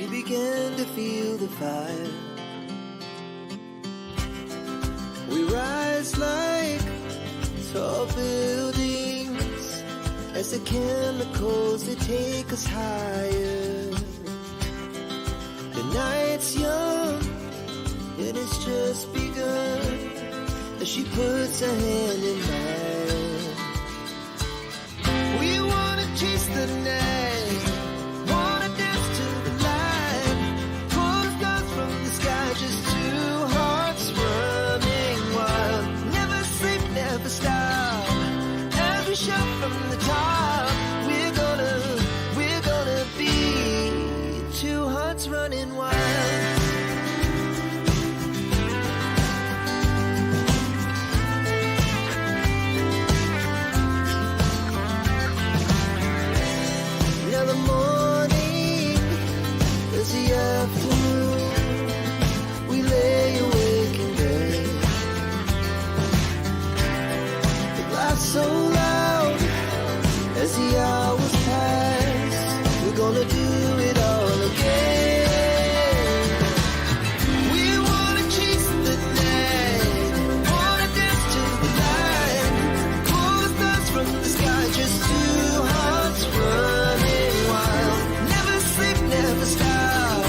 we began to feel the fire. We rise like tall buildings as the chemicals they take us higher. The night's young and it's just begun as she puts her hand in mine. We wanna chase the night, wanna dance to the light, pull the stars from the sky, just two hearts running wild. Never sleep, never stop, as we shout from the top. We're gonna be two hearts running wild. The morning is the afternoon. We lay awake in bed. The laughs so loud as the hours pass. We're gonna do it all again. We wanna chase the night, wanna dance to the light, pull the stars from the sky, just two hearts running. Never stop,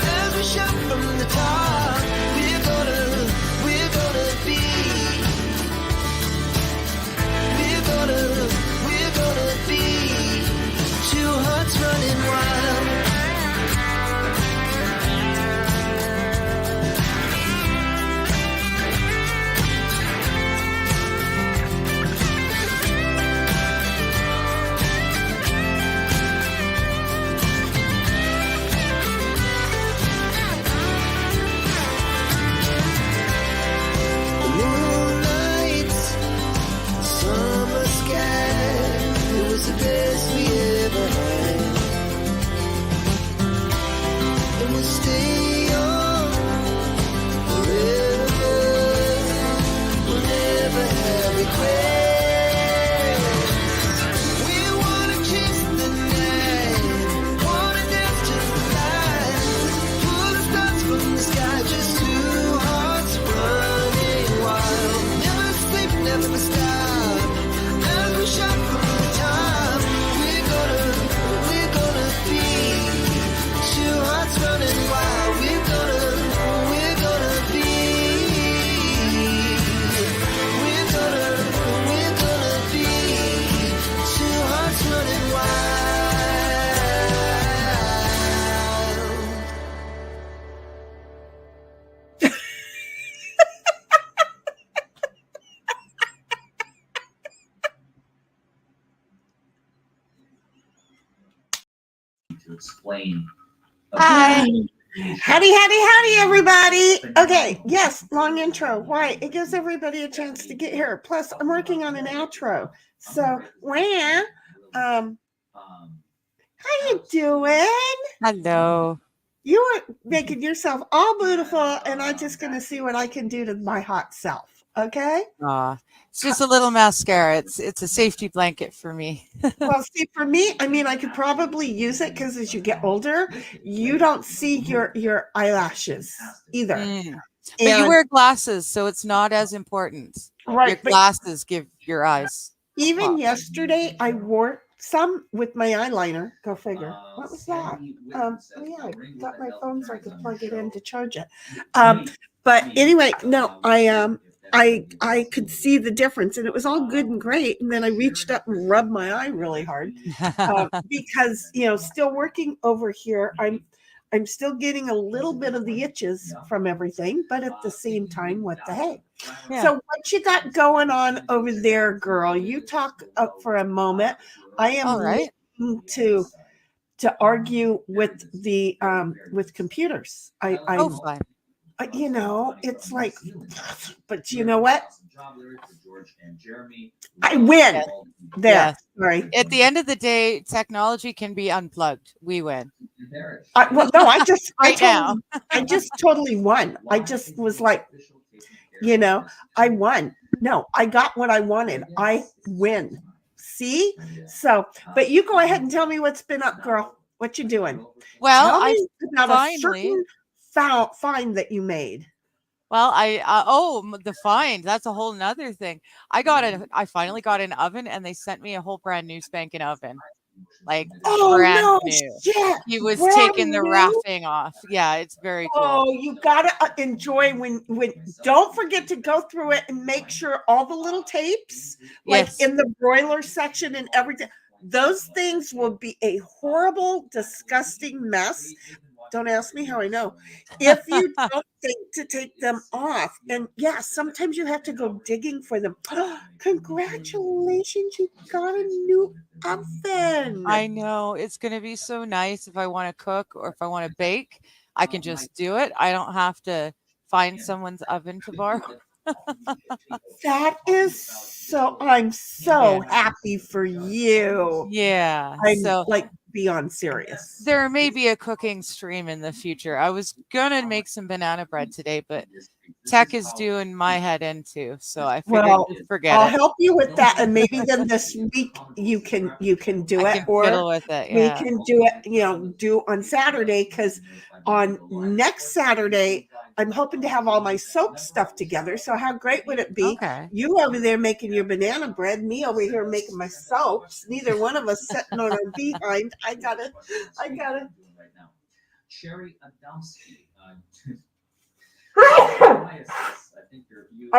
as we shout from the top. We're gonna be, we're gonna be two hearts running wild. The best we ever had, and we'll stay on forever. We'll never have regrets. We wanna chase the night, wanna dance to the light, pull the stars from the sky, just two hearts running wild. Never sleep, never stop, as we shout from the top. Running wild, we're gonna be, we're gonna be two hearts running wild. To explain. Hi. Howdy, everybody. Okay, yes, long intro. Why? It gives everybody a chance to get here. Plus, I'm working on an outro. So, how you doing? Hello. You are making yourself all beautiful, and I'm just going to see what I can do to my hot self. Okay? It's just a little mascara. It's a safety blanket for me. Well, see, for me, I mean, I could probably use it because as you get older, you don't see your eyelashes either. But you wear glasses, so it's not as important. Right. Your glasses give your eyes. Even yesterday, I wore some with my eyeliner. Go figure. What was that? Yeah, I got my phone so I could plug it in to charge it. But anyway, no, I could see the difference, and it was all good and great. And then I reached up and rubbed my eye really hard because still working over here. I'm still getting a little bit of the itches from everything, but at the same time, what the heck? Yeah. So what you got going on over there, girl? You talk up for a moment. I am right. to argue with the with computers. Fine. It's like, but you know what? I win. There. Yes. Sorry. At the end of the day, technology can be unplugged. We win. I just totally won. I just was like, I won. No, I got what I wanted. I win. See? So, but you go ahead and tell me what's been up, girl. What you doing? Well, Tell I me about a finally, certain find that you made. well, the find, that's a whole nother thing. I finally got an oven, and they sent me a whole brand new spanking oven, like Oh brand no new. shit! He was Brand taking the new. wrapping off. Yeah, it's very cool. Oh, you gotta enjoy when. Don't forget to go through it and make sure all the little tapes, like Yes. in the broiler section and everything, those things will be a horrible, disgusting mess. Don't ask me how I know. If you don't think to take them off, and yeah, sometimes you have to go digging for them. Congratulations, you got a new oven. I know. It's gonna be so nice if I wanna cook or if I wanna bake, I can just do it. I don't have to find someone's oven to borrow. That is so, I'm so Yeah. happy for you. Yeah. I'm So like beyond serious. there may be a cooking stream in the future. I was gonna make some banana bread today, but tech is doing my head in too, so I figured Well, just forget I'll it. help you with that, and maybe then this week you can do I it, can or fiddle with it, we yeah. can do it, do on Saturday, because on next Saturday I'm hoping to have all my soap stuff together. So how great would it be? Okay. You over there making your banana bread, me over here making my soaps. Neither one of us sitting on our behind. I gotta. I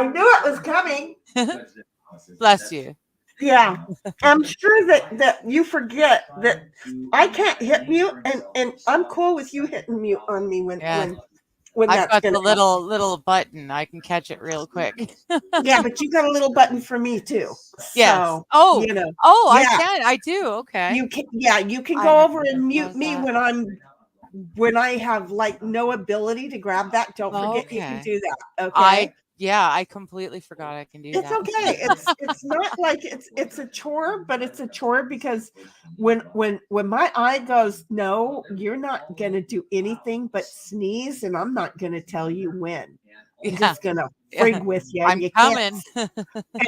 knew it was coming. Bless you. Yeah, I'm sure that you forget that I can't hit mute, and I'm cool with you hitting mute on me when Yeah. when I've that's got gonna the happen. little button. I can catch it real quick. Yeah, but you got a little button for me too. Yes. So Oh, I yeah, can. I do. Okay. you can. Yeah, you can I go never over and mute realized me that. when I have like no ability to grab that. Don't forget you can Okay. do that. Okay. I completely forgot I can do It's that. okay. It's not like it's a chore, but it's a chore because when my eye goes, no, you're not gonna do anything but sneeze, and I'm not gonna tell you when. I'm Yeah. just gonna Yeah. frig with you, I'm coming. and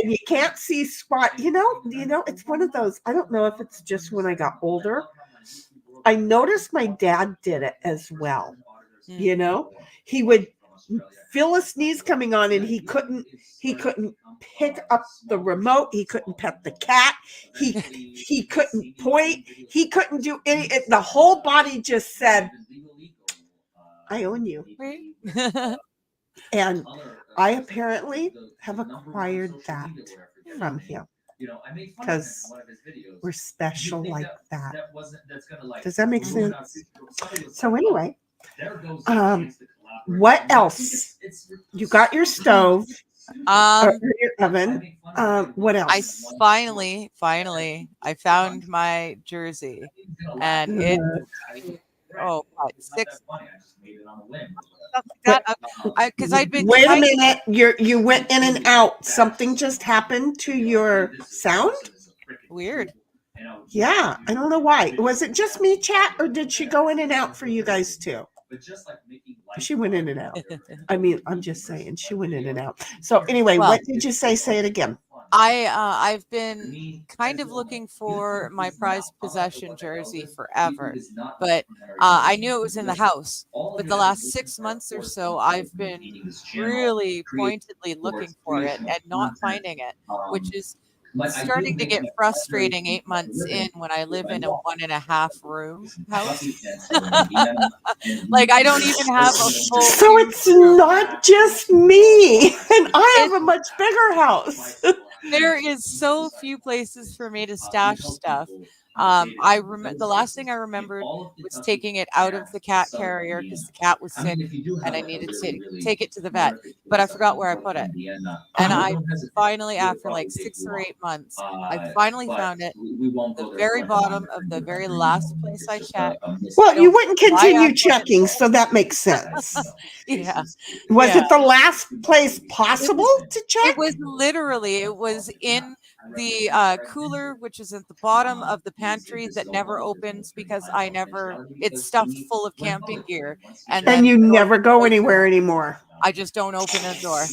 you can't see squat. It's one of those. I don't know if it's just when I got older. I noticed my dad did it as well. Mm. He would feel a sneeze coming on, and he couldn't pick up the remote. He couldn't pet the cat. He couldn't point. He couldn't do the whole body just said, I own you. And I apparently have acquired that from him, because we're special like that. Does that make sense? So anyway, what else? You got your stove or Um, your oven. What I else? finally, I found my jersey, and it, what, 6 Wait, that up, because I'd been wait a trying. minute. You went in and out. Something just happened to your sound? Weird. Yeah, I don't know why. Was it just me, chat, or did she go in and out for you guys too? She went in and out. I mean, I'm just saying, she went in and out. So anyway, Well, what did you say? Say it again. I've been kind of looking for my prized possession jersey forever, but I knew it was in the house. But the last 6 months or so, I've been really pointedly looking for it and not finding it, which is starting to get frustrating 8 months in when I live in a 1.5 room house. Like I don't even have a full So huge it's room. not just me, and I have It's a much bigger house. There is so few places for me to stash stuff. The last thing I remembered was taking it out of the cat carrier because the cat was sick and I needed to take it to the vet, but I forgot where I put it. And I finally, after like 6 or 8 months, I finally found it. The very bottom of the very last place I checked. I Well, you don't wouldn't know why I continue put it checking, so that makes sense. Yeah. Was Yeah. it the last place possible to It check? was literally, it was in the cooler, which is at the bottom of the pantry that never opens because it's stuffed full of camping gear. And And then you the door never go never anywhere opens. anymore. I just don't open a door.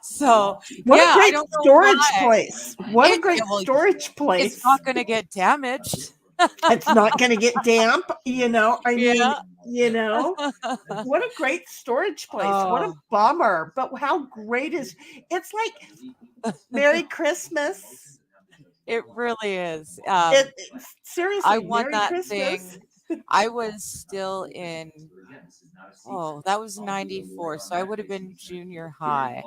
So, What a I great don't know storage why. place. What a great Well, storage it's place. not going to get damaged. It's not going to get damp, you know. I mean, Yeah. you know, what a great storage place. What a Oh, bummer. But how great is it's like Merry Christmas. it really is. Seriously, I won Merry that Christmas. thing. I was still in, oh, that was 94. So I would have been junior high.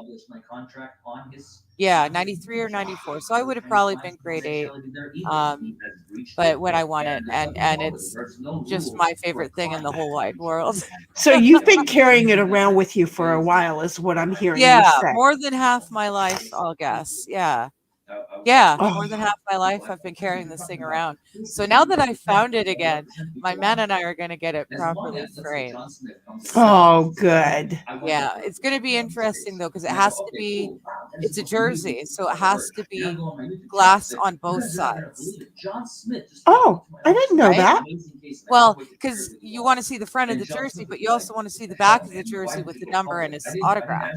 Yeah, 93 or 94. So I would have probably been grade 8. But when I won it, and it's just my favorite thing in the whole wide world. So you've been carrying it around with you for a while, is what I'm hearing you Yeah, say. more than half my life, I'll guess. Yeah. Yeah, Oh. more than half my life I've been carrying this thing around. So now that I found it again, my man and I are going to get it properly framed. So, Oh, good. yeah, it's going to be interesting though, because it has to be, it's a jersey, so it has to be glass on both sides. Oh, I didn't know Right? that. Well, because you want to see the front of the jersey, but you also want to see the back of the jersey with the number and his autograph.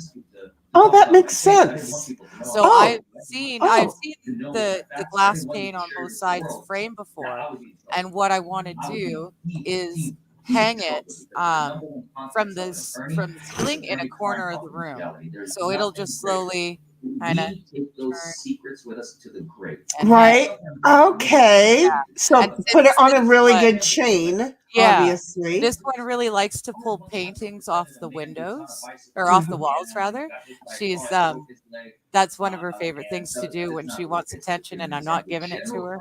Oh, that makes sense. So Oh. I've seen the glass pane on both sides frame before, and what I want to do is hang it from the ceiling in a corner of the room, so it'll just slowly kind of turn and hang. Right. Okay. Yeah. So And put it since on a this really one, good chain, yeah, obviously. this one really likes to pull paintings off the windows or off the walls rather. She's that's one of her favorite things to do when she wants attention and I'm not giving it to her.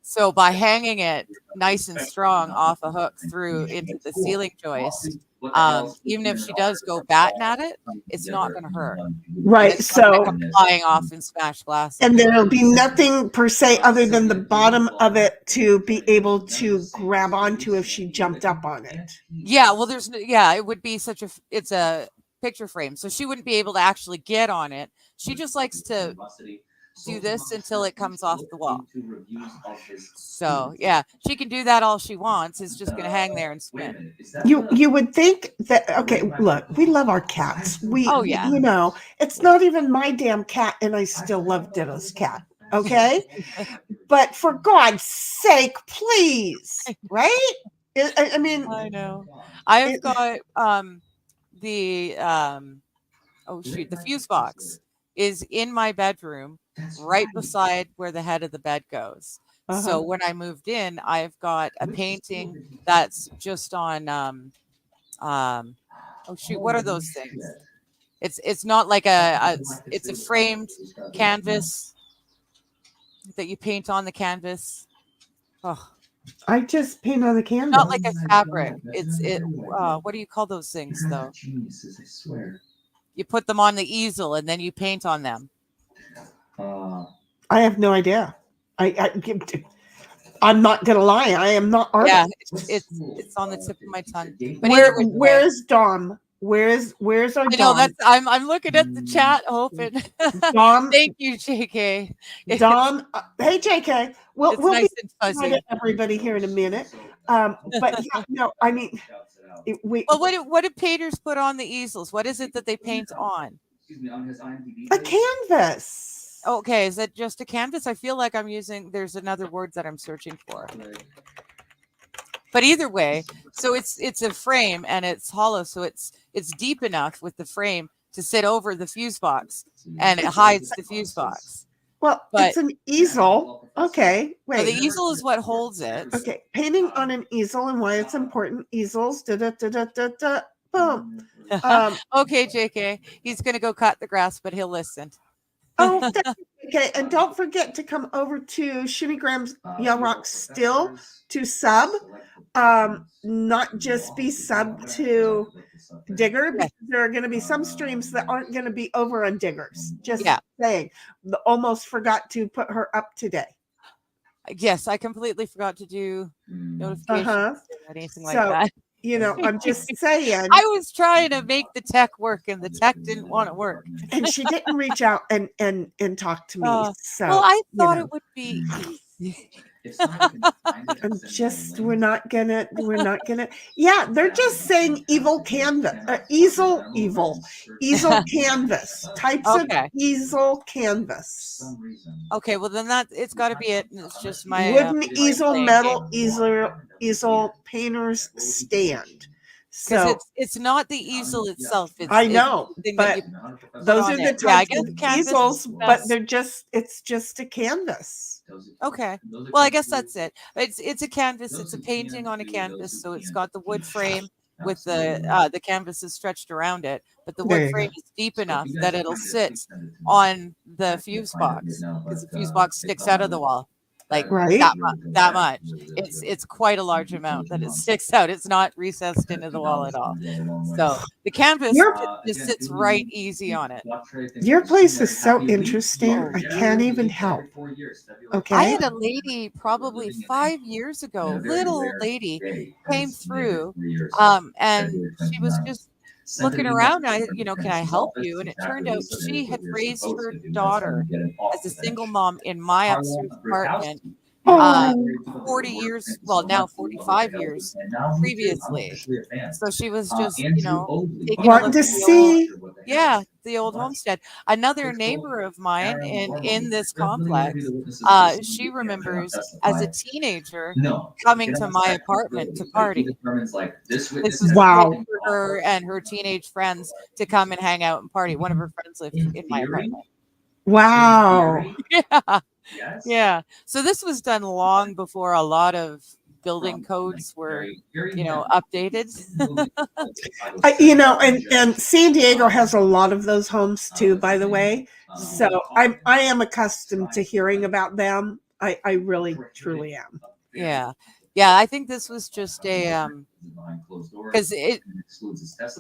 So by hanging it nice and strong off a hook through into the ceiling joist, even if she does go batting at it, it's not going to hurt. Right. It's not going So, to come flying off and smash glass. and there'll be nothing per se other than the bottom of it to be able to grab onto if she jumped up on it. Yeah, well, it would be it's a picture frame, so she wouldn't be able to actually get on it. She just likes to do this until it comes off the wall. So yeah, she can do that all she wants. It's just going to hang there and spin. You would think that, okay, look, we love our cats. Oh, yeah. You know, it's not even my damn cat, and I still love Ditto's cat. Okay, but for God's sake, please, right? I mean, I know. I've got the the fuse box is in my bedroom right beside where the head of the bed goes. So when I moved in, I've got a painting that's just on what are those things? It's not like it's a framed canvas that you paint on the canvas. Oh, I just paint on the canvas. not like a fabric. What do you call those things though? You put them on the easel and then you paint on them. I have no idea. I'm not gonna lie. I am not artist. Yeah, it's on the tip of my tongue. But where's Dom? Where's our Dom? I know that's I'm looking at the chat hoping. Dom, thank you, JK. Dom, hey JK. We'll nice be and fuzzy. Everybody here in a minute. But yeah, no, I mean, well, what did painters put on the easels? What is it that they paint on? A canvas. Okay, is that just a canvas? I feel like there's another word that I'm searching for. But either way, so it's a frame and it's hollow, so it's deep enough with the frame to sit over the fuse box and it hides the fuse box. Well, it's an easel. Okay, wait. So the easel is what holds it. Okay, painting on an easel and why it's important. Easels, boom. Okay, JK, he's going to go cut the grass, but he'll listen. Oh, okay. And don't forget to come over to Shenigram's Yell Rock Still to sub. Not just be sub to Digger, because there are going to be some streams that aren't going to be over on Diggers. Just saying. Almost forgot to put her up today. Yes, I completely forgot to do notifications or anything like that. You know, I'm just saying. I was trying to make the tech work, and the tech didn't want to work. And she didn't reach out and talk to me. So, well, I thought it would be easy. we're not gonna. Yeah, they're just saying evil canvas, easel canvas, types of Okay. easel canvas, Okay. Well, then it's got to be it. And it's just my wooden brain easel, playing metal games. easel, painter's stand. Because So it's not the easel itself. I It's know, the thing that but you put those on are it. the Yeah, I types guess of canvas is easels, the but best. it's just a canvas. Okay. Well, I guess that's it. It's a canvas. It's a painting on a canvas, so it's got the wood frame with the canvas is stretched around it, but the wood There you frame go. is deep enough that it'll sit on the fuse box because the fuse box sticks out of the wall like Right. that much. It's quite a large amount that it sticks out. It's not recessed into the wall at all. So the canvas Your just sits right easy on it. your place is so interesting. Oh, I can't even help. I Okay. had a lady probably 5 years ago, little old lady, came through, and she was just looking around. Can I help you? And it turned out she had raised her daughter as a single mom in my upstairs apartment, uh, Oh, 40 years, well, now 45 years previously. So she was just, taking a wanting look to at see. the old homestead. Another neighbor of mine in this complex, she remembers as a teenager coming to my apartment to party. This was the place Wow. for her and her teenage friends to come and hang out and party. One of her friends lived in my apartment. Wow. Yeah. Yeah. So this was done long before a lot of building codes were, updated. And San Diego has a lot of those homes too, by the way. So I am accustomed to hearing about them. I really truly am. Yeah. Yeah, I think this was just a because the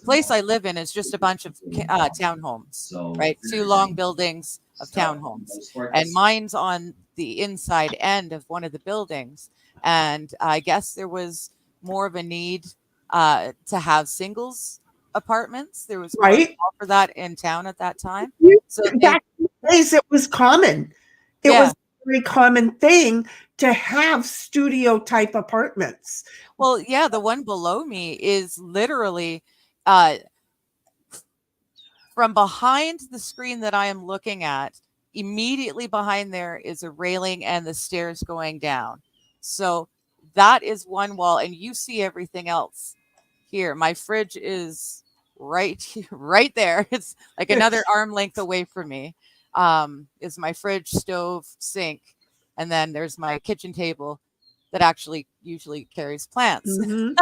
place I live in is just a bunch of townhomes, right? Two long buildings of townhomes, and mine's on the inside end of one of the buildings. And I guess there was more of a need to have singles apartments. There was more of a Right? call for that in town at that time. So they, Back in the days, it was common. It was yeah. a very common thing to have studio type apartments. Well, yeah, the one below me is literally uh, from behind the screen that I am looking at. Immediately behind there is a railing and the stairs going down. So that is one wall, and you see everything else here. My fridge is right there. It's like another arm length away from me. Is my fridge, stove, sink, and then there's my kitchen table that actually usually carries plants. Mhm.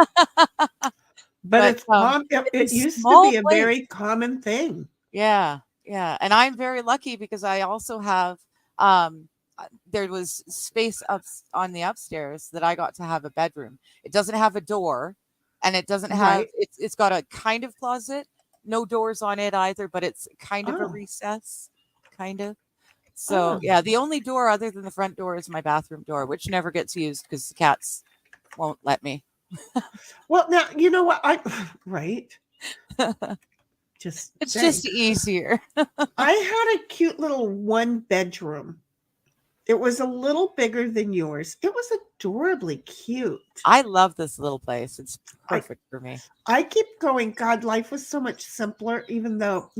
But It it's a used to small be a place. very common thing. Yeah, yeah, and I'm very lucky because I also have there was space up on the upstairs that I got to have a bedroom. It doesn't have a door, and it doesn't have Right. it's got a kind of closet, no doors on it either, but it's kind of a Oh. recess, kind of. So Oh. yeah, the only door other than the front door is my bathroom door, which never gets used because the cats won't let me. Well, now you know what I right. Just It's saying. just easier. I had a cute little one bedroom. It was a little bigger than yours. It was adorably cute. I love this little place. It's I perfect for me. I keep going, God, life was so much simpler, even though,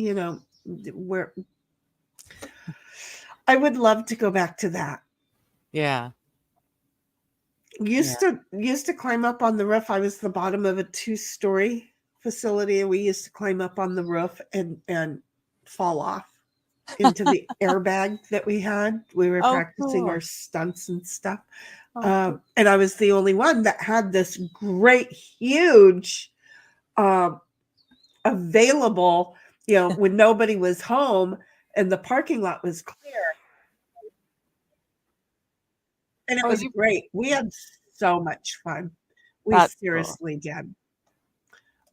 where I would love to go back to that. Yeah. Used to climb up on the roof. I was the bottom of a 2-story facility, and we used to climb up on the roof and fall off into the airbag that we had. We were Oh, practicing our cool. stunts and stuff. Oh, And I was the only one that had this great, huge, available, when nobody was home and the parking lot was clear. And it oh, was great. We had so much fun. We that's cool. seriously did.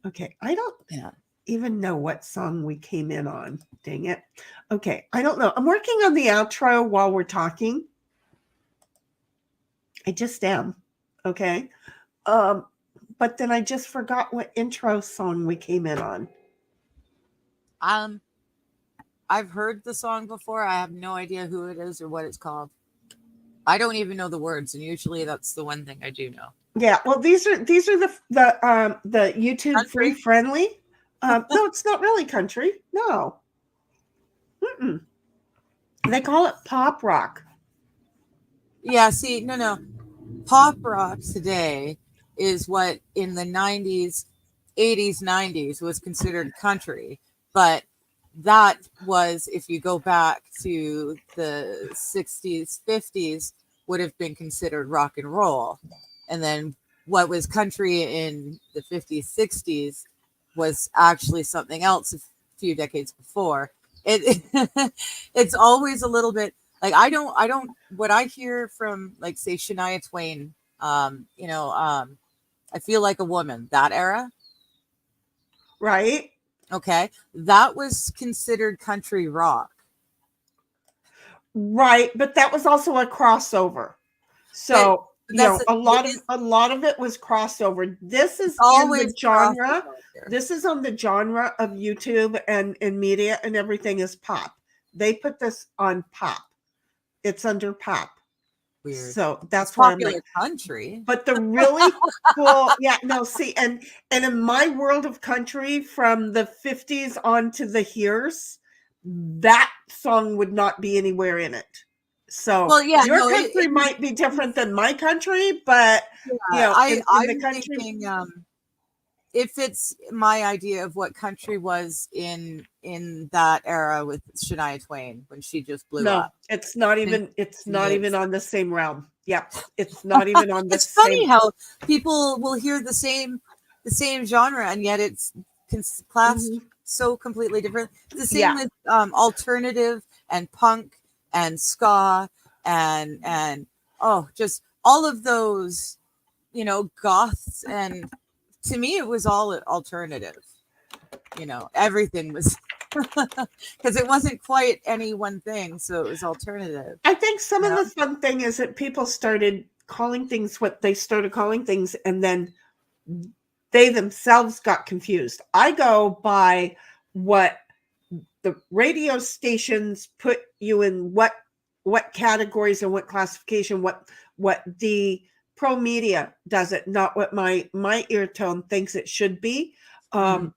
Okay, I don't Yeah. even know what song we came in on. Dang it. Okay, I don't know. I'm working on the outro while we're talking. I just am. Okay. But then I just forgot what intro song we came in on. I've heard the song before. I have no idea who it is or what it's called. I don't even know the words, and usually that's the one thing I do know. Yeah, well, these are the YouTube free Country? friendly. No, it's not really country. No. Mm-mm. They call it pop rock. Yeah, see, no. Pop rock today is what in the 90s, 80s, 90s was considered country. But that was, if you go back to the 60s, 50s, would have been considered rock and roll. And then what was country in the 50s, 60s was actually something else a few decades before. It it's always a little bit like I don't what I hear from, like, say, Shania Twain, I feel like a woman, that era. Right? Okay. That was considered country rock. Right, but that was also a crossover. So, a lot of it was crossover. This is in the genre. This is on the genre of YouTube and media, and everything is pop. They put this on pop. It's under pop. Weird. So that's why I'm like, country. But the really cool, see, and in my world of country from the 50s on to the here's, that song would not be anywhere in it. So your country might be different than my country, but I'm thinking it fits my idea of what country was in that era with Shania Twain when she just blew up. It's not even on the same realm. Yeah, it's not even on the it's funny how people will hear the same genre and yet it's classed so completely different. The same with alternative and punk and ska and just all of those, goths, and to me it was all alternative. Everything was because it wasn't quite any one thing, so it was alternative. I think some of the fun thing is that people started calling things what they started calling things, and then they themselves got confused. I go by what the radio stations put you in, what categories and what classification, what the pro media does it, not what my ear tone thinks it should be. Because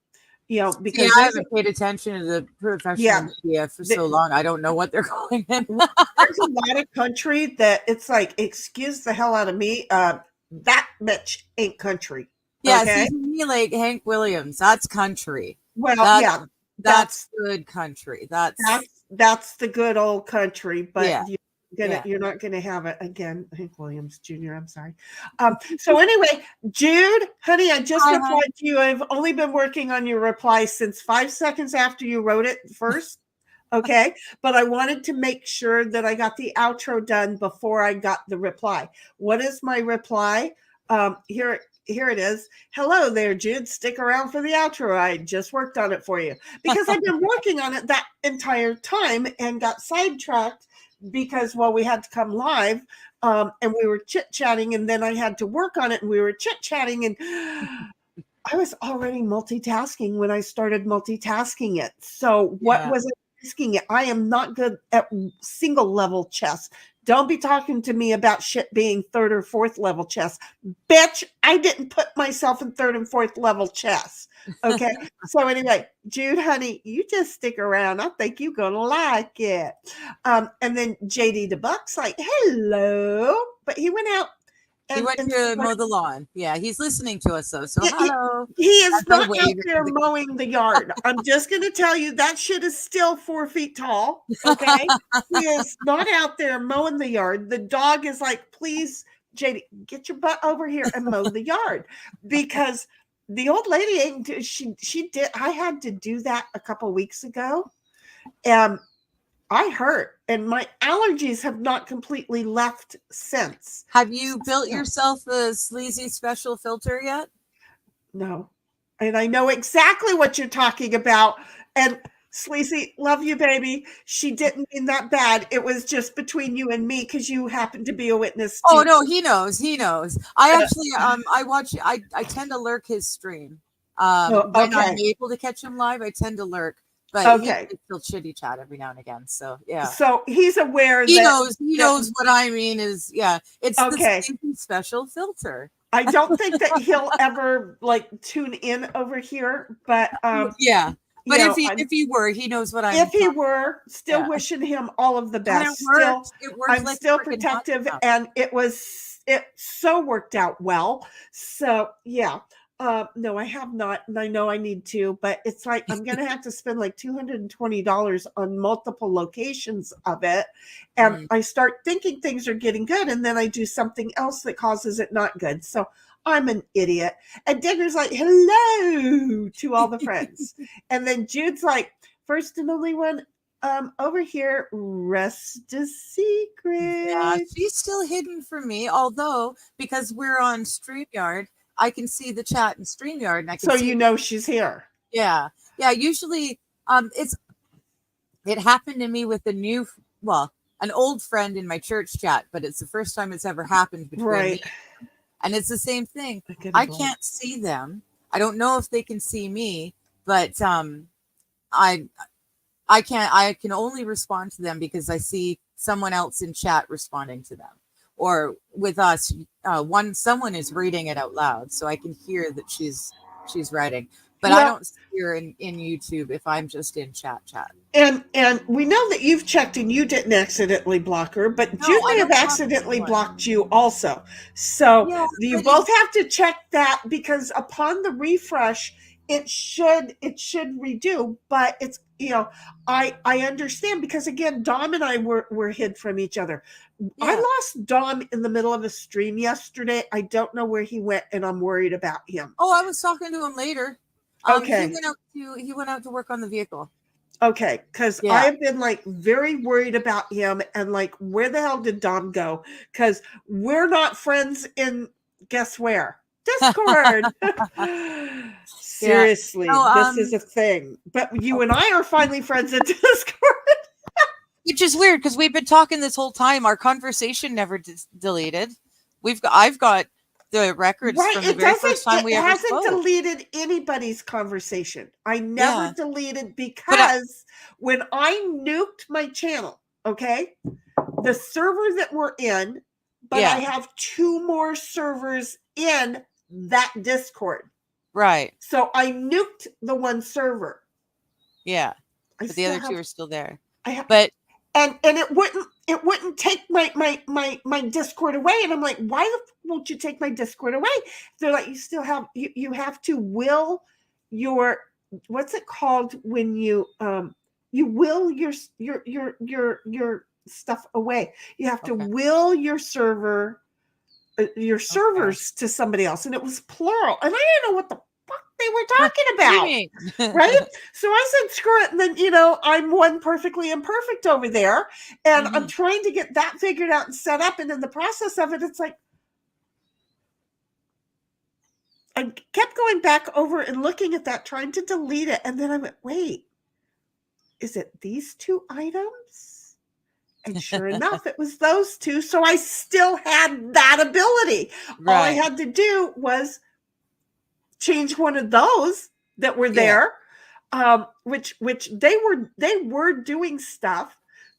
I haven't paid attention to the professional media for so long. I don't know what they're calling it. There's a lot of country that it's like, excuse the hell out of me. That bitch ain't country. Yeah, okay? See, to me, like Hank Williams, that's country. Well, that's good country. That's the good old country, but you're not gonna have it again. Hank Williams Jr. I'm sorry. So anyway, Jude, honey, I just replied to you. I've only been working on your reply since 5 seconds after you wrote it first. Okay, but I wanted to make sure that I got the outro done before I got the reply. What is my reply? Here it is. Hello there, Jude. Stick around for the outro. I just worked on it for you because I've been working on it that entire time and got sidetracked because, we had to come live and we were chit-chatting, and then I had to work on it and we were chit-chatting, and I was already multitasking when I started multitasking it. So what was I asking it? I am not good at single level chess. Don't be talking to me about shit being third or fourth level chess. Bitch, I didn't put myself in third and fourth level chess. Okay. So anyway, Jude, honey, you just stick around. I think you're going to like it. And then JD DeBuck's like, hello. But he went out. He went to mow the lawn. Yeah, he's listening to us, though. So hello. He is not out there mowing the yard. I'm just going to tell you that shit is still 4 feet tall. Okay. He is not out there mowing the yard. The dog is like, please, JD, get your butt over here and mow the yard, because the old lady, she did. I had to do that a couple of weeks ago. I hurt, and my allergies have not completely left since. Have you built yourself a sleazy special filter yet? No. And I know exactly what you're talking about. And Sleazy, love you, baby. She didn't mean that bad. It was just between you and me because you happen to be a witness too. Oh, no, he knows. He knows. I actually, I tend to lurk his stream. When I'm able to catch him live, I tend to lurk. but he Okay. can still chitty chat every now and again. So yeah. So he's aware He that knows what I mean is, yeah, it's okay. the stinky special filter. I don't think that he'll ever like tune in over here, but Yeah. But you know, if he were, he knows what I'm if he talking. were, still Yeah. wishing him all of the And best. it Still, worked. It worked I'm like still freaking protective, hot and it so worked out well. So yeah. No, I have not, and I know I need to, but it's like I'm gonna have to spend like $220 on multiple locations of it, and I start thinking things are getting good, and then I do something else that causes it not good. So I'm an idiot. And Digger's like, hello to all the friends. And then Jude's like, first and only one over here, rest a secret. Yeah, she's still hidden from me, although because we're on StreamYard, I can see the chat in StreamYard, and I can so see you know she's here. Yeah. Yeah, usually it happened to me with an old friend in my church chat, but it's the first time it's ever happened between me. And it's the same thing. I can't see them. I don't know if they can see me, but I can only respond to them because I see someone else in chat responding to them. Or with us, someone is reading it out loud, so I can hear that she's writing. But I don't see her in YouTube if I'm just in chat. And we know that you've checked and you didn't accidentally block her, but Jude may have accidentally blocked you also. So Yeah, you both have to check that, because upon the refresh, it should redo. But it's, I understand, because again, Dom and I were hid from each other. Yeah. I lost Dom in the middle of a stream yesterday. I don't know where he went, and I'm worried about him. Oh, I was talking to him later. Okay. He went out to work on the vehicle. Okay, because I have been like very worried about him, and like, where the hell did Dom go? Because we're not friends in, guess where? Discord. Seriously, this is a thing. But you and I are finally friends in Discord. Which is weird, because we've been talking this whole time. Our conversation never deleted. I've got the records from the very first time we ever spoke. It hasn't deleted anybody's conversation. I never deleted, because when I nuked my channel, okay, the server that we're in, but I have 2 more servers in that Discord. Right. So I nuked the one server. Yeah. But the other 2 are still there. And it wouldn't take my Discord away, and I'm like, why won't you take my Discord away? They're like, you still have you have to will your, what's it called when you will your stuff away. You have to will your server servers to somebody else, and it was plural, and I didn't know what the fuck they were talking about. Right? So I said, screw it. And then, I'm one perfectly imperfect over there, and I'm trying to get that figured out and set up. And in the process of it, it's like, I kept going back over and looking at that, trying to delete it. And then I went, wait, is it these 2 items? And sure enough, it was those 2. So I still had that ability. Right. All I had to do was change one of those that were there, which they were doing stuff.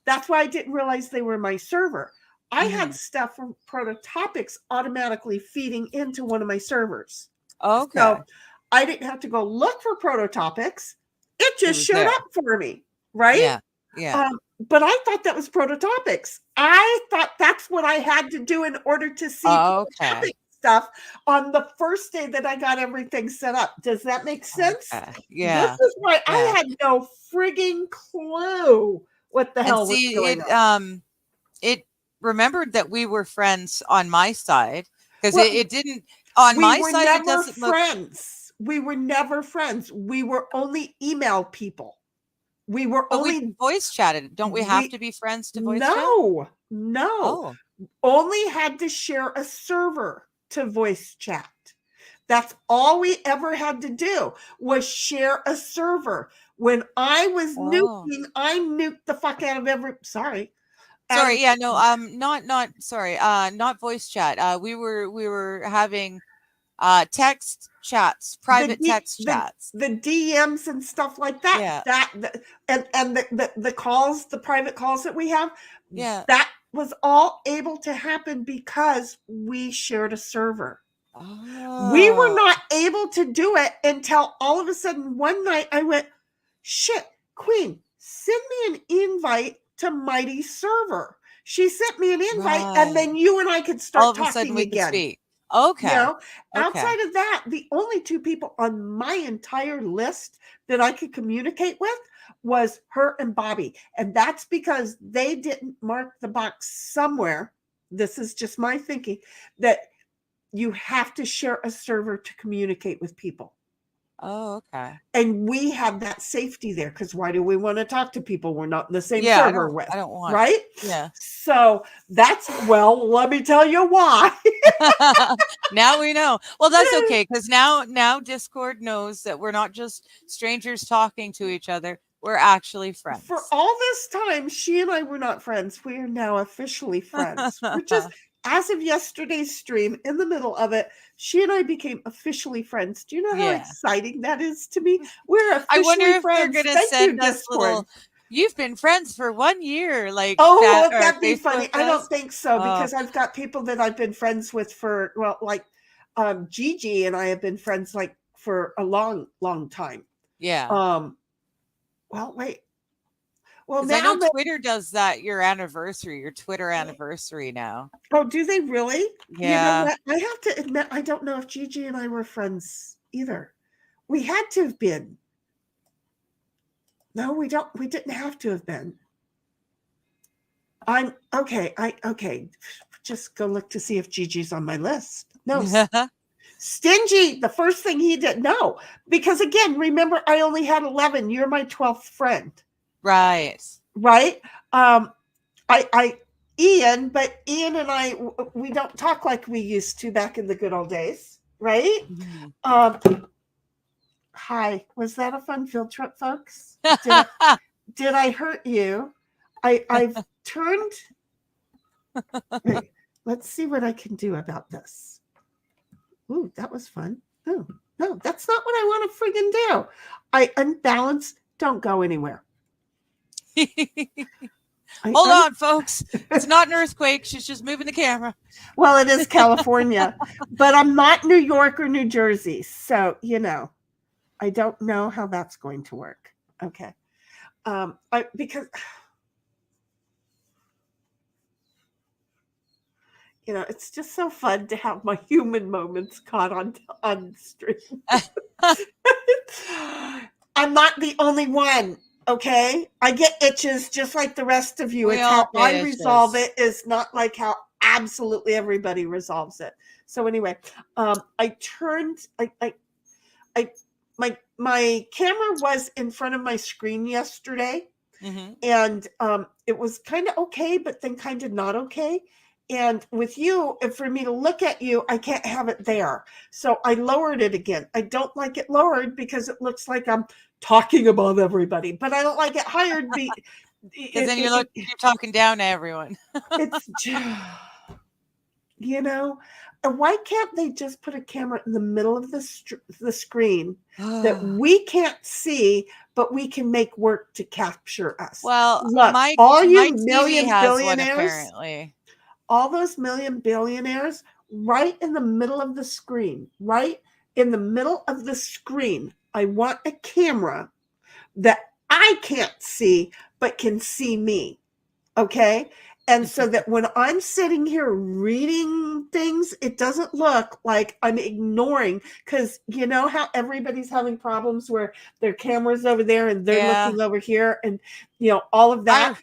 That's why I didn't realize they were my server. I had stuff from Prototopics automatically feeding into one of my servers. Okay. So I didn't have to go look for Prototopics. It just showed up for me. Right? Yeah. Yeah. But I thought that was Prototopics. I thought that's what I had to do in order to see Prototopics stuff on the first day that I got everything set up. Does that make sense? Yeah. This is why I had no frigging clue what the hell was going on. It remembered that we were friends on my side, because it didn't on my side. It doesn't friends. We were never friends. We were only email people. We were only voice chatted. Don't we have to be friends to voice chat? No. Oh. Only had to share a server to voice chat. That's all we ever had to do, was share a server. When I was nuking, I nuked the fuck out of not voice chat. We were having text chats, private text chats. The DMs and stuff like that. Yeah. And the calls, the private calls that we have. Yeah. That was all able to happen because we shared a server. Oh. We were not able to do it until all of a sudden one night I went, shit, Queen, send me an invite to Mighty's server. She sent me an invite, and then you and I could start all of a sudden talking we could again. speak. Okay. You know, Okay. outside of that, the only two people on my entire list that I could communicate with was her and Bobby. And that's because they didn't mark the box somewhere. This is just my thinking, that you have to share a server to communicate with people. Oh, okay. And we have that safety there, because why do we want to talk to people we're not in the same Yeah, server with? I don't want. Right? Yeah. So that's, well, let me tell you why. Now we know. Well, that's okay, because now Discord knows that we're not just strangers talking to each other. We're actually friends. For all this time, she and I were not friends. We are now officially friends. We're just, as of yesterday's stream, in the middle of it, she and I became officially friends. Do you know how exciting that is to me? We're officially I wonder if friends. they're going to send us little, you've been friends for 1 year, like, oh, that'd be funny. Friends? I don't think so, because I've got people that I've been friends with for, well, like Gigi and I have been friends like for a long, long time. Yeah. Well, wait. Well, now I know Twitter does that, your Twitter anniversary now. Oh, do they really? Yeah. You know what? I have to admit, I don't know if Gigi and I were friends either. We had to have been. No, we didn't have to have been. I'm okay. Okay. Just go look to see if Gigi's on my list. No. Stingy, the first thing he did. No, because again, remember, I only had 11. You're my 12th friend. Right. Ian, but Ian and I, we don't talk like we used to back in the good old days, right? Mm-hmm. Hi, was that a fun field trip, folks? Did I hurt you? I've turned. Wait, let's see what I can do about this. Ooh, that was fun. Oh, no, that's not what I want to friggin' do. I unbalance. Don't go anywhere. Hold on, folks. It's not an earthquake. She's just moving the camera. Well, it is California, but I'm not New York or New Jersey. So, I don't know how that's going to work. Okay. Because, it's just so fun to have my human moments caught on stream. I'm not the only one. Okay, I get itches just like the rest of you. It's how I resolve it is not like how absolutely everybody resolves it. So anyway, I turned. My camera was in front of my screen yesterday, and it was kind of okay, but then kind of not okay. And with you, for me to look at you, I can't have it there. So I lowered it again. I don't like it lowered because it looks like I'm talking above everybody, but I don't like it higher because then you're talking down to everyone. It's just, why can't they just put a camera in the middle of the screen that we can't see, but we can make work to capture us? Well, look, all you million billionaires, apparently. All those million billionaires, right in the middle of the screen, right in the middle of the screen, I want a camera that I can't see, but can see me. Okay. And so that when I'm sitting here reading things, it doesn't look like I'm ignoring, because you know how everybody's having problems where their camera's over there and they're looking over here, and all of that.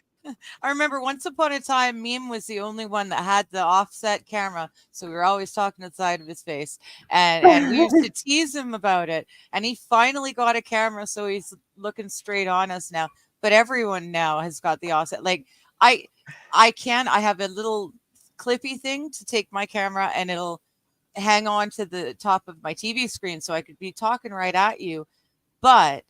I remember once upon a time, Meme was the only one that had the offset camera. So we were always talking to the side of his face. And we used to tease him about it. And he finally got a camera, so he's looking straight on us now. But everyone now has got the offset. Like, I have a little clippy thing to take my camera, and it'll hang on to the top of my TV screen, so I could be talking right at you. But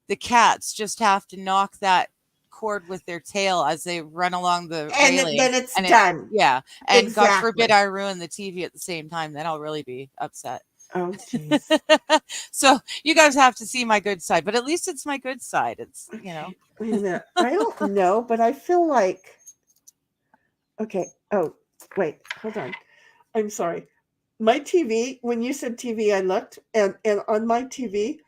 the cats just have to knock that cord with their tail as they run along the railing, then it's done. And exactly. God forbid I ruin the TV at the same time, then I'll really be upset. Oh, jeez. So you guys have to see my good side, but at least it's my good side. It's, Wait a minute. I don't know, but I feel like. Okay. Oh, wait. Hold on. I'm sorry. My TV. When you said TV, I looked, and on my TV,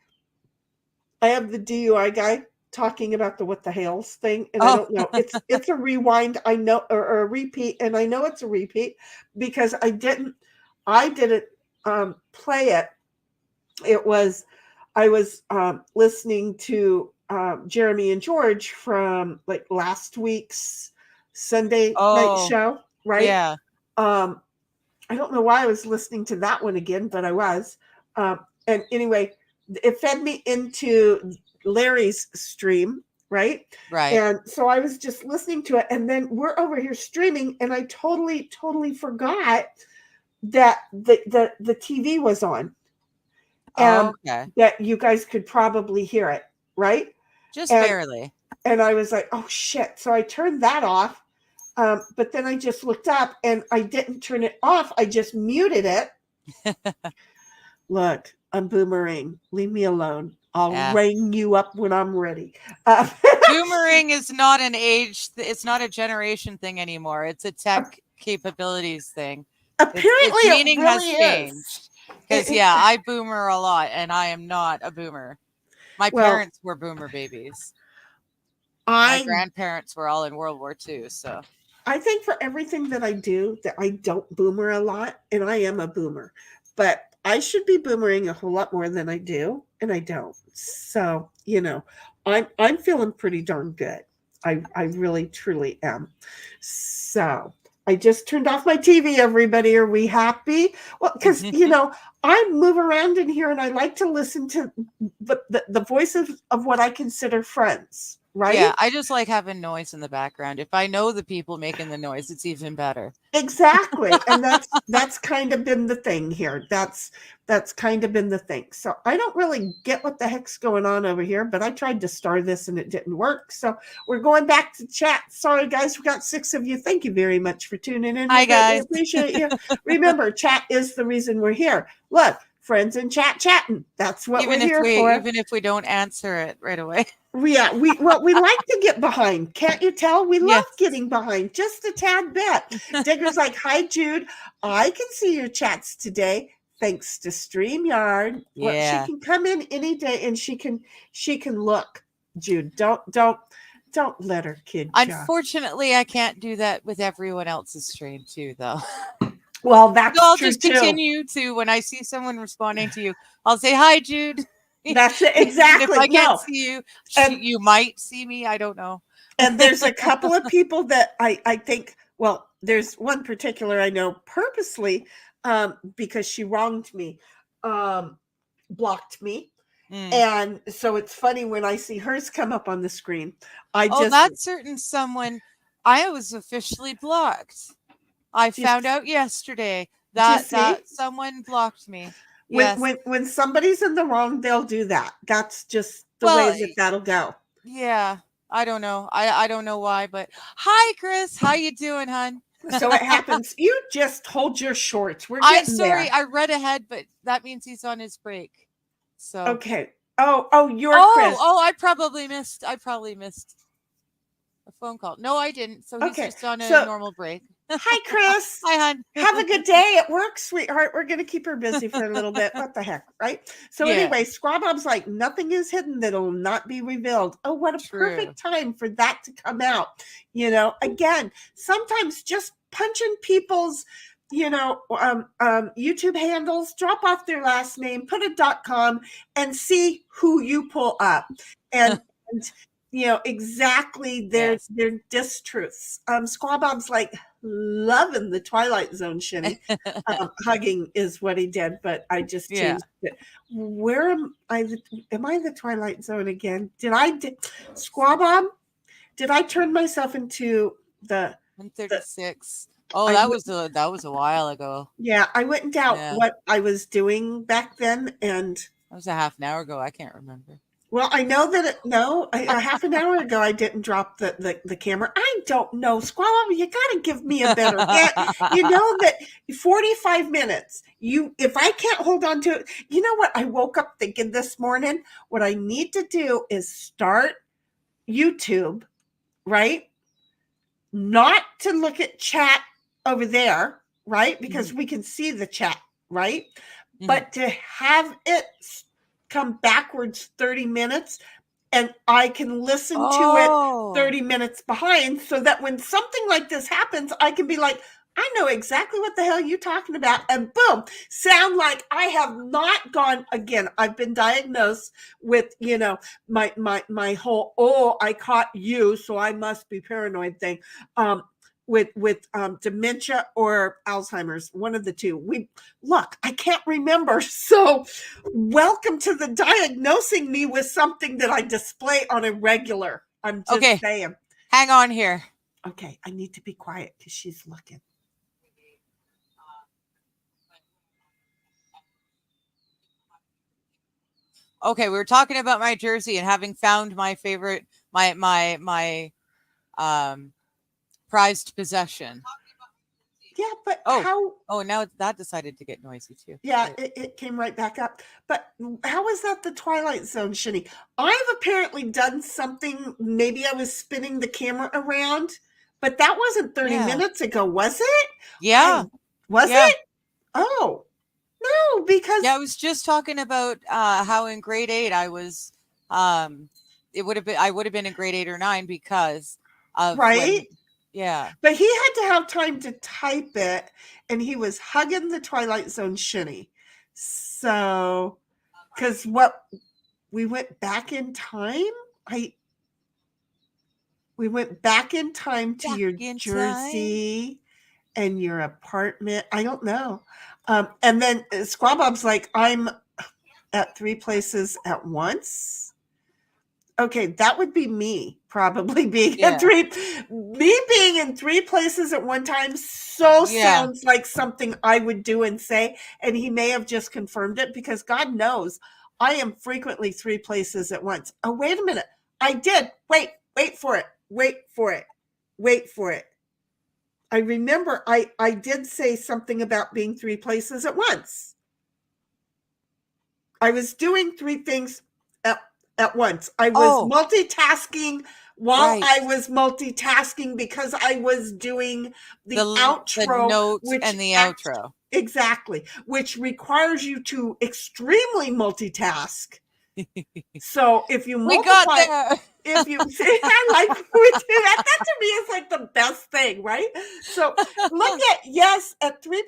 I have the DUI guy talking about the what the hails thing, and I oh, don't know. It's a rewind. I know, or a repeat, and I know it's a repeat because I didn't play it. It was I was listening to Jeremy and George from like last week's Sunday night oh, show, right? yeah. Um, I don't know why I was listening to that one again, but I was. And anyway, it fed me into Larry's stream, right? Right. And so I was just listening to it, and then we're over here streaming, and I totally forgot that the TV was on, and Okay. that you guys could probably hear it, right? Just And barely. and I was like, oh shit! So I turned that off. But then I just looked up and I didn't turn it off. I just muted it. Look, I'm Boomerang. Leave me alone. I'll Yeah. ring you up when I'm ready. Boomerang is not an age. It's not a generation thing anymore. It's a tech capabilities thing. Apparently, its meaning it really has changed. Because yeah, I boomer a lot, and I am not a boomer. My parents were boomer babies. My grandparents were all in World War II. So I think for everything that I do, that I don't boomer a lot, and I am a boomer, but I should be boomering a whole lot more than I do, and I don't. So I'm feeling pretty darn good. I really truly am. So I just turned off my TV. Everybody, are we happy? Well, because I move around in here, and I like to listen to the voices of what I consider friends. Right? Yeah, I just like having noise in the background. If I know the people making the noise, it's even better. Exactly. And that's kind of been the thing here. That's kind of been the thing. So I don't really get what the heck's going on over here, but I tried to star this and it didn't work. So we're going back to chat. Sorry guys, we got 6 of you. Thank you very much for tuning in. Hi guys. Appreciate you. Remember, chat is the reason we're here. Look, friends in chat chatting. That's what we're here for. Even if we don't answer it right away. Yeah, we like to get behind. Can't you tell? We love getting behind just a tad bit. Digger's like, hi, Jude. I can see your chats today thanks to StreamYard. Yeah. Well, she can come in any day and she can look. Jude, don't let her kid. Unfortunately, I can't do that with everyone else's stream too, though. Well, that's so I'll true just continue to when I see someone responding to you, I'll say hi, Jude. That's it. Exactly. If I can't see you, you might see me. I don't know. And there's a couple of people that I think, well, there's one particular I know purposely because she wronged me, blocked me. And so it's funny when I see hers come up on the screen. That certain someone, I was officially blocked. I found out yesterday that someone blocked me. When somebody's in the wrong, they'll do that. That's just the way that'll go. Yeah, I don't know. I don't know why, but hi, Chris. How you doing, hon? So it happens. You just hold your shorts. I'm sorry. I read ahead, but that means he's on his break. So okay. Oh, you're Chris. I probably missed a phone call. No, I didn't. So he's just on a normal break. Hi, Chris. Hi, hon. Have a good day at work, sweetheart. We're going to keep her busy for a little bit. What the heck, right? So anyway, SquadBob's like, nothing is hidden that'll not be revealed. Oh, what a perfect time for that to come out. Again, sometimes just punching people's, YouTube handles, drop off their last name, put a .com, and see who you pull up. And exactly their distruths. SquadBob's like loving the Twilight Zone, Sheni. Hugging is what he did, but I just changed it. Where am I? Am I the Twilight Zone again? SquadBob? Did I turn myself into the 136? That was a while ago. Yeah, I went and out what I was doing back then, and that was a half an hour ago. I can't remember. Well, I know that a half an hour ago I didn't drop the camera. I don't know, Squall. You got to give me a better hint. You know that 45 minutes. If I can't hold on to it, you know what? I woke up thinking this morning. What I need to do is start YouTube, right? Not to look at chat over there, right? Because we can see the chat, right? But to have it come backwards 30 minutes and I can listen to it 30 minutes behind so that when something like this happens, I can be like, I know exactly what the hell you're talking about. And boom, sound like I have not gone again. I've been diagnosed with, my whole, I caught you, so I must be paranoid thing. With dementia or Alzheimer's, one of the two. I can't remember. So welcome to the diagnosing me with something that I display on a regular. I'm just saying. Hang on here. Okay, I need to be quiet because she's looking. Okay, we were talking about my jersey and having found my favorite, my prized possession. Yeah, but how? Oh, now that decided to get noisy too. Yeah, it came right back up. But how is that the Twilight Zone, Sheni? I've apparently done something. Maybe I was spinning the camera around, but that wasn't 30 minutes ago, was it? Yeah. Was it? Oh, no, because I was just talking about how in grade 8 I was. I would have been in grade 8 or 9 because of right. Yeah. But he had to have time to type it, and he was hugging the Twilight Zone Sheni. So, because we went back in time? We went back in time to your jersey and your apartment. I don't know. And then SquadBob's like, I'm at 3 places at once. Okay, that would be me probably being in 3 places at one time. Sounds like something I would do and say, and he may have just confirmed it because God knows I am frequently 3 places at once. Oh, wait a minute. I did. Wait for it. I remember I did say something about being 3 places at once. I was doing 3 things at once. I was multitasking while I was multitasking because I was doing the outro, the note and the outro. Exactly, which requires you to extremely multitask. So if you multiply, if you I like we do that. That to me is like the best thing, right? So look at 3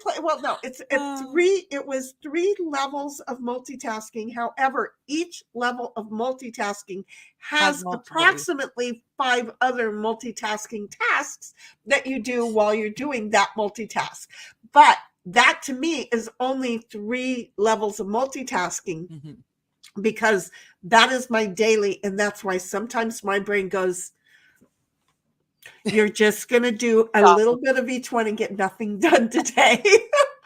it's at 3. It was 3 levels of multitasking. However, each level of multitasking has approximately 5 other multitasking tasks that you do while you're doing that multitask. But that to me is only 3 levels of multitasking. Because that is my daily, and that's why sometimes my brain goes, you're just going to do a little bit of each one and get nothing done today.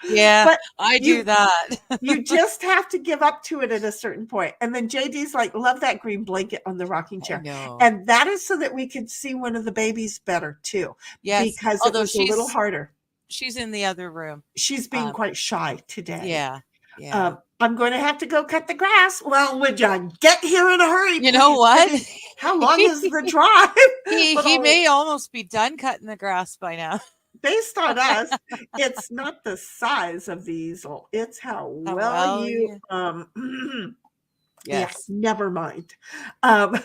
Yeah, but I do that. You just have to give up to it at a certain point. And then JD's like, love that green blanket on the rocking chair. And that is so that we could see one of the babies better too. Yes. Because it was a little harder. She's in the other room. She's being quite shy today. Yeah. Yeah. I'm going to have to go cut the grass. Well, would you get here in a hurry? You know what? How long is the drive? He may almost be done cutting the grass by now. Based on us, it's not the size of the easel. It's how well you yes. Yeah, never mind. And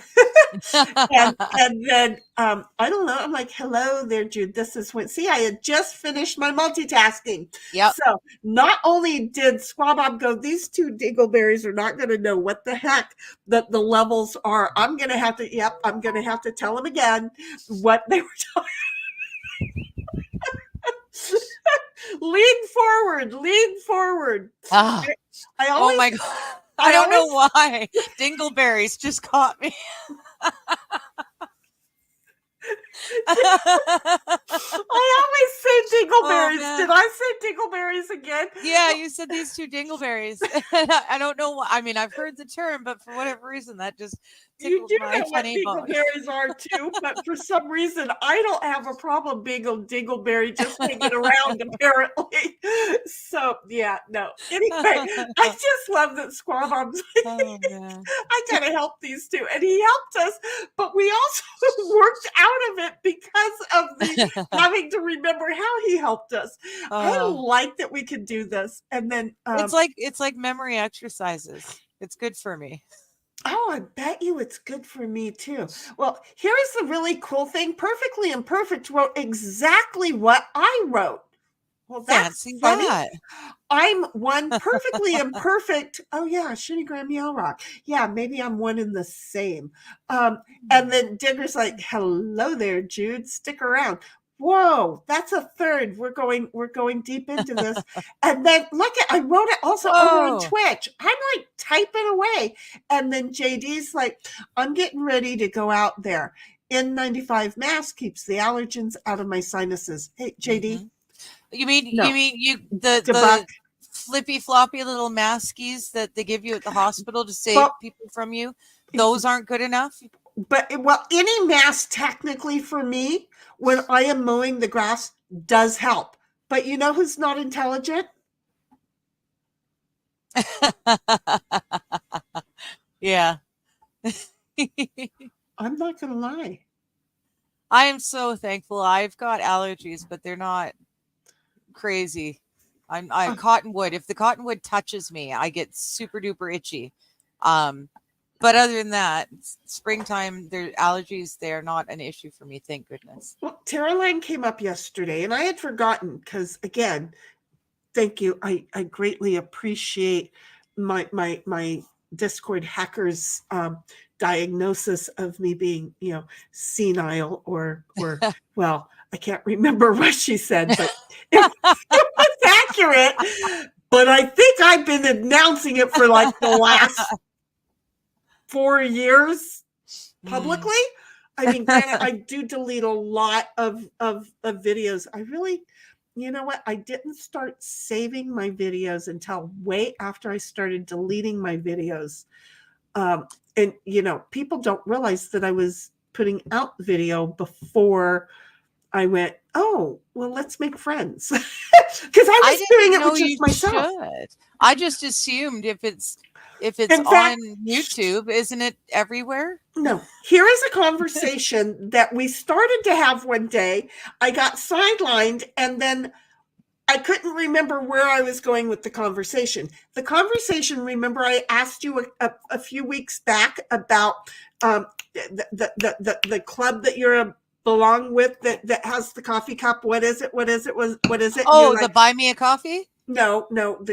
then I don't know. I'm like, hello there, Jude. This is when I had just finished my multitasking. Yep. So not only did SquadBob go, these 2 dingleberries are not going to know what the heck the levels are. I'm going to have to tell them again what they were talking. Lean forward. Oh my God. I don't know why. Dingleberries just caught me. I always say dingleberries. man. Did I say dingleberries again? Yeah, you said these two dingleberries. I don't know why. I mean, I've heard the term, but for whatever reason, that just You tickled do my know what funny bone. dingleberries are too, but for some reason I don't have a problem being a dingleberry just hanging around apparently. So yeah, no. Anyway, I just love that SquadBob's Oh man. I gotta help these two. And he helped us, but we also worked out of it because of the having to remember how he helped us. I like that we could do this. And then it's like memory exercises. It's good for me. oh, I bet you it's good for me too. Well, here's the really cool thing. Perfectly Imperfect wrote exactly what I wrote. Well, that's Fancy funny. that. I'm one perfectly imperfect. Oh yeah, Shenigram Yell Rock. Yeah, maybe I'm one in the same. And then Digger's like, "Hello there, Jude. Stick around." Whoa, that's a third. We're going deep into this. And then look at I wrote it also over on Twitch. I'm like typing away. And then JD's like, "I'm getting ready to go out there. N95 mask keeps the allergens out of my sinuses." Hey, JD. You mean No. the flippy floppy little maskies that they give you at the hospital to save people from you? Those aren't good enough? But well, any mask technically for me, when I am mowing the grass, does help. But you know who's not intelligent? Yeah. I'm not gonna lie. I am so thankful. I've got allergies, but they're not crazy. I'm cottonwood. If the cottonwood touches me, I get super duper itchy. But other than that, springtime, their allergies, they're not an issue for me. Thank goodness. Well, Tara Line came up yesterday and I had forgotten because again, thank you. I greatly appreciate my Discord hackers diagnosis of me being, senile or well, I can't remember what she said, but it was accurate. But I think I've been announcing it for like the last 4 years publicly. I mean, granted, I do delete a lot of videos. I really, you know what? I didn't start saving my videos until way after I started deleting my videos. And, people don't realize that I was putting out video before I went, oh, well, let's make friends. Because I was doing it with just myself. I just assumed if it's In fact, on YouTube, isn't it everywhere? No. Here is a conversation that we started to have one day. I got sidelined and then I couldn't remember where I was going with the conversation. The conversation, remember, I asked you a few weeks back about the club that you're belong with that has the coffee cup. What is it? What is it? What is it? Oh, the Buy Me a Coffee? No, no,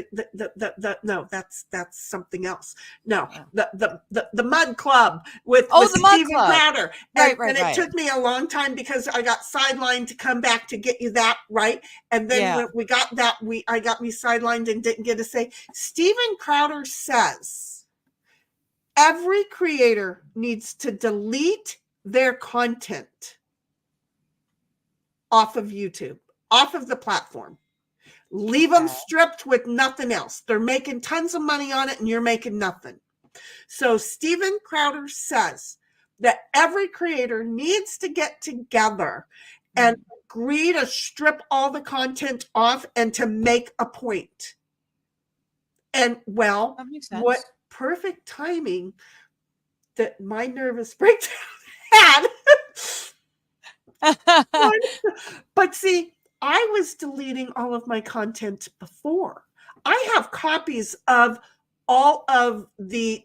no, that's something else. No, the Mud Club with Stephen Crowder. And it took me a long time because I got sidelined to come back to get you that right. And then when we got that, I got me sidelined and didn't get to say. Stephen Crowder says every creator needs to delete their content off of YouTube, off of the platform. Leave them stripped with nothing else. They're making tons of money on it and you're making nothing. So Stephen Crowder says that every creator needs to get together and agree to strip all the content off and to make a point. And well, what perfect timing that my nervous breakdown had. But see, I was deleting all of my content before. I have copies of all of the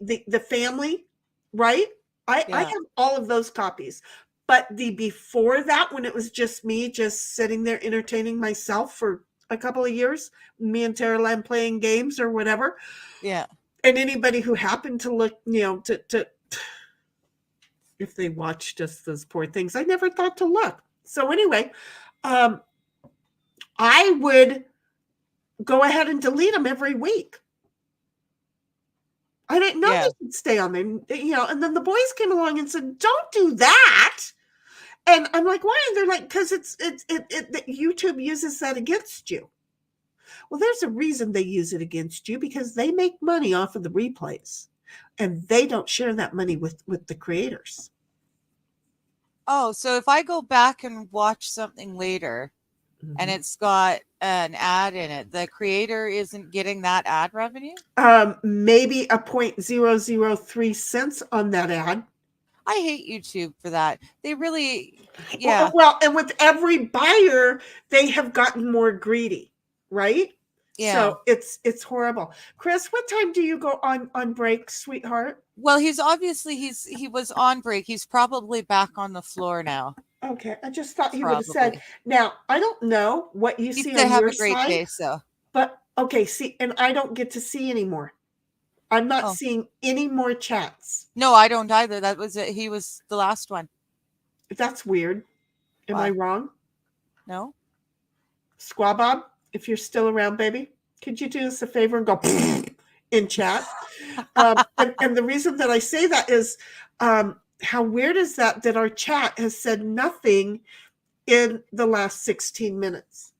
family, right? I have all of those copies. But the before that, when it was just me just sitting there entertaining myself for a couple of years, me and Tara Lamb playing games or whatever. Yeah. And anybody who happened to look, to if they watch just those poor things, I never thought to look. So anyway, I would go ahead and delete them every week. I didn't know they could stay on there, and then the boys came along and said, don't do that. And I'm like, why? And they're like, because YouTube uses that against you. Well, there's a reason they use it against you, because they make money off of the replays, and they don't share that money with the creators. Oh, so if I go back and watch something later and it's got an ad in it, the creator isn't getting that ad revenue? Maybe a 0.003 cents on that ad. I hate YouTube for that. They really, yeah. Well, and with every buyer, they have gotten more greedy, right? Yeah. So it's horrible. Chris, what time do you go on break, sweetheart? Well, he was on break. He's probably back on the floor now. Okay, I just thought he would have said. Now, I don't know what you see on your side. Day, so. But okay, see, and I don't get to see anymore. I'm not seeing any more chats. No, I don't either. That was it. He was the last one. That's weird. Am I wrong? No. SquadBob, if you're still around, baby, could you do us a favor and go in chat? And the reason that I say that is, how weird is that our chat has said nothing in the last 16 minutes?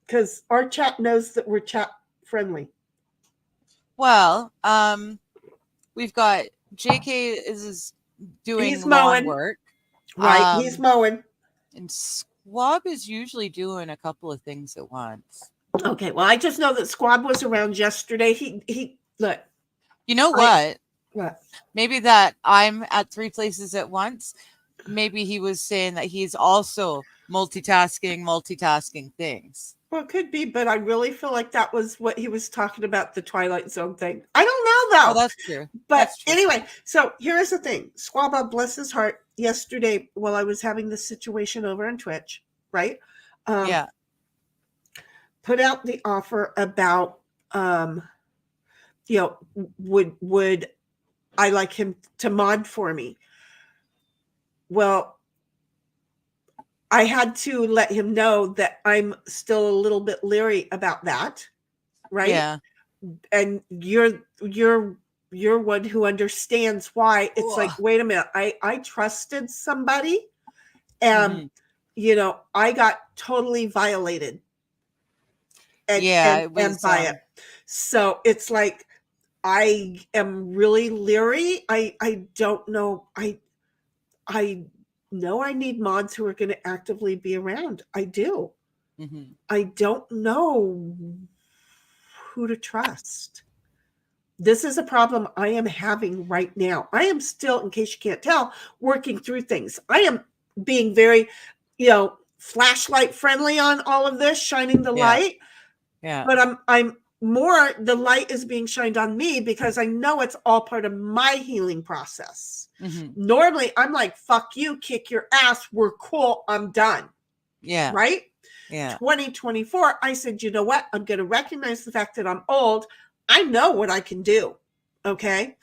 Because our chat knows that we're chat friendly. Well, we've got JK is doing lawn work. Right, he's mowing. And Squab is usually doing a couple of things at once. Okay, well, I just know that Squab was around yesterday. He look. You know what? What? Maybe that I'm at 3 places at once. Maybe he was saying that he's also multitasking things. Well, it could be, but I really feel like that was what he was talking about, the Twilight Zone thing. I don't know, though. Oh, that's true. But anyway, so here's the thing. SquadBob, bless his heart, yesterday while I was having this situation over on Twitch, right? Yeah. Put out the offer about, would I like him to mod for me? Well, I had to let him know that I'm still a little bit leery about that, right? Yeah. And you're one who understands why. It's like, wait a minute, I trusted somebody, and I got totally violated. And by it. So it's like, I am really leery. I don't know. I know I need mods who are going to actively be around. I do. I don't know who to trust. This is a problem I am having right now. I am still, in case you can't tell, working through things. I am being very, flashlight friendly on all of this, shining the light. Yeah. But I'm more, the light is being shined on me because I know it's all part of my healing process. Normally I'm like, fuck you, kick your ass, we're cool, I'm done. Yeah. Right? Yeah. 2024, I said, you know what? I'm going to recognize the fact that I'm old. I know what I can do. Okay.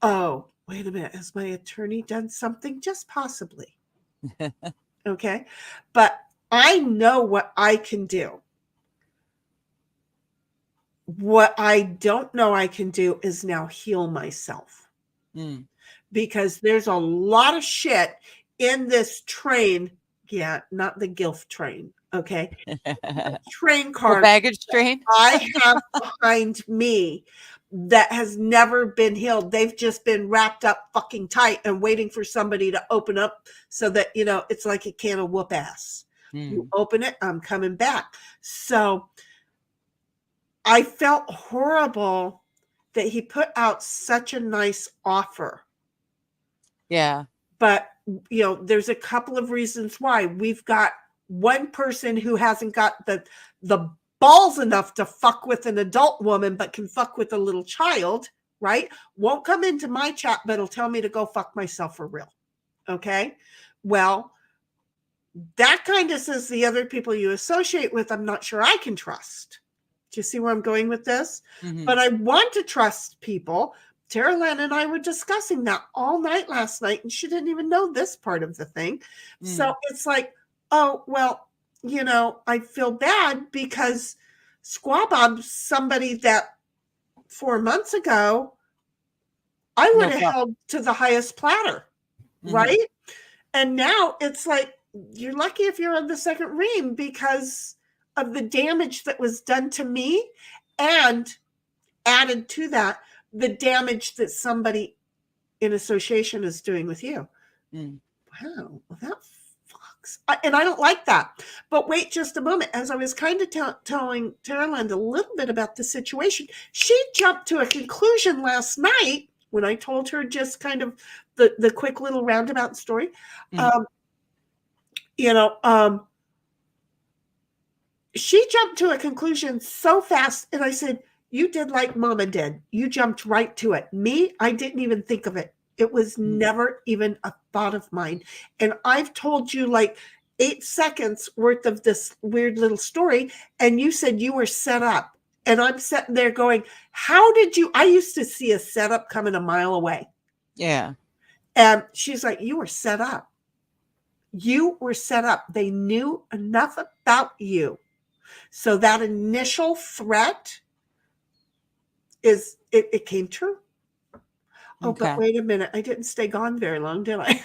Oh, wait a minute. Has my attorney done something? Just possibly. Okay. But I know what I can do. What I don't know I can do is now heal myself. Because there's a lot of shit in this train. Yeah, not the GILF train. Okay. Train car. The baggage train. I have behind me that has never been healed. They've just been wrapped up fucking tight and waiting for somebody to open up so that, it's like a can of whoop ass. You open it, I'm coming back. So I felt horrible that he put out such a nice offer. Yeah. But, there's a couple of reasons why. We've got one person who hasn't got the balls enough to fuck with an adult woman, but can fuck with a little child, right? Won't come into my chat, but it'll tell me to go fuck myself for real. Okay. Well, that kind of says the other people you associate with, I'm not sure I can trust. Do you see where I'm going with this? But I want to trust people. Tara Lynn and I were discussing that all night last night, and she didn't even know this part of the thing. So it's like, oh, well, I feel bad because SquadBob's somebody that 4 months ago, I would have held to the highest platter, right? And now it's like, you're lucky if you're on the second ream because of the damage that was done to me, and added to that, the damage that somebody in association is doing with you. Wow, well, that fucks. And I don't like that. But wait just a moment. As I was kind of telling Taraland a little bit about the situation, she jumped to a conclusion last night when I told her just kind of the quick little roundabout story. She jumped to a conclusion so fast, and I said, you did like Mama did. You jumped right to it. Me, I didn't even think of it. It was never even a thought of mine. And I've told you like 8 seconds worth of this weird little story, and you said you were set up. And I'm sitting there going, how did you? I used to see a setup coming a mile away. Yeah. And she's like, you were set up. You were set up. They knew enough about you. So that initial threat it came true. Oh, Okay. but wait a minute. I didn't stay gone very long, did I?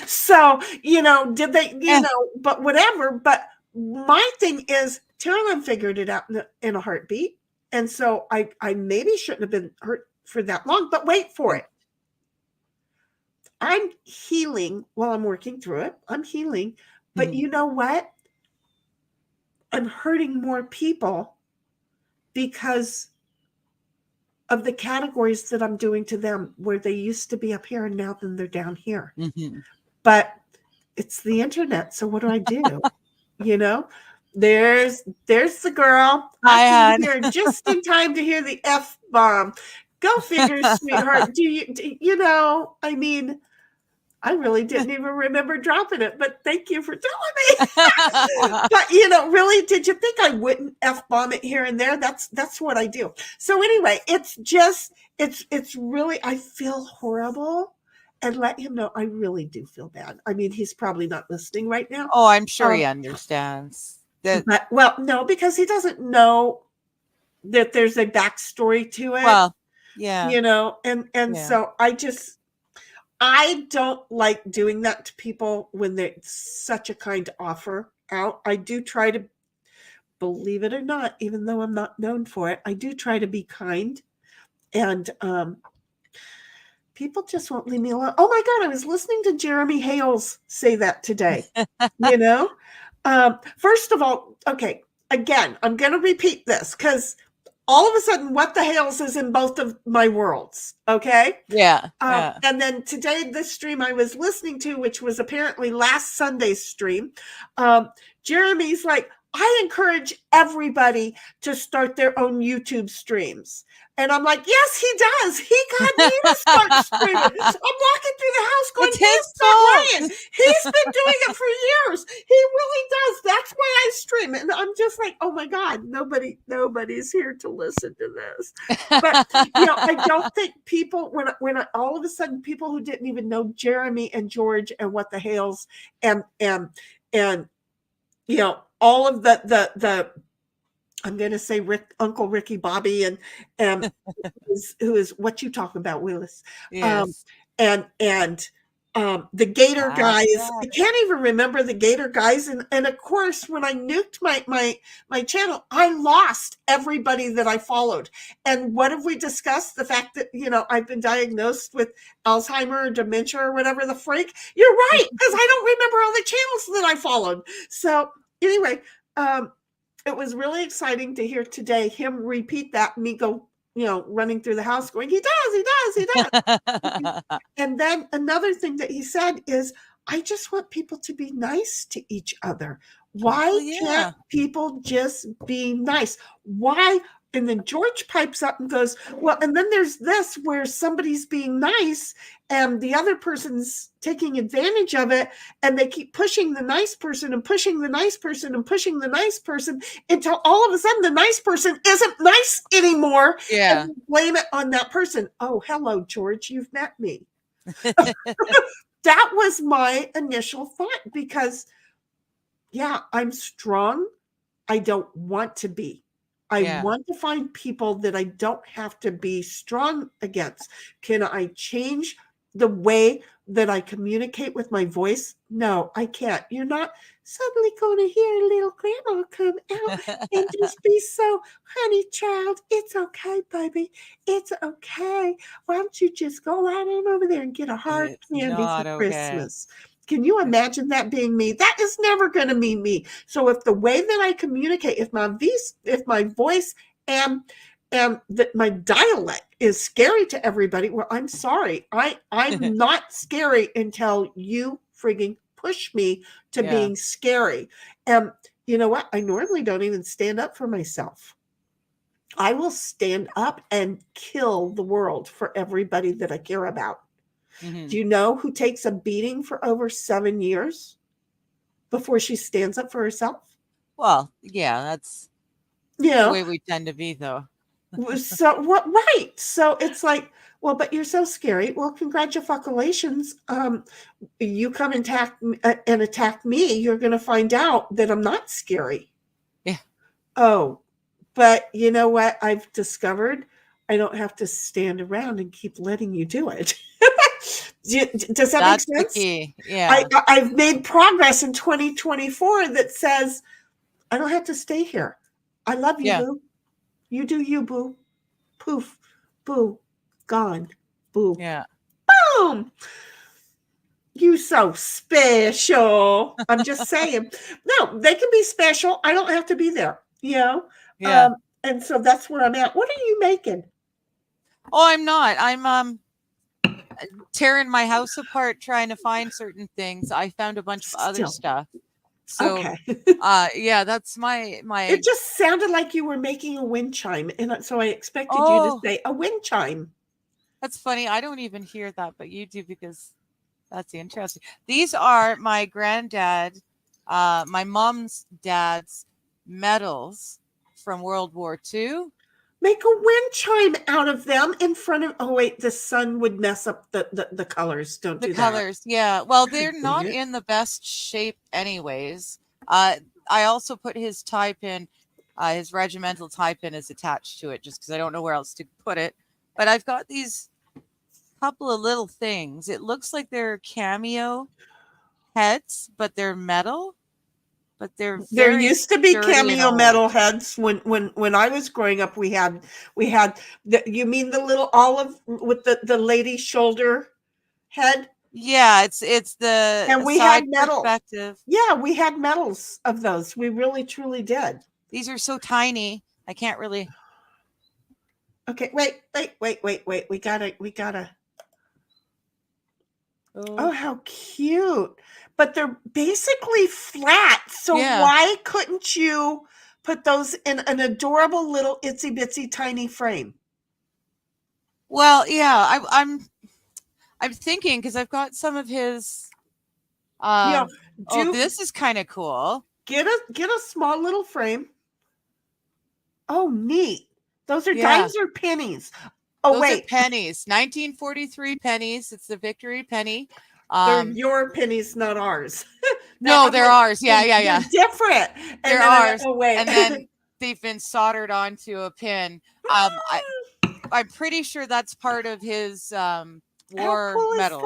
So, did they, but whatever. But my thing is, Taralan figured it out in a heartbeat. And so I maybe shouldn't have been hurt for that long, but wait for it. I'm healing while I'm working through it. I'm healing. But you know what? I'm hurting more people because of the categories that I'm doing to them, where they used to be up here and now then they're down here. But it's the internet. So what do I do? There's the girl. I'm here just in time to hear the F-bomb. Go figure, sweetheart. I mean, I really didn't even remember dropping it, but thank you for telling me. But really, did you think I wouldn't F-bomb it here and there? That's what I do. So anyway, it's really, I feel horrible, and let him know I really do feel bad. I mean, he's probably not listening right now. Oh, I'm sure he understands that. But, well, no, because he doesn't know that there's a backstory to it. Well, yeah. So I don't like doing that to people when there's such a kind offer out. I do try to, believe it or not, even though I'm not known for it, I do try to be kind. And people just won't leave me alone. Oh my God, I was listening to Jeremy Hales say that today. First of all, okay, again, I'm going to repeat this because all of a sudden, what the Hales is in both of my worlds. Okay. Yeah. And then today, this stream I was listening to, which was apparently last Sunday's stream, Jeremy's like, I encourage everybody to start their own YouTube streams. And I'm like, yes, he does. He got me to start streaming. I'm walking through the house going, Ryan. He's been doing it for years. He really does. That's why I stream. And I'm just like, oh my God, nobody's here to listen to this. But, I don't think people, when all of a sudden people who didn't even know Jeremy and George and what the Hales and all of the I'm going to say Uncle Ricky Bobby and who is what you talk about, Willis. Yes. And the Gator guys. I can't even remember the Gator guys. And of course, when I nuked my channel, I lost everybody that I followed. And what have we discussed? The fact that, I've been diagnosed with Alzheimer or dementia or whatever the freak. You're right, because I don't remember all the channels that I followed. So anyway, it was really exciting to hear today him repeat that and me go, running through the house going, he does. And then another thing that he said is, I just want people to be nice to each other. Why can't people just be nice? Why? And then George pipes up and goes, well, and then there's this where somebody's being nice and the other person's taking advantage of it. And they keep pushing the nice person and pushing the nice person and pushing the nice person until all of a sudden the nice person isn't nice anymore. Yeah. And blame it on that person. Oh, hello, George, you've met me. That was my initial thought because, I'm strong. I don't want to be. I want to find people that I don't have to be strong against. Can I change the way that I communicate with my voice, no, I can't. You're not suddenly going to hear little grandma come out and just be so, honey child, it's okay, baby. It's okay. Why don't you just go right on over there and get a hard It's candy for not okay. Christmas? Can you imagine that being me? That is never going to be me. So if the way that I communicate, if my voice and that my dialect is scary to everybody, well, I'm sorry. I'm not scary until you frigging push me to being scary. And you know what? I normally don't even stand up for myself. I will stand up and kill the world for everybody that I care about. Mm-hmm. Do you know who takes a beating for over 7 years before she stands up for herself? Well, yeah, that's the way we tend to be, though. So what? Right. So it's like, well, but you're so scary. Well, congratulations. You come and attack me. You're going to find out that I'm not scary. Yeah. Oh, but you know what? I've discovered I don't have to stand around and keep letting you do it. Does that That's make sense? the key. Yeah. I've made progress in 2024 that says I don't have to stay here. I love you, boo. You do you, boo. Poof, boo, gone, boo. Yeah. Boom. You so special. I'm just saying. No, they can be special. I don't have to be there. You know? Yeah. And so that's where I'm at. What are you making? Oh, I'm not. I'm tearing my house apart trying to find certain things. I found a bunch of other stuff. So okay. Yeah, that's my It just sounded like you were making a wind chime, and so I expected you to say a wind chime. That's funny. I don't even hear that, but you do, because that's interesting. These are my granddad, my mom's dad's medals from World War II. Make a wind chime out of them in front of. Oh wait, the sun would mess up the colors. Don't do that. The colors, yeah. Well, they're not in the best shape, anyways. I also put his tie pin, his regimental tie pin is attached to it, just because I don't know where else to put it. But I've got these couple of little things. It looks like they're cameo heads, but they're metal. But there used to be cameo metal heads when I was growing up. We had you mean the little olive with the lady shoulder head? Yeah, it's the and we side had metal perspective. Yeah, we had medals of those. We really truly did. These are so tiny. I can't really. Okay, wait. We gotta. Oh, how cute. But they're basically flat. So why couldn't you put those in an adorable little itsy bitsy tiny frame? Well, yeah, I'm thinking, because I've got some of his. This is kind of cool. Get a small little frame. Oh, neat. Those are dimes or pennies? Oh, those are pennies. 1943 pennies. It's the Victory penny. They're your pennies, not ours. No, they're ours. Yeah. They're different. They're ours. And then they've been soldered onto a pin. I'm pretty sure that's part of his war medals.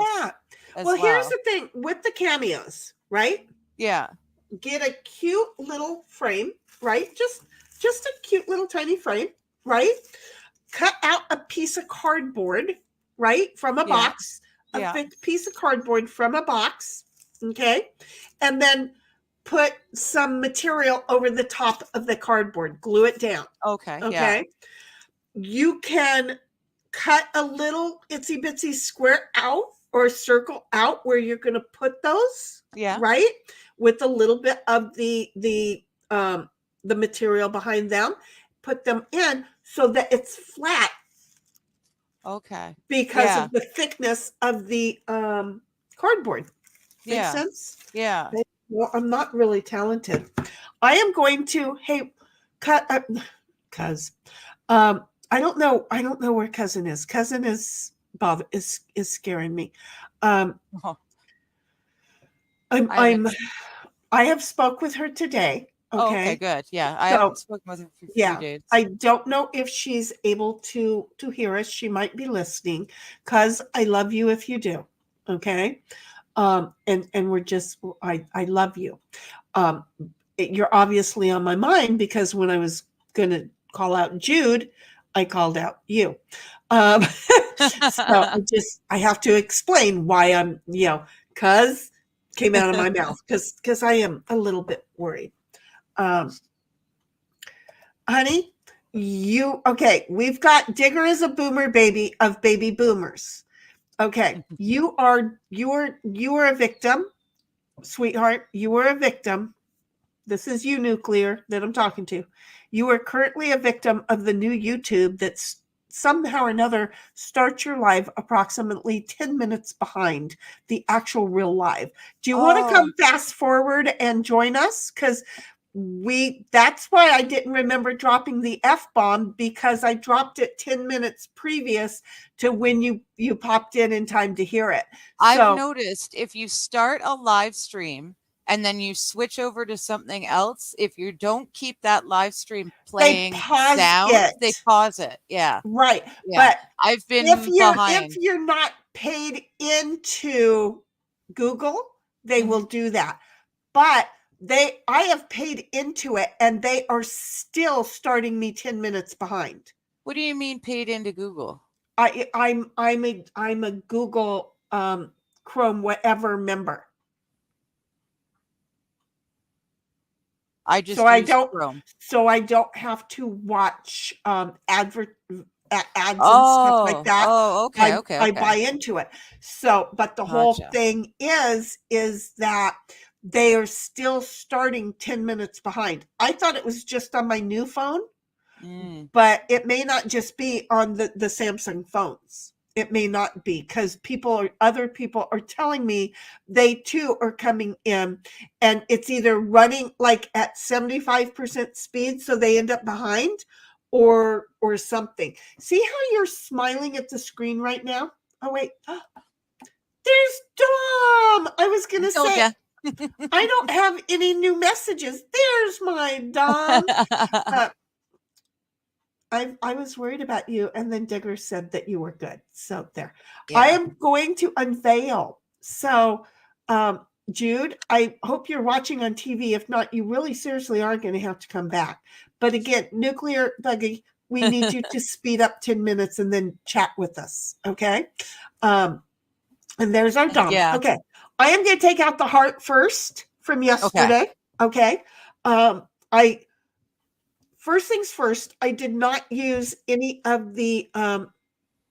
Well, here's the thing with the cameos, right? Yeah. Get a cute little frame, right? Just a cute little tiny frame, right? Cut out a piece of cardboard, right, from a box. A thick piece of cardboard from a box, okay? And then put some material over the top of the cardboard. Glue it down. Okay. Yeah. You can cut a little itsy bitsy square out or circle out where you're going to put those. Yeah. Right? With a little bit of the material behind them. Put them in so that it's flat. Okay. Because of the thickness of the cardboard. Make sense? Yeah. Well, I'm not really talented. I am going to cut cuz I don't know where cousin is. Cousin is Bob is scaring me. I have spoke with her today. Oh, okay, Okay. good. Yeah, I So, haven't spoken with her for a few yeah, days. I don't know if she's able to hear us. She might be listening, because I love you if you do. Okay. And we're just, I love you. Um, you're obviously on my mind, because when I was going to call out Jude, I called out you. So I have to explain why I'm, cause came out of my mouth, cause I am a little bit worried. Um, honey, okay, we've got Digger is a boomer baby of baby boomers. Okay. You are a victim, sweetheart. You are a victim. This is you, Nuclear, that I'm talking to. You are currently a victim of the new YouTube that's somehow or another starts your live approximately 10 minutes behind the actual real live. Do you want to Oh, come fast forward and join us? Because that's why I didn't remember dropping the F-bomb, because I dropped it 10 minutes previous to when you popped in time to hear it. I've So noticed if you start a live stream and then you switch over to something else, if you don't keep that live stream they playing pause sound, they it. pause it. Yeah. Right. Yeah. But I've if been if behind. you're not paid into Google, they will Mhm. do that. But I have paid into it, and they are still starting me 10 minutes behind. What do you mean paid into Google? I'm a Google Chrome whatever member. I So just use Chrome. I don't have to watch ads and stuff like Oh, that. oh, okay, okay, I okay. buy into it. So, but the whole Gotcha. thing is that they are still starting 10 minutes behind. I thought it was just on my new phone, Mm. but it may not just be on the Samsung phones. It may not be, because other people are telling me they too are coming in, and it's either running like at 75% speed, so they end up behind, or something. See how you're smiling at the screen right now? Oh wait, there's Dom. I was gonna Told say ya. I don't have any new messages. There's my Dom. Uh, I was worried about you, and then Digger said that you were good. So there. I Yeah. am going to unveil. So, Jude, I hope you're watching on TV. If not, you really seriously are going to have to come back. But again, Nuclear Buggy, we need you to speed up 10 minutes and then chat with us. Okay. And there's our Dom. Yeah. Okay. I am going to take out the heart first from Okay. yesterday. Okay. I First things first, I did not use any of the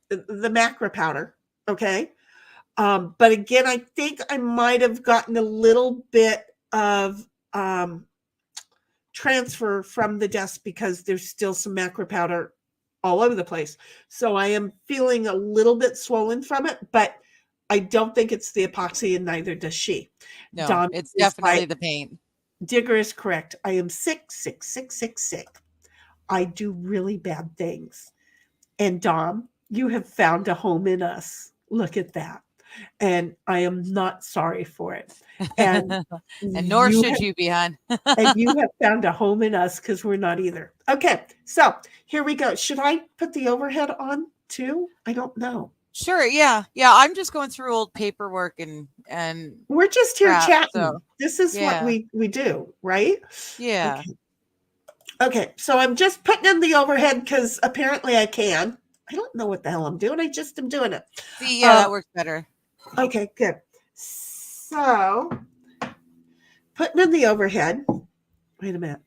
macro powder. Okay. But again, I think I might have gotten a little bit of transfer from the desk, because there's still some macro powder all over the place. So I am feeling a little bit swollen from it, but I don't think it's the epoxy, and neither does she. No, Don it's is definitely right. the paint. Digger is correct. I am sick, sick, sick, sick, sick. I do really bad things. And Dom, you have found a home in us. Look at that. And I am not sorry for it. And And nor you should have you be, hon. found a home in us, because we're not either. Okay, so here we go. Should I put the overhead on too? I don't know. Sure, yeah. Yeah, I'm just going through old paperwork and We're just here crap. So, chatting. This is what yeah. we do, right? Yeah. Okay. Okay, so I'm just putting in the overhead, because apparently I can. I don't know what the hell I'm doing. I just am doing it. See, yeah, that works better. Okay, good. So putting in the overhead. Wait a minute.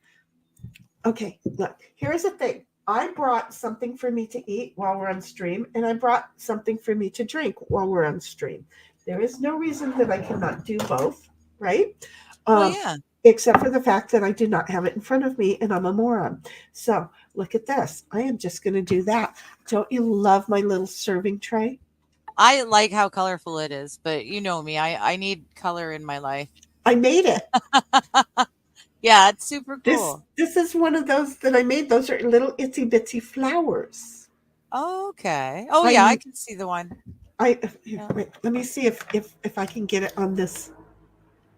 Okay, look, here's the thing. I brought something for me to eat while we're on stream, and I brought something for me to drink while we're on stream. There is no reason that I cannot do both, right? Well, yeah. Except for the fact that I do not have it in front of me, and I'm a moron. So look at this. I am just going to do that. Don't you love my little serving tray? I like how colorful it is, but you know me, I need color in my life. I made it. Yeah, it's super This cool. this is one of those that I made. Those are little itsy bitsy flowers. Okay. Oh yeah, I can see the one. Yeah. Wait, let me see if I can get it on this.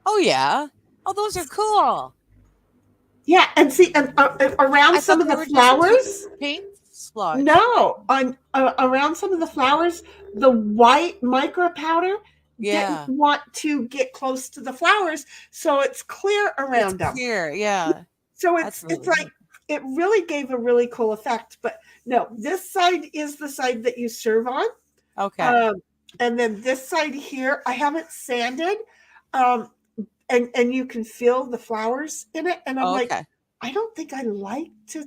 Oh yeah. Oh, those are cool. Yeah, and see, and around I some thought of they the were just flowers. paint splodge. No, on around some of the flowers, the white micro powder didn't Yeah, want to get close to the flowers, so it's clear it's around them. clear. Yeah, So that's it's really like neat. it really gave a really cool effect. But no, this side is the side that you serve on, Okay. um, and then this side here, I haven't sanded, um, and you can feel the flowers in it, and I'm like, Okay. I don't think I like to.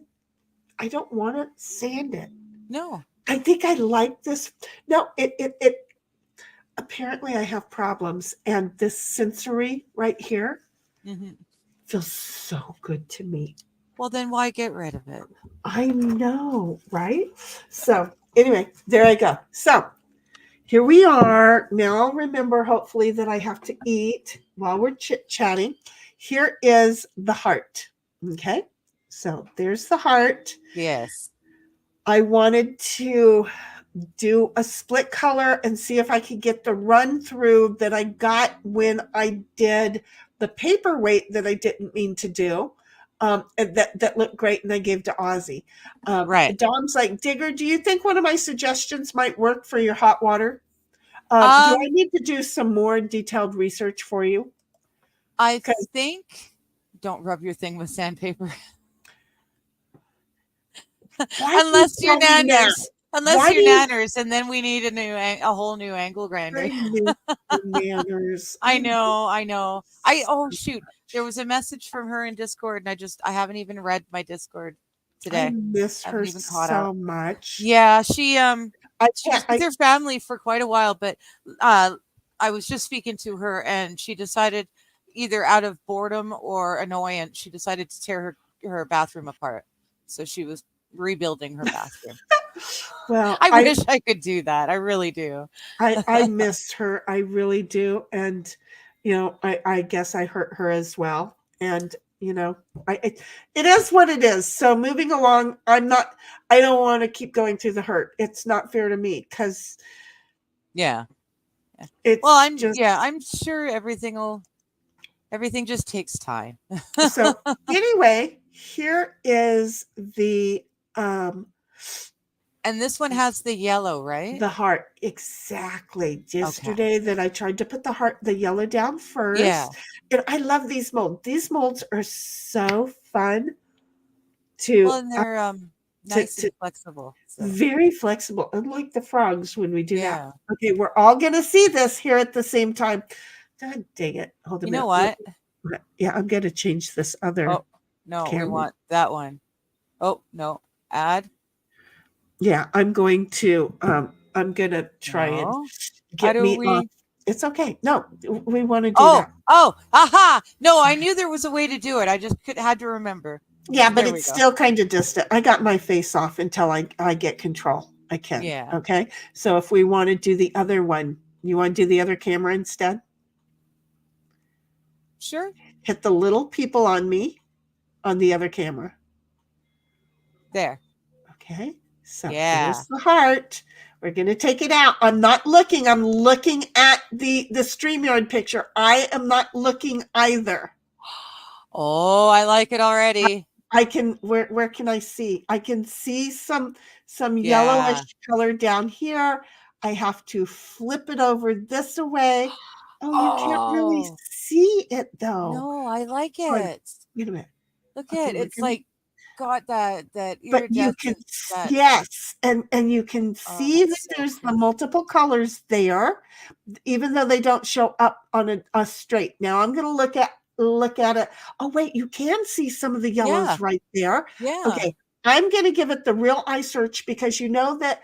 I don't want to sand it. No. I think I like this. No, it apparently I have problems, and this sensory right here Hmm. feels so good to me. Well, then why get rid of it? I know, right? So anyway, there I go. So here we are. Now I'll remember hopefully that I have to eat while we're chit-chatting. Here is the heart. Okay. So there's the heart. Yes. I wanted to do a split color and see if I could get the run through that I got when I did the paperweight that I didn't mean to do. And that looked great, and I gave to Ozzy. Right. Dom's like, Digger, do you think one of my suggestions might work for your hot water? Do I Um, need to do some more detailed research for you? I Because think don't rub your thing with sandpaper why do you unless you're tell me now? nanners. Unless Why do you're you nanners, and then we need a whole new angle grinder. I miss your manners? I know, I know. Oh shoot, there was a message from her in Discord, and I haven't even read my Discord I today. miss I her haven't even caught up. so much. Yeah, I she can't. was with her family for quite a while, but I was just speaking to her, and she decided, either out of boredom or annoyance, she decided to tear her bathroom apart. So she was rebuilding her bathroom. Well, I wish I could do that. I really do. I missed her. I really do. And, I guess I hurt her as well. And, it is what it is. So moving along, I don't want to keep going through the hurt. It's not fair to me because Yeah. it's Well, just, I'm sure everything just takes time. so anyway, here is um, And this one has the yellow, right? the heart. Exactly. Okay. Yesterday that I tried to put the yellow down first. Yeah. And I love these molds. These molds are so fun Well, to and they're nice and flexible. So very flexible, unlike the frogs when we do that. yeah. Okay, we're all gonna see this here at the same time. God dang it. Hold a You minute. know what? Yeah, I'm gonna change this other Oh no, we camera. want that one. Oh no, add. Yeah, I'm going to try and No. How get do me off. we? It's okay. No, we want to do Oh, that. aha! No, I knew there was a way to do it. I just had to remember. Yeah, but There we it's go. still kind of distant. I got my face off until I get control. I can. Yeah. Okay. So if we want to do the other one, you want to do the other camera instead? Sure. Hit the little people on me on the other camera. There. Okay. So Yeah. there's the heart. We're going to take it out. I'm not looking. I'm looking at the StreamYard picture. I am not looking either. Oh, I like it already. I can, where can I see? I can see some yellowish color down here. I have to flip it over this way. Oh, you can't really see it though. No, I like it. Wait a minute. Look Okay, at it. It's like got that but you can, iridescent. yes, and you can see that so there's the pretty. multiple colors there, even though they don't show up on a straight. Now I'm going to look at it. Oh wait, you can see some of the yellows right there. Yeah. Okay, I'm going to give it the real eye search because you know that.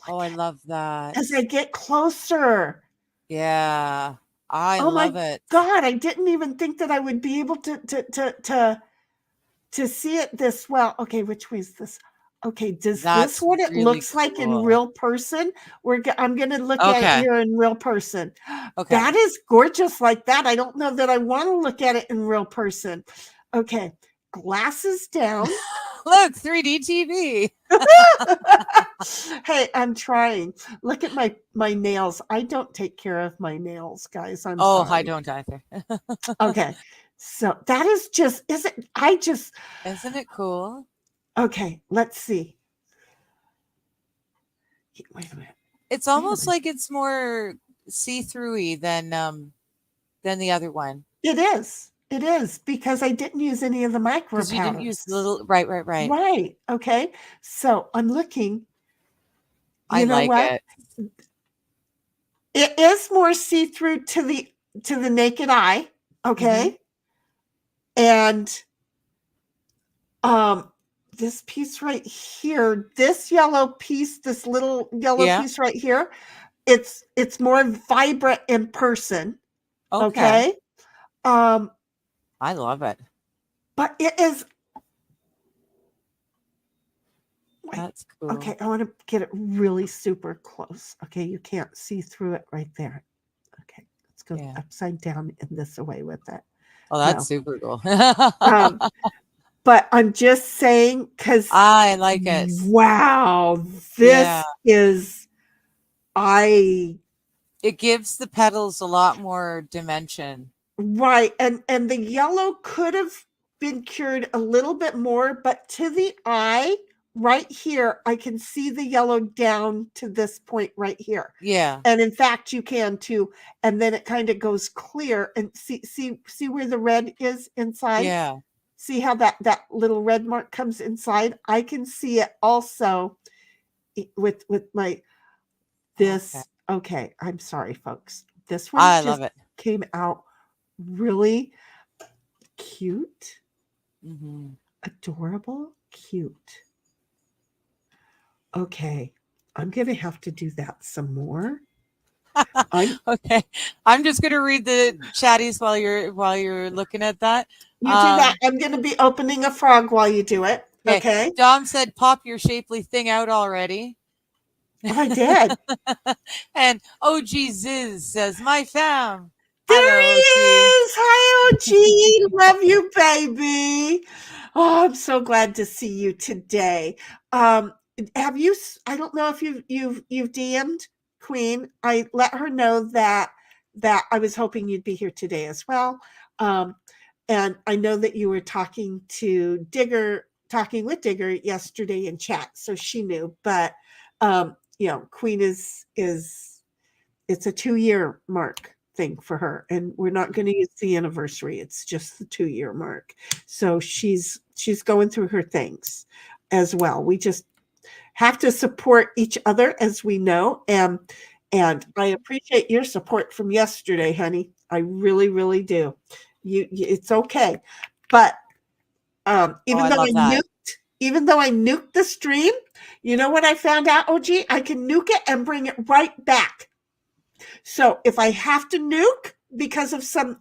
Oh, I love that. As I get closer. Yeah, I love it. God, I didn't even think that I would be able to see it this well. Okay, which way is this? Okay, does this what it really looks like in cool. real person? I'm going to look at it Okay. here in real person. Okay. That is gorgeous like that. I don't know that I want to look at it in real person. Okay, glasses down. Look, 3D TV. Hey, I'm trying. Look at my nails. I don't take care of my nails, guys. I'm Oh, sorry. I don't either. Okay. So that is just, isn't Isn't it cool? okay, let's see. Wait a minute. It's almost like it's more see-through-y than the other one. It is because I didn't use any of the micro Because you didn't use the powders. little right. Right. Okay. So I'm looking. I You know like what? it. It is more see-through to the naked eye. Okay. And this piece right here, this yellow piece, this little yellow Yeah. piece right here, it's more vibrant in person. Okay. Okay. Um, I love it. but it is That's cool. okay. I want to get it really super close. Okay, you can't see through it right there. Okay, let's go Yeah. upside down and this away with it. Oh, that's super cool. But I'm just saying because I like it. wow, Yeah. this is It gives the petals a lot more dimension. right, and the yellow could have been cured a little bit more, but to the eye right here, I can see the yellow down to this point right here. Yeah. And in fact, you can too. And then it kind of goes clear and see where the red is inside. Yeah. See how that little red mark comes inside. I can see it also with my this. Okay, I'm sorry, folks. This one I just love it. came out really cute, adorable, cute. Okay, I'm gonna have to do that some more. Okay, I'm just gonna read the chatties while you're looking at that. You do that. I'm gonna be opening a frog while you do it. Okay. Dom said, "Pop your shapely thing out already." I did. And OG Ziz says, "My fam." There Hello, he OG. is. Hi, OG. Love you, baby. Oh, I'm so glad to see you today. Have you? I don't know if you've DM'd Queen. I let her know that I was hoping you'd be here today as well. And I know that you were talking with Digger yesterday in chat, so she knew. But Queen is it's a 2-year mark thing for her, and we're not going to use the anniversary. It's just the 2-year mark. So she's going through her things as well. We just have to support each other, as we know, and I appreciate your support from yesterday, honey. I really, really do. It's okay, but even though I nuked the stream, you know what I found out, OG? I can nuke it and bring it right back. So if I have to nuke because of some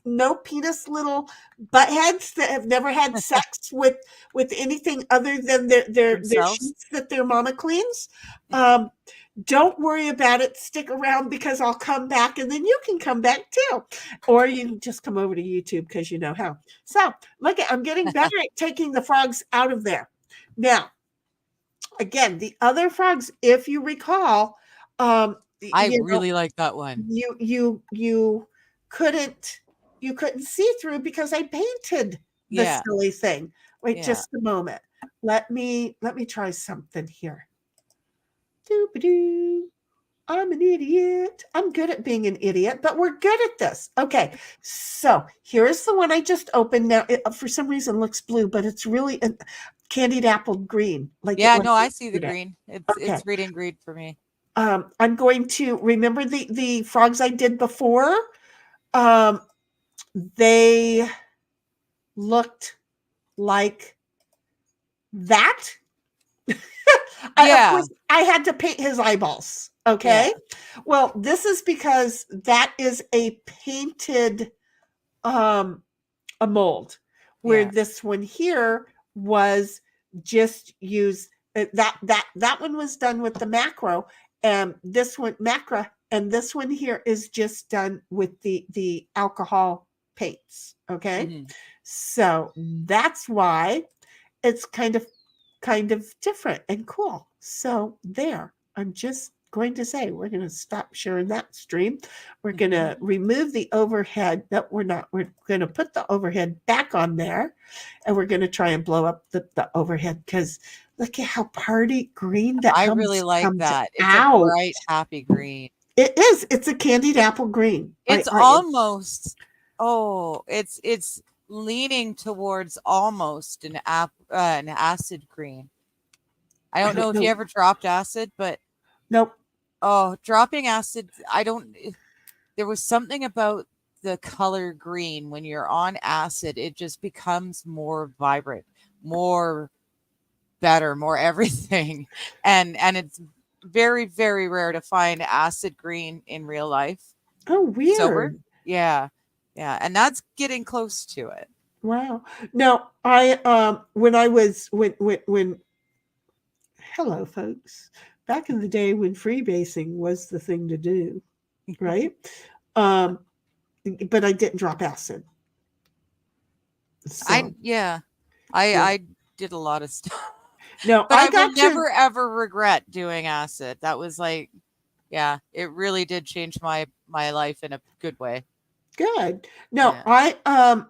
no penis little buttheads that have never had sex with anything other than their sheets that their mama cleans, don't worry about it. Stick around because I'll come back, and then you can come back too, or you can just come over to YouTube because you know how. So look, I'm getting better at taking the frogs out of there. Now, again, the other frogs, if you recall, I really like that one. You couldn't see through because I painted the silly thing. Wait just a moment. Let me try something here. Doo-ba-doo. I'm an idiot. I'm good at being an idiot, but we're good at this. Okay, so here's the one I just opened. Now, it, for some reason, looks blue, but it's really a candied apple green. I see the green. It's reading green for me. I'm going to remember the frogs I did before. They looked like that. Of course, I had to paint his eyeballs. Okay. Yeah. Well, this is because that is a painted a mold, where this one here was just used. That one was done with the macro, and this one here is just done with the alcohol paints. Okay. So that's why it's kind of different and cool. So there, I'm just going to say, we're going to stop sharing that stream. We're going to remove the overhead. No, we're not. We're going to put the overhead back on there, and we're going to try and blow up the overhead, because look at how party green that I comes, really like comes that. It's out. a bright, happy green. It is. It's a candied apple green. It's almost, it's leaning towards almost an acid green. I don't know if you ever dropped acid, but nope. Oh, dropping acid. There was something about the color green when you're on acid. It just becomes more vibrant, more better, more everything. And it's very, very rare to find acid green in real life. Oh, weird. Sober. Yeah. Yeah. And that's getting close to it. Wow. Now, when hello, folks, back in the day when freebasing was the thing to do, right? But I didn't drop acid. So, I did a lot of stuff. No, but I will never ever regret doing acid. That was like, yeah, it really did change my life in a good way. Good. No, yeah.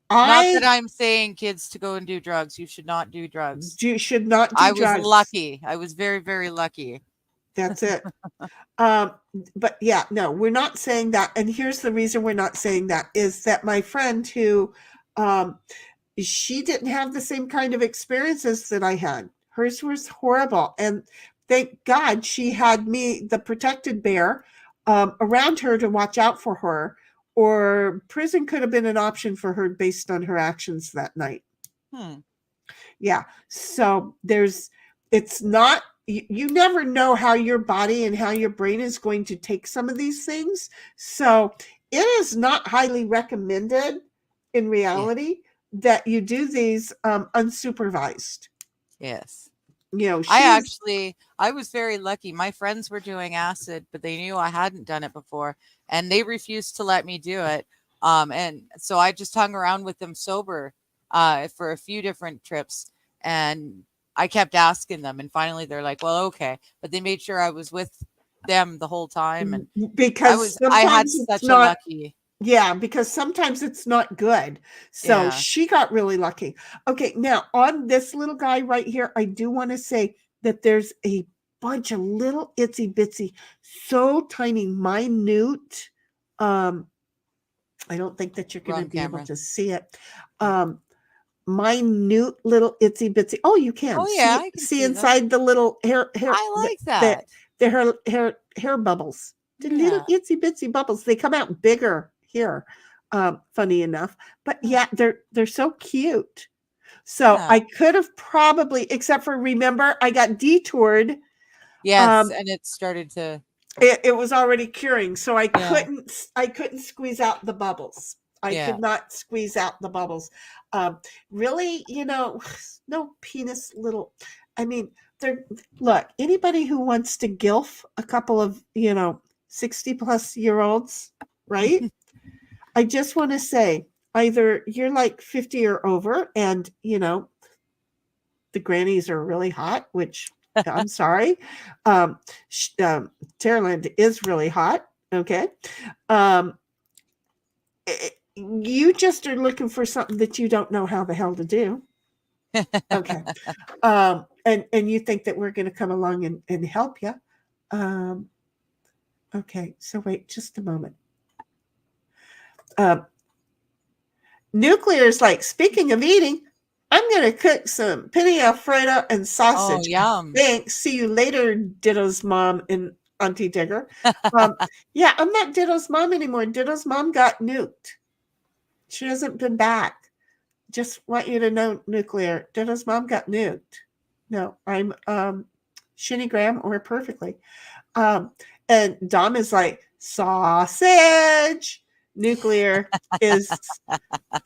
Not that I'm saying kids to go and do drugs. You should not do drugs. You should not do drugs. I was lucky. I was very, very lucky. That's it. But yeah, no, we're not saying that. And here's the reason we're not saying that is that my friend who, she didn't have the same kind of experiences that I had. Hers was horrible. And thank God she had me, the protected bear, around her to watch out for her, or prison could have been an option for her based on her actions that night. Yeah. So it's not, you never know how your body and how your brain is going to take some of these things. So it is not highly recommended in reality that you do these unsupervised. Yes. You know, I was very lucky. My friends were doing acid, but they knew I hadn't done it before, and they refused to let me do it. And so I just hung around with them sober for a few different trips, and I kept asking them, and finally they're like, well, okay. But they made sure I was with them the whole time. And because I had such a lucky. Yeah, because sometimes it's not good. So she got really lucky. Okay, now on this little guy right here, I do want to say that there's a bunch of little itsy bitsy, so tiny, minute. I don't think that you're going to be able to see it. Minute little itsy bitsy. Oh, you can. Oh yeah, I can see inside the little hair. I like that. The hair bubbles. The little itsy bitsy bubbles. They come out bigger here. Funny enough, but yeah, they're so cute. So I could have probably, except for remember, I got detoured. Yes, and it started to. It was already curing, so I couldn't squeeze out the bubbles. I could not squeeze out the bubbles. Really, no penis little. I mean, look, anybody who wants to gilf a couple of 60-plus-year-olds, right? I just want to say, either you're like 50 or over, and the grannies are really hot, which I'm sorry. Taraland is really hot. Okay. You just are looking for something that you don't know how the hell to do. Okay. And you think that we're going to come along and help you. Okay. So wait just a moment. Nuclear is like, speaking of eating, I'm going to cook some penne Alfredo and sausage. Oh, yum. Thanks. See you later, Ditto's mom and Auntie Digger. Yeah, I'm not Ditto's mom anymore. Ditto's mom got nuked. She hasn't been back. Just want you to know, Nuclear. Ditto's mom got nuked. No, I'm Shenigram or perfectly. And Dom is like, sausage. Nuclear is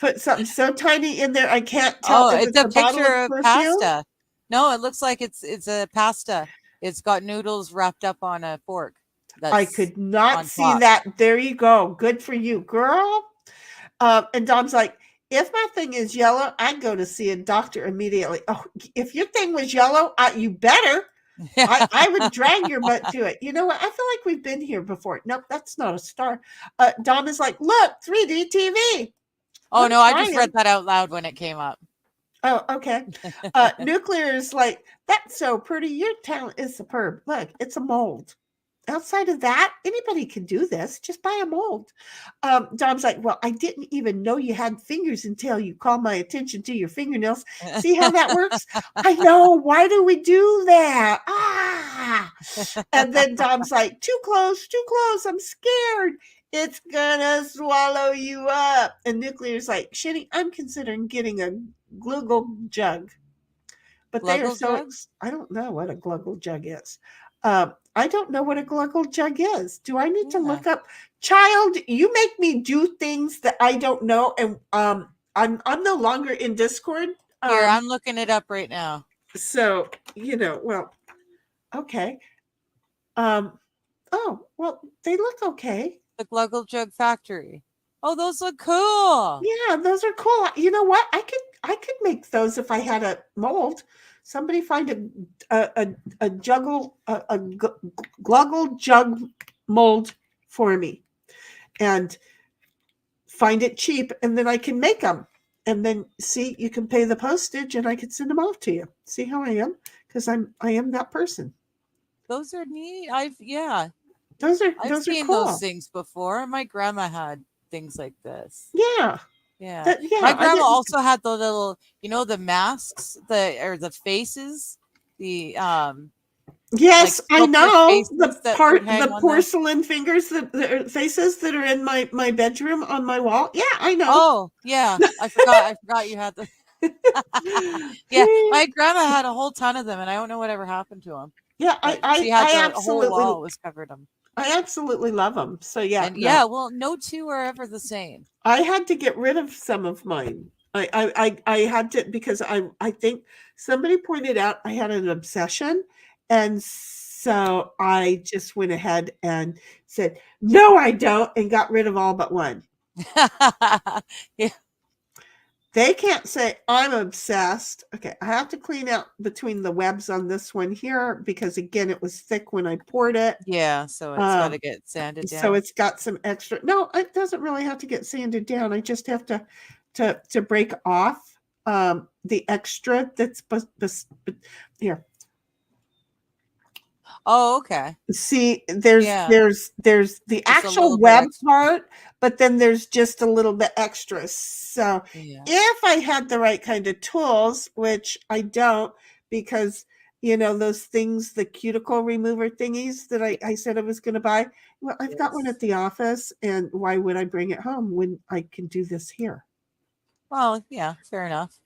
put something so tiny in there I can't tell. Oh, it's a picture of pasta. No, it looks like it's a pasta. It's got noodles wrapped up on a fork. I could not see that. There you go. Good for you, girl. And Dom's like, if my thing is yellow, I'd go to see a doctor immediately. Oh, if your thing was yellow, you better. I would drag your butt to it. You know what? I feel like we've been here before. Nope, that's not a star. Don is like, look, 3D TV. Oh, I'm no, I just trying. read that out loud when it came up. Oh, okay. Nuclear is like, that's so pretty. Your talent is superb. Look, it's a mold. Outside of that, anybody can do this. Just buy a mold. Dom's like, well, I didn't even know you had fingers until you called my attention to your fingernails. See how that works? I know. Why do we do that? Ah. And then Dom's like, too close, too close. I'm scared. It's gonna swallow you up. And Nuclear's like, Sheni, I'm considering getting a gluggle jug. But they are Gluggle so, jug? I don't know what a gluggle jug is. I don't know what a gluggle jug is. Do I need to look up? Child, you make me do things that I don't know. And I'm no longer in Discord. Here, I'm looking it up right now. So, you know, well, okay. Oh, well, they look okay. The Gluggle Jug Factory. Oh, those look cool. Yeah, those are cool. You know what? I could make those if I had a mold. Somebody find a gluggle jug mold for me, and find it cheap, and then I can make them. And then see, you can pay the postage, and I can send them off to you. See how I am? Because I am that person. Those are neat. Those are seen cool. those things before. My grandma had things like this. Yeah. Yeah. My grandma also had the little, the masks, the faces, the yes, like I know the porcelain fingers, the faces that are in my bedroom on my wall. Yeah, I know. Oh, yeah. I forgot you had the yeah, my grandma had a whole ton of them, and I don't know whatever happened to them. Yeah, she had the whole wall was covered them. I absolutely love them. So yeah, and well, no two are ever the same. I had to get rid of some of mine. I had to, because I think somebody pointed out I had an obsession, and so I just went ahead and said, no, I don't, and got rid of all but one. Yeah. They can't say I'm obsessed. Okay, I have to clean out between the webs on this one here, because again, it was thick when I poured it. Yeah, so it's got to get sanded down. So it's got some extra. No, it doesn't really have to get sanded down. I just have to break off the extra that's here. Oh, okay. See, there's the just actual web part, but then there's just a little bit extra. So if I had the right kind of tools, which I don't, because those things, the cuticle remover thingies that I said I was going to buy. Well, I've got one at the office, and why would I bring it home when I can do this here? Well, yeah, fair enough.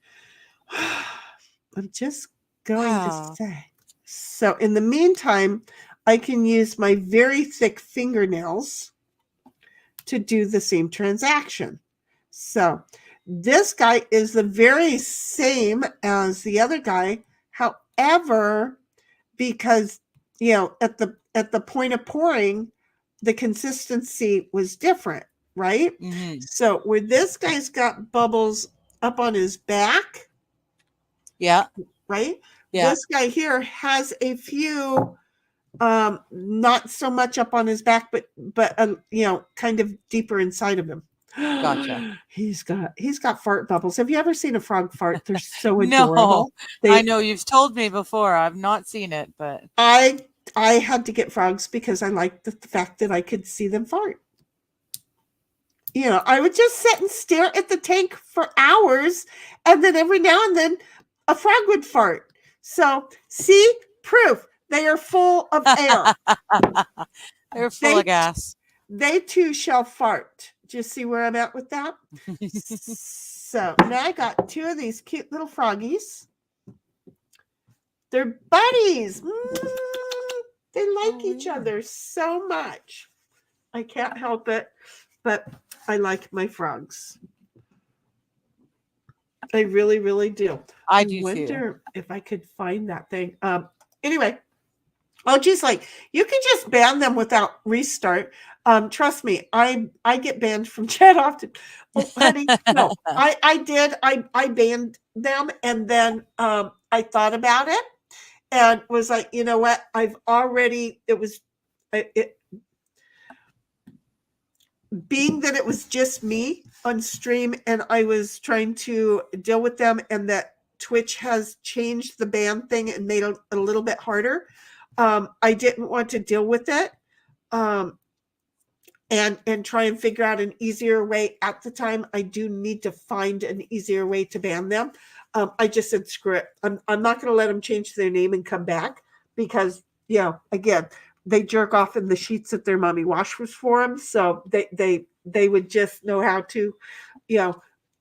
I'm just going to say. So in the meantime, I can use my very thick fingernails to do the same transaction. So this guy is the very same as the other guy. However, because at the point of pouring, the consistency was different, right? Mm-hmm. So where this guy's got bubbles up on his back, right? Yeah. This guy here has a few, not so much up on his back, but kind of deeper inside of him. Gotcha. He's got fart bubbles. Have you ever seen a frog fart? They're so adorable. No, I know you've told me before. I've not seen it, but I had to get frogs because I liked the fact that I could see them fart. I would just sit and stare at the tank for hours, and then every now and then a frog would fart. So, see, proof they are full of air. They're full of gas. They too shall fart. Do you see where I'm at with that? So now I got two of these cute little froggies. They're buddies. They like each other so much. I can't help it, but I like my frogs. I really, really do. I do wonder if I could find that thing. Anyway. Oh, geez, you can just ban them without restart. Trust me, I get banned from chat often. Oh, honey, no, I did. I banned them, and then I thought about it, and was like, you know what? I've already, being that it was just me on stream and I was trying to deal with them, and that Twitch has changed the ban thing and made it a little bit harder. I didn't want to deal with it. And try and figure out an easier way. At the time, I do need to find an easier way to ban them. I just said, screw it. I'm not going to let them change their name and come back, because, again, they jerk off in the sheets that their mommy washes for them. So they would just know how to,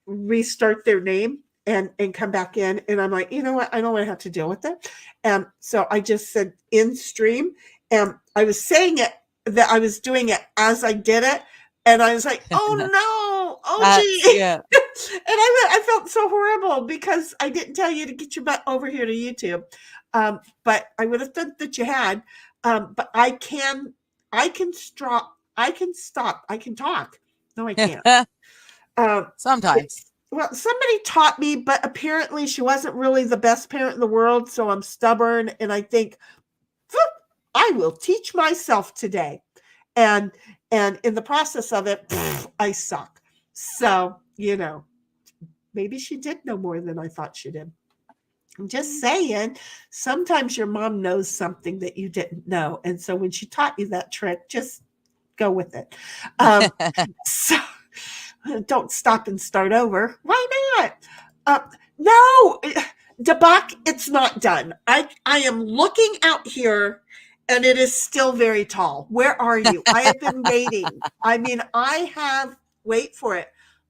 restart their name and come back in. And I'm like, you know what? I don't want to have to deal with it. And so I just said in stream, and I was saying it, that I was doing it as I did it, and I was like, "Oh no, gee!" Yeah. And I felt so horrible because I didn't tell you to get your butt over here to YouTube. But I would have thought that you had. But I can stop. I can talk. No, I can't. Sometimes. Well, somebody taught me, but apparently she wasn't really the best parent in the world. So I'm stubborn, and I think, I will teach myself today. And in the process of it, I suck. So, maybe she did know more than I thought she did. I'm just saying, sometimes your mom knows something that you didn't know. And so when she taught you that trick, just go with it. So don't stop and start over. Why not? No, Debak, it's not done. I am looking out here, and it is still very tall. Where are you? I have been waiting. I mean, wait for it.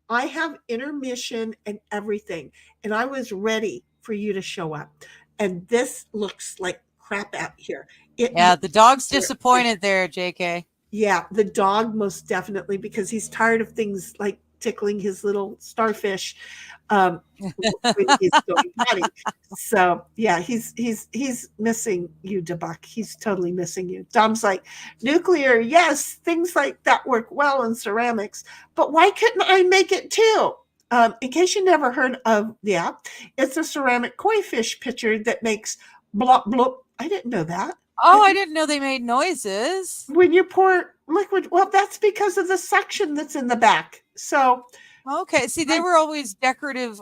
I have intermission and everything, and I was ready for you to show up. And this looks like crap out here. The dog's disappointed there, JK. Yeah, the dog most definitely, because he's tired of things like tickling his little starfish when he's going potty. So yeah, he's missing you, Debak. He's totally missing you. Dom's like, nuclear, yes, things like that work well in ceramics, but why couldn't I make it too? In case you never heard of the app, it's a ceramic koi fish pitcher that makes blop blop. I didn't know that. Oh, I didn't know they made noises. When you pour liquid, well, that's because of the suction that's in the back. So, okay. See, they were always decorative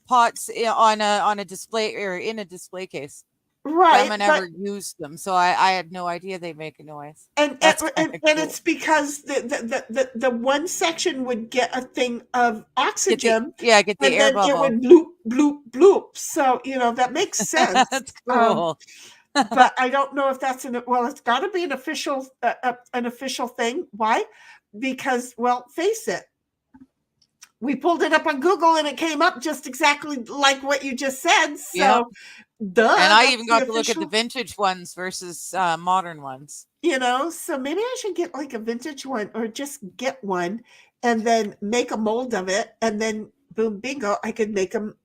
pots on a display or in a display case. Right. I never used them, so I had no idea they make a noise. And cool. It's because the one section would get a thing of oxygen. Get the air bubble. It would bloop, bloop, bloop. So, that makes sense. That's cool. But I don't know if that's it's got to be an official thing. Why? Because, well, face it, we pulled it up on Google and it came up just exactly like what you just said. So, duh. And I even got to look at the vintage ones versus modern ones. So maybe I should get like a vintage one, or just get one and then make a mold of it, and then boom, bingo, I could make them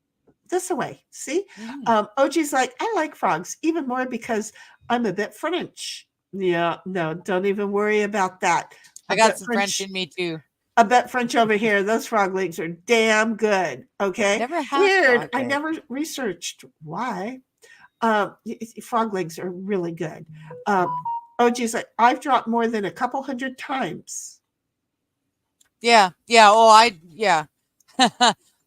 this way. See? OG's like, I like frogs even more because I'm a bit French. Yeah, no, don't even worry about that. I got some French in me too. I bet French over here. Those frog legs are damn good. Okay. Never had weird. I never researched why. Frog legs are really good. OG's like, I've dropped more than a couple hundred times. Yeah. Oh,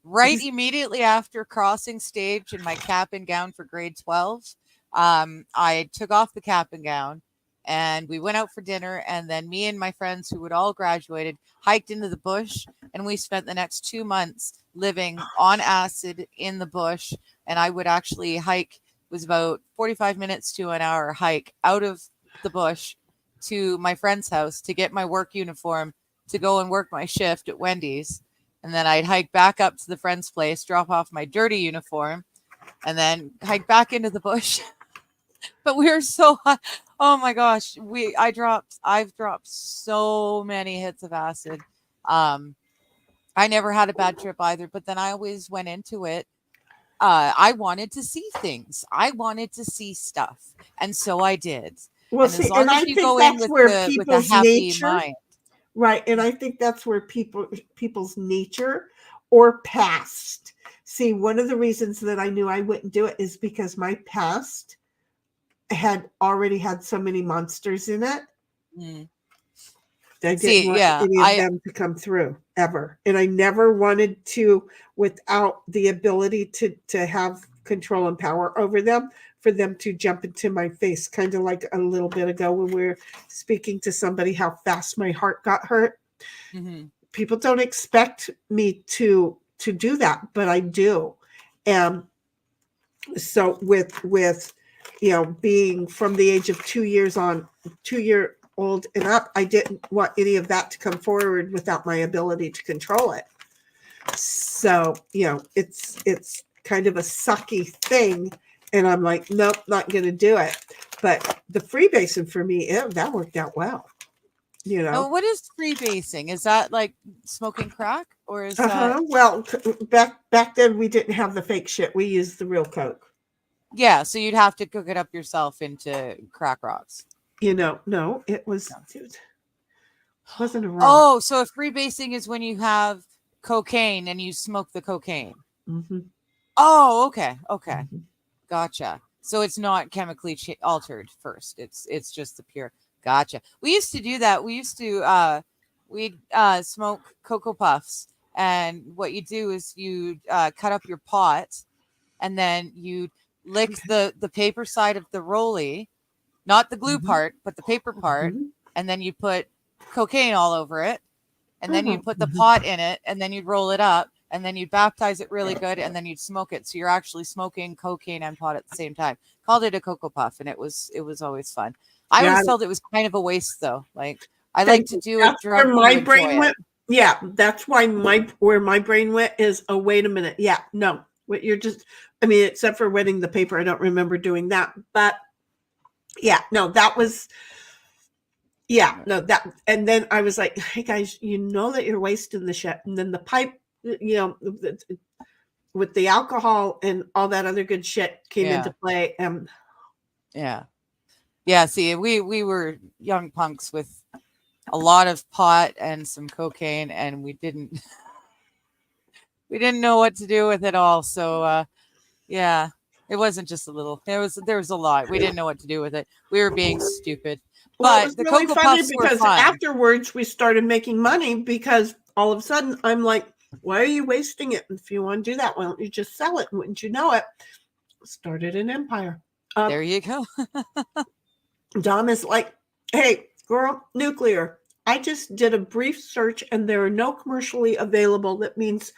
right immediately after crossing stage in my cap and gown for grade 12, I took off the cap and gown and we went out for dinner. And then me and my friends who had all graduated hiked into the bush, and we spent the next 2 months living on acid in the bush. And I would actually hike, it was about 45 minutes to an hour hike out of the bush to my friend's house to get my work uniform to go and work my shift at Wendy's. And then I'd hike back up to the friend's place, drop off my dirty uniform, and then hike back into the bush. But we were so high. Oh my gosh. I've dropped so many hits of acid. I never had a bad trip either, but then I always went into it. I wanted to see things. I wanted to see stuff. And so I did. Well, and as long as you go in with a happy mind. Right. And I think that's where people's nature or past. See, one of the reasons that I knew I wouldn't do it is because my past had already had so many monsters in it. Mm. I See, didn't want yeah, any of them to come through ever. And I never wanted to, without the ability to have control and power over them, for them to jump into my face, kind of like a little bit ago when we were speaking to somebody, how fast my heart got hurt. Mm-hmm. People don't expect me to do that, but I do. And so with being from the age of 2 years on, 2-year old and up, I didn't want any of that to come forward without my ability to control it. So, it's kind of a sucky thing. And I'm like, nope, not going to do it. But the freebasing for me, that worked out well. Oh, what is freebasing? Is that like smoking crack, or is that? Well, back then we didn't have the fake shit. We used the real coke. Yeah, so you'd have to cook it up yourself into crack rocks. No, it was. It wasn't a rock. Oh, so if freebasing is when you have cocaine and you smoke the cocaine. Mm-hmm. Oh, okay. Mm-hmm. Gotcha. So it's not chemically altered first. It's just the pure. Gotcha. We used to do that. We used to we'd smoke Cocoa Puffs, and what you do is you cut up your pot, and then you lick the paper side of the rollie, not the glue part, but the paper part, and then you put cocaine all over it, and then you put the pot in it, and then you'd roll it up, and then you'd baptize it really good, and then you'd smoke it. So you're actually smoking cocaine and pot at the same time. Called it a Cocoa Puff, and it was always fun. I always felt it was kind of a waste, though. Like, I like to do it. Where my brain went. Yeah, that's why where my brain went is, oh, wait a minute. Yeah, no, what you're just. I mean, except for wetting the paper, I don't remember doing that. But yeah, no, that was. Yeah, no, that. And then I was like, hey guys, you know that you're wasting the shit. And then the pipe, with the alcohol and all that other good shit came into play. Yeah. See, we were young punks with a lot of pot and some cocaine, and we didn't know what to do with it all. So yeah, it wasn't just a little. There was a lot. We didn't know what to do with it. We were being stupid. Well, but it was the really Cocoa funny Puffs were because fun. afterwards we started making money, because all of a sudden I'm like, why are you wasting it? If you want to do that, why don't you just sell it? Wouldn't you know it? Started an empire. There you go. Dom is like, hey, girl, nuclear. I just did a brief search and there are no commercially available. That means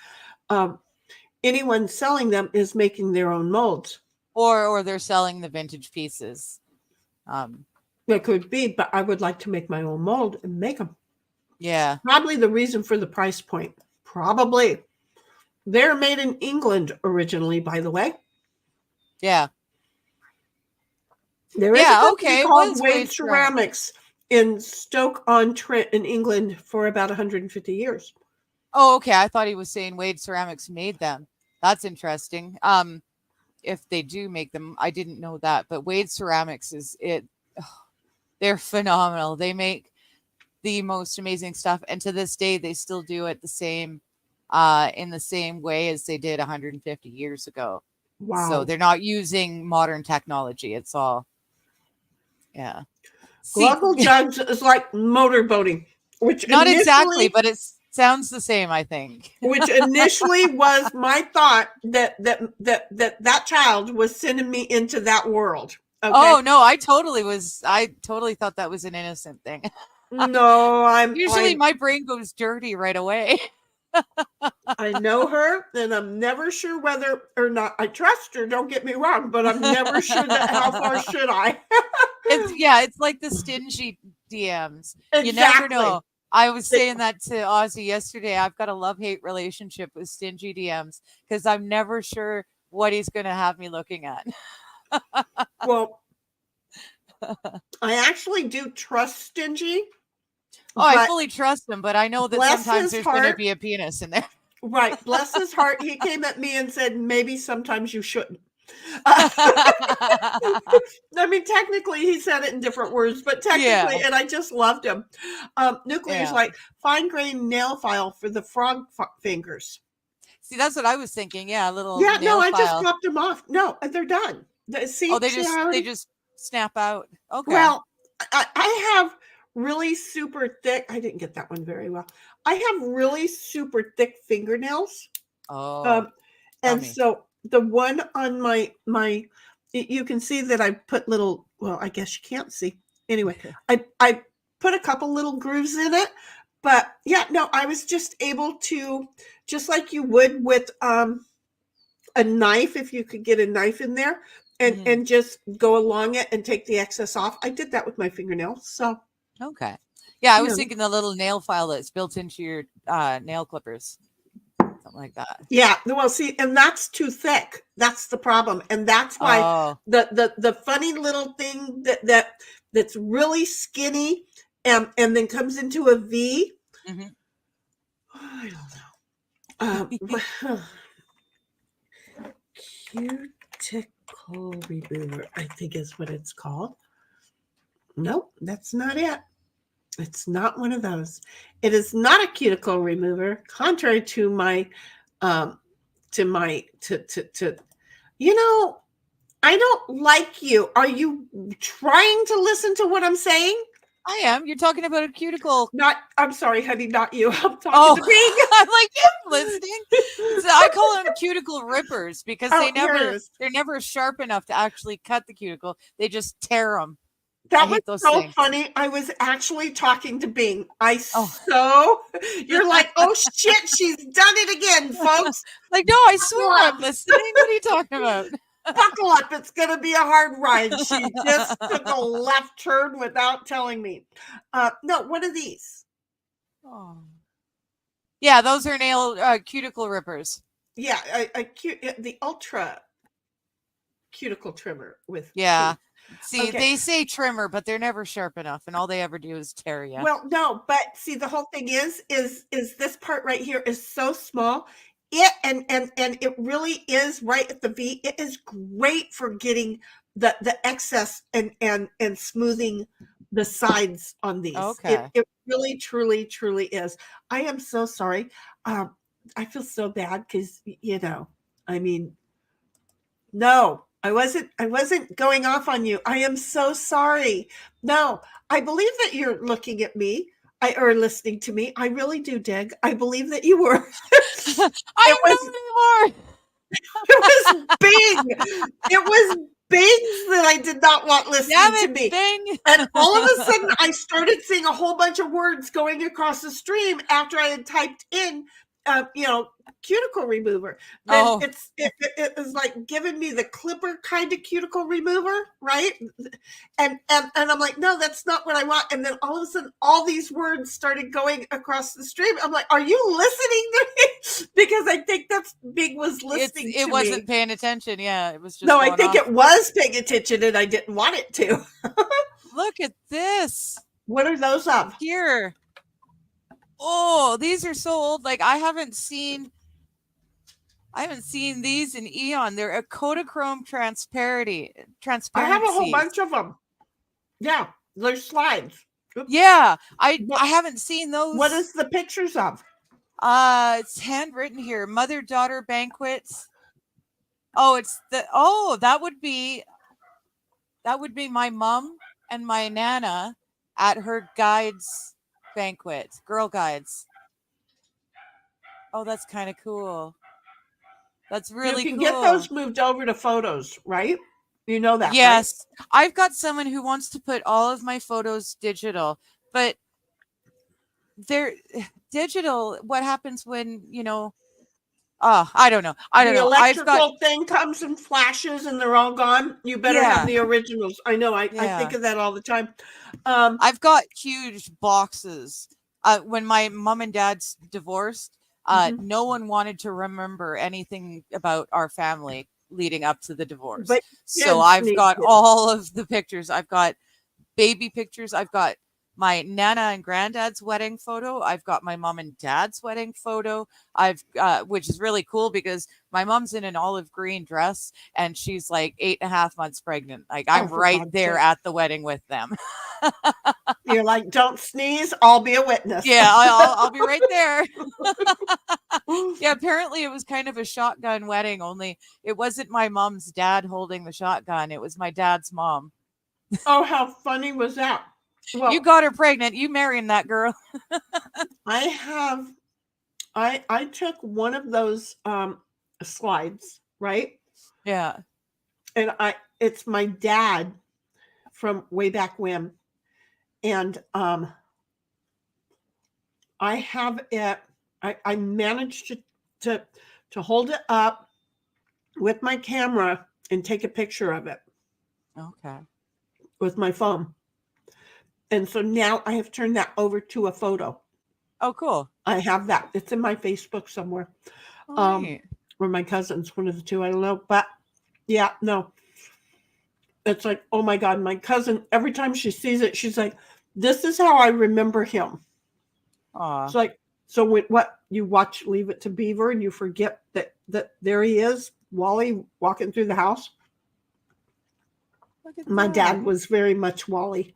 anyone selling them is making their own molds. Or they're selling the vintage pieces. It could be, but I would like to make my own mold and make them. Yeah. Probably the reason for the price point. Probably. They're made in England originally, by the way. Yeah. There is a company called Wade Ceramics in Stoke-on-Trent in England for about 150 years. Oh, okay. I thought he was saying Wade Ceramics made them. That's interesting. If they do make them, I didn't know that. But Wade Ceramics they're phenomenal. They make the most amazing stuff, and to this day they still do it the same in the same way as they did 150 years ago. Wow. So they're not using modern technology. It's all Global Jugs is like motorboating, which not exactly, but it sounds the same, I think. Which initially was my thought that child was sending me into that world. Okay? Oh no, I totally thought that was an innocent thing. No, my brain goes dirty right away. I know her, and I'm never sure whether or not I trust her. Don't get me wrong, but I'm never sure that how far should I. It's like the stingy DMs. Exactly. You never know. I was saying that to Ozzy yesterday. I've got a love-hate relationship with stingy DMs because I'm never sure what he's going to have me looking at. Well, I actually do trust stingy. Oh, I fully trust him, but I know that sometimes there's going to be a penis in there. Right. Bless his heart. He came at me and said, maybe sometimes you shouldn't. I mean, technically he said it in different words, but technically, and I just loved him. Nuclear's like fine grained nail file for the frog fingers. See, that's what I was thinking. Yeah, a little. Yeah, nail no, I file. just dropped them off. No, they're done. See, they just snap out. Okay. Well, I have really super thick. I didn't get that one very well. I have really super thick fingernails. Oh, And me. so the one on my you can see that I put little, well, I guess you can't see. Anyway, I put a couple little grooves in it, but yeah, no, I was just able to, just like you would with a knife, if you could get a knife in there and just go along it and take the excess off. I did that with my fingernails. So Okay. Yeah, I was Yeah. thinking the little nail file that's built into your nail clippers. Something like that. yeah, well, see, and that's too thick. That's the problem, and that's why Oh, the funny little thing that's really skinny and then comes into a V. mhm. I don't know. Cuticle remover, I think is what it's called. Nope, that's not it. It's not one of those. It is not a cuticle remover, contrary to my to you know, I don't like you. Are you trying to listen to what I'm saying? I am. You're talking about a cuticle. Not, I'm sorry, honey, not you. I'm talking Oh, to me. I'm like, I'm listening. So I call them cuticle rippers because Oh, here it is. they're never sharp enough to actually cut the cuticle. They just tear them. That I was hate those so things. funny. I was actually talking to Bing. Oh. You're like, oh shit, she's done it again, folks. Like, no, I swear I'm listening. What are you talking about? Buckle up. It's going to be a hard ride. She just took a left turn without telling me. No, what are these? Oh. Yeah, those are nail cuticle rippers. Yeah, the ultra cuticle trimmer with. Yeah. See, Okay. they say trimmer, but they're never sharp enough, and all they ever do is tear you. Well, no, but see, the whole thing is this part right here is so small. It and it really is right at the V. It is great for getting the excess and smoothing the sides on these. Okay. It really, truly, truly is. I am so sorry. I feel so bad because I mean, no, I wasn't going off on you. I am so sorry. No, I believe that you're looking at me. Or listening to me. I really do, Dig. I believe that you were. I don't know anymore. It was Bing. It was Bings that I did not want listening to me. Bing. And all of a sudden, I started seeing a whole bunch of words going across the stream after I had typed in, cuticle remover. Then it was like giving me the clipper kind of cuticle remover, right? And I'm like, no, that's not what I want. And then all of a sudden, all these words started going across the stream. I'm like, are you listening to me? Because I think that's Big was listening. It wasn't paying attention. Yeah, it was just. No, I think it was paying attention, and I didn't want it to. Look at this. What are those of? Here. Oh, these are so old. Like I haven't seen these in eon. They're a Kodachrome transparency. I have a whole bunch of them. Yeah, they're slides. Oops. Yeah, I haven't seen those. What is the pictures of? It's handwritten here. Mother-daughter banquets. Oh, that would be my mom and my nana at her guides banquet, Girl Guides. Oh, that's kind of cool. That's really cool. You can get those moved over to photos, right? You know that, yes. Right? I've got someone who wants to put all of my photos digital, but they're digital. What happens when, I don't know. The electrical thing comes and flashes and they're all gone. You better have the originals. I know. I think of that all the time. I've got huge boxes. When my mom and dad's divorced, no one wanted to remember anything about our family leading up to the divorce. So I've got all of the pictures. I've got baby pictures. I've got my nana and granddad's wedding photo. I've got my mom and dad's wedding photo. Which is really cool because my mom's in an olive green dress and she's like 8.5 months pregnant. Like I'm right there at the wedding with them. You're like, don't sneeze. I'll be a witness. Yeah, I'll be right there. Yeah, apparently it was kind of a shotgun wedding, only it wasn't my mom's dad holding the shotgun. It was my dad's mom. Oh, how funny was that? Well, You got her pregnant. You marrying that girl. I took one of those slides, right? Yeah. And it's my dad from way back when. And I have it, I managed to hold it up with my camera and take a picture of it Okay. with my phone. And so now I have turned that over to a photo. Oh, cool. I have that. It's in my Facebook somewhere. Oh, neat. Or my cousin's, one of the two, I don't know. But yeah, no. It's like, oh my God, my cousin, every time she sees it, she's like, this is how I remember him. Aw. It's like, so what you watch Leave It to Beaver and you forget that there he is, Wally, walking through the house. Look at My that. dad was very much Wally.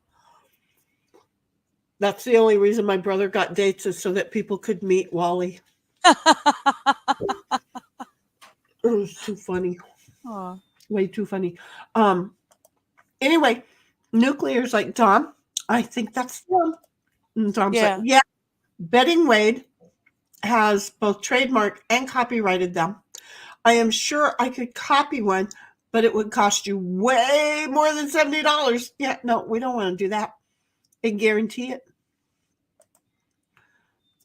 That's the only reason my brother got dates, is so that people could meet Wally. It was too funny. Aw. Way too funny. Anyway, Nuclear's like, Tom, I think that's them. And Tom's Yeah. like, yeah. Betting Wade has both trademarked and copyrighted them. I am sure I could copy one, but it would cost you way more than $70. Yeah, no, we don't want to do that and guarantee it.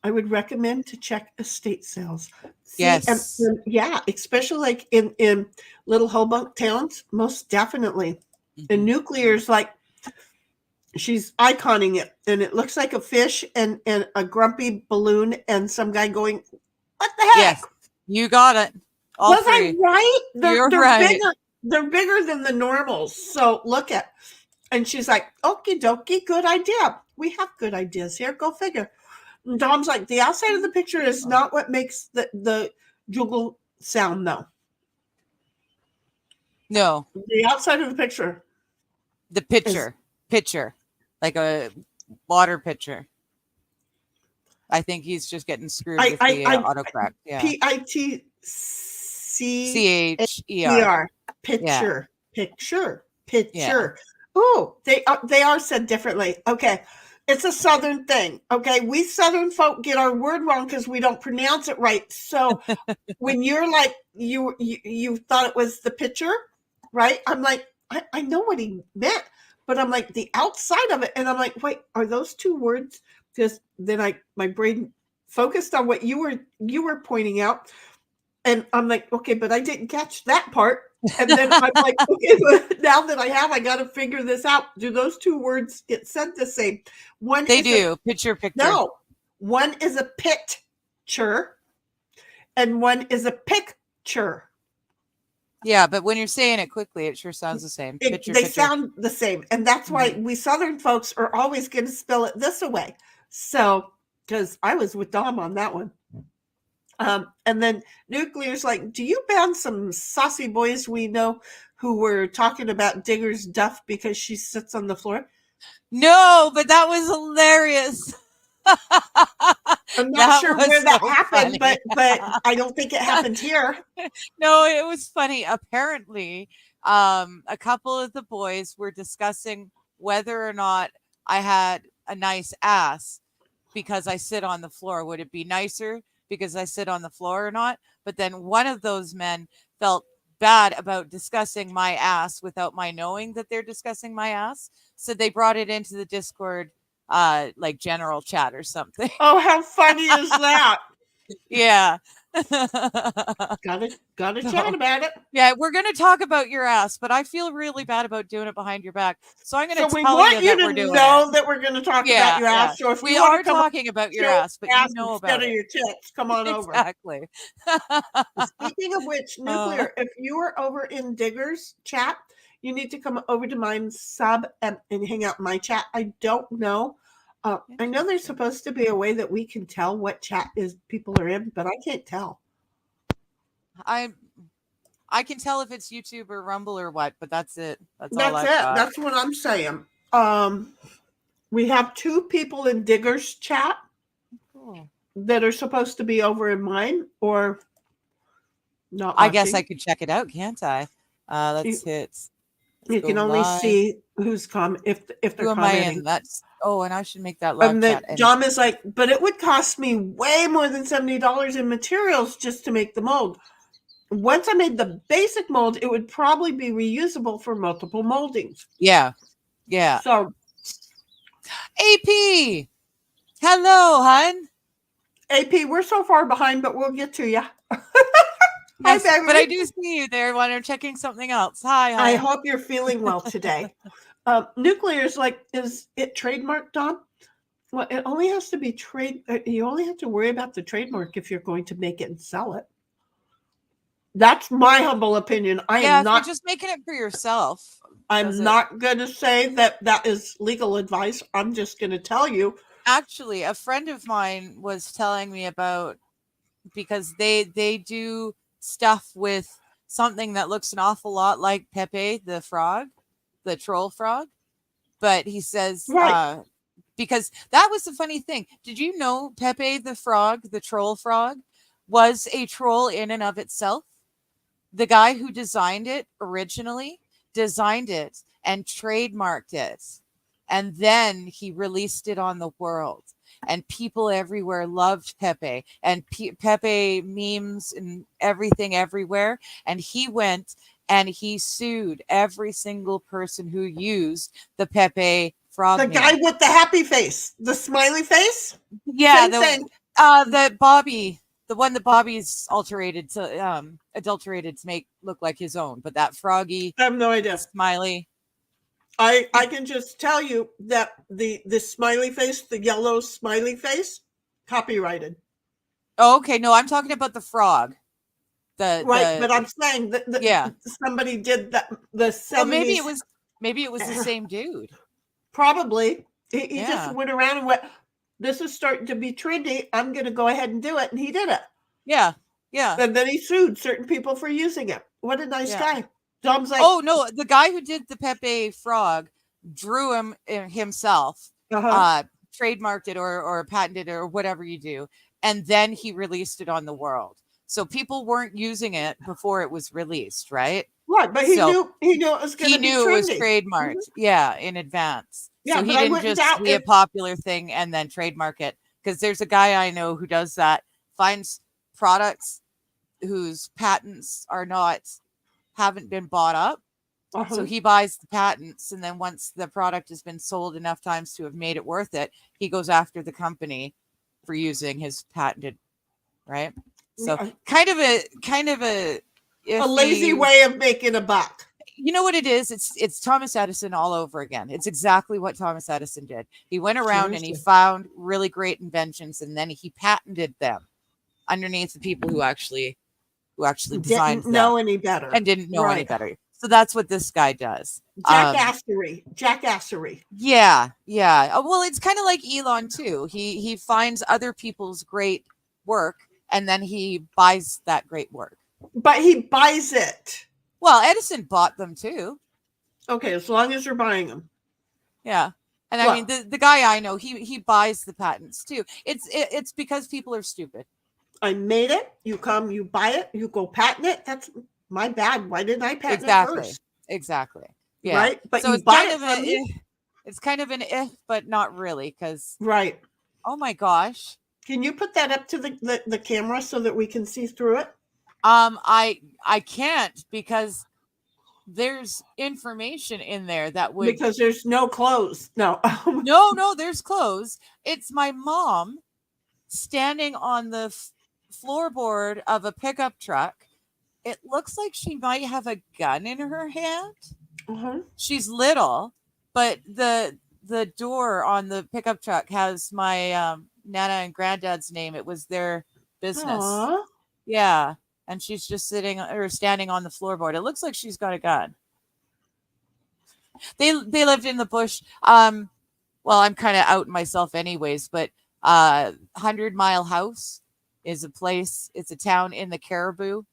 I would recommend to check estate sales. See, Yes. and yeah, especially like in little Hobunk towns, most definitely. And Nuclear's like, she's iconing it, and it looks like a fish and a grumpy balloon and some guy going, what the heck? Yes. You got it. All Was three. I right? You're They're right. bigger. They're bigger than the normals. So look at. And she's like, okie dokie, good idea. We have good ideas here. Go figure. And Dom's like, the outside of the picture is not what makes the juggle sound, though. No. The outside of the picture. The pitcher. Like a water pitcher. I think he's just getting screwed with the autocorrect. Yeah. PITCHER. Picture. Yeah. Oh, they are said differently. Okay. It's a Southern thing. Okay. We Southern folk get our word wrong because we don't pronounce it right. So when you're like, you thought it was the pitcher, right? I'm like, I know what he meant, but I'm like, the outside of it. And I'm like, wait, are those two words? Because then my brain focused on what you were pointing out. And I'm like, okay, but I didn't catch that part. And then I'm like, okay, but now that I got to figure this out. Do those two words get said the same? They do. Picture. No, one is a picture and one is a picture. Yeah, but when you're saying it quickly, it sure sounds the same. They sound the same. And that's why we Southern folks are always going to spell it this way. So, because I was with Dom on that one. And then Nuclear's like, do you ban some saucy boys we know who were talking about Digger's duff because she sits on the floor? No, but that was hilarious. I'm not sure where that happened, but I don't think it happened here. No, it was funny. Apparently, a couple of the boys were discussing whether or not I had a nice ass because I sit on the floor. Would it be nicer because I sit on the floor or not? But then one of those men felt bad about discussing my ass without my knowing that they're discussing my ass. So they brought it into the Discord, like general chat or something. Oh, how funny is that? Yeah. Gotta chat about it. Yeah, we're gonna talk about your ass, but I feel really bad about doing it behind your back. So I'm gonna tell we want you you that we're to doing know it. that we're gonna talk about your ass. So if we you are talking about your ass, but you know about instead of your tits, come on over. Exactly. Speaking of which, Nuclear, if you are over in Digger's chat, you need to come over to mine, sub, and hang out in my chat. I don't know. I know there's supposed to be a way that we can tell what chat is people are in, but I can't tell. I can tell if it's YouTube or Rumble or what, but that's it. That's all it. That's what I'm saying. We have 2 people in Digger's chat that are supposed to be over in mine or not. I guess I could check it out, can't I? Let's hit. You can only see who's if they're Who am I commenting. in? That's and I should make that live And then chat. John is like, but it would cost me way more than $70 in materials just to make the mold. Once I made the basic mold, it would probably be reusable for multiple moldings. Yeah. Yeah. So AP. Hello, hun. AP, we're so far behind, but we'll get to you. Yes, Hi, baby. but I do see you there when I'm checking something else. Hi, hun. I hope you're feeling well today. Nuclear is like, is it trademarked, Don? Well, it only has to be you only have to worry about the trademark if you're going to make it and sell it. That's my humble opinion. I am not if you're just making it for yourself. I'm not going to say that that is legal advice. I'm just going to tell you. Actually, a friend of mine was telling me about, because they do stuff with something that looks an awful lot like Pepe the frog, the troll frog. But he says, Right. Because that was the funny thing. Did you know Pepe the frog, the troll frog, was a troll in and of itself? The guy who designed it originally designed it and trademarked it. And then he released it on the world. And people everywhere loved Pepe. And Pepe memes and everything everywhere. And he went and he sued every single person who used the Pepe frog The name. guy with the happy face, the smiley face? Yeah, Same the Bobby, the one that Bobby's adulterated to make look like his own, but that froggy, I have no idea. Smiley. I can just tell you that the smiley face, the yellow smiley face, copyrighted. Oh, okay. No, I'm talking about the frog. But I'm saying that somebody did that. The 70s. Well, maybe it was the same dude. Probably. He just went around and went, this is starting to be trendy. I'm going to go ahead and do it. And he did it. Yeah. Yeah. And then he sued certain people for using it. What a nice guy. Dom's like, oh, no, the guy who did the Pepe frog drew him himself, trademarked it or patented it or whatever you do. And then he released it on the world. So people weren't using it before it was released, right? Right, but he knew it was going to be trendy. He knew it was trademarked, in advance. Yeah, so he didn't just see a popular thing and then trademark it. Because there's a guy I know who does that, finds products whose patents haven't been bought up. So he buys the patents, and then once the product has been sold enough times to have made it worth it, he goes after the company for using his patented, right? So kind of a lazy way of making a buck. You know what it is? It's Thomas Edison all over again. It's exactly what Thomas Edison did. He went around and he found really great inventions, and then he patented them underneath the people who actually designed didn't know any better and didn't know any better. So that's what this guy does. Jackassery. Yeah. Well, it's kind of like Elon too. He finds other people's great work, and then he buys that great work. But he buys it. Well, Edison bought them too. Okay, as long as you're buying them. Yeah. And I mean, the guy I know, he buys the patents too. It's because people are stupid. I made it. You come, you buy it, you go patent it. That's my bad. Why didn't I patent it first? Exactly. Yeah. Right? But so you buy it from me. It's kind of an if, but not really, because oh my gosh. Can you put that up to the camera so that we can see through it? I can't, because there's information in there that would, because there's no clothes. No. no, there's clothes. It's my mom standing on the floorboard of a pickup truck. It looks like she might have a gun in her hand. She's little, but the door on the pickup truck has my Nana and Granddad's name. It was their business. Aww. Yeah. And she's just standing on the floorboard. It looks like she's got a gun. They lived in the bush. Well, I'm kind of out myself anyways, but 100 Mile House is a place. It's a town in the Caribou.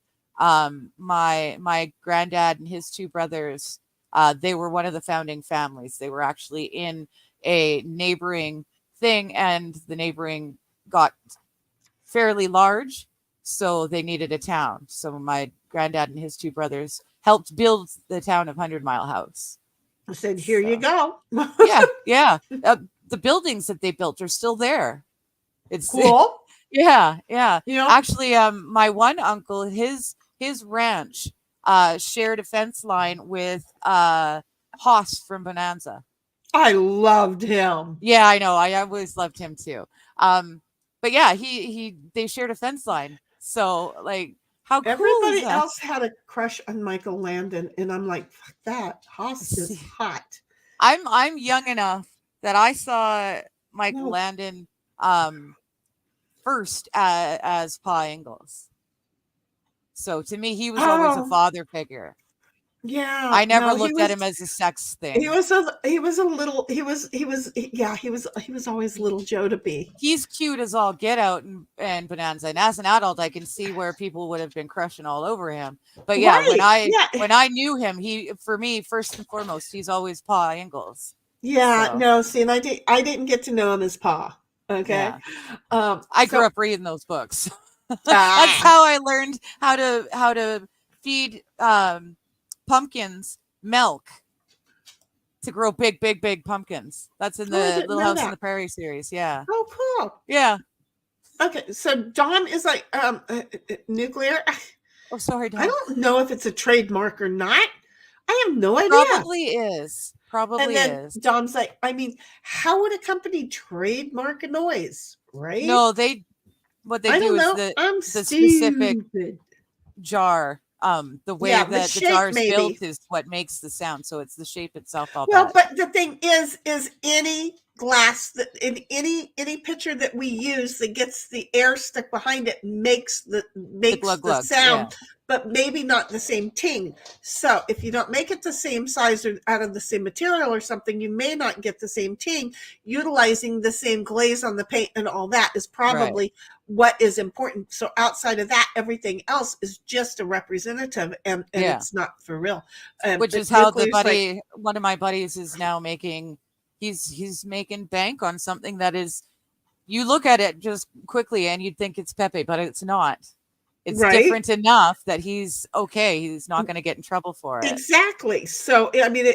My granddad and his two brothers, they were one of the founding families. They were actually in a neighboring thing, and the neighboring got fairly large. So they needed a town. So my granddad and his two brothers helped build the town of 100 Mile House. I said, here you go. Yeah, yeah. The buildings that they built are still there. It's Cool. yeah, yeah. You know, Actually, my one uncle, his ranch shared a fence line with Haas from Bonanza. I loved him. Yeah, I know. I always loved him too. But yeah, they shared a fence line. So like, how cool is Everybody that? else had a crush on Michael Landon, and I'm like, fuck that. Haas is hot. I'm young enough that I saw Michael No. Landon first as Pa Ingalls. So to me, he was always a father figure. Yeah, I never no, looked at him as a sex thing. He was always little Joe to be. He's cute as all get out and Bonanza. And as an adult, I can see where people would have been crushing all over him. But yeah, Right, when I knew him, for me, first and foremost, he's always Pa Ingalls. Yeah, So. no, see, and I didn't get to know him as Pa. Okay. Yeah. I grew up reading those books. That's how I learned how to feed pumpkins milk to grow big pumpkins. That's in the Little House on the Prairie series. Yeah. Oh, cool. Yeah. Okay, so Dom is like nuclear. Oh, sorry, Dom. I don't know if it's a trademark or not. I have no idea. Probably is. Probably is. Dom's like, I mean, how would a company trademark a noise, right? No, what they do is the specific jar. The way that the jar is built is what makes the sound. So it's the shape itself. But the thing is any glass that in any picture that we use that gets the air stuck behind it makes the sound, yeah. But maybe not the same ting. So if you don't make it the same size or out of the same material or something, you may not get the same ting. Utilizing the same glaze on the paint and all that is probably what is important. So outside of that, everything else is just a representative, and it's not for real. Which is how one of my buddies is now making. He's making bank on something that is. You look at it just quickly and you'd think it's Pepe, but it's not. It's different enough that he's okay. He's not going to get in trouble for it. Exactly. So I mean,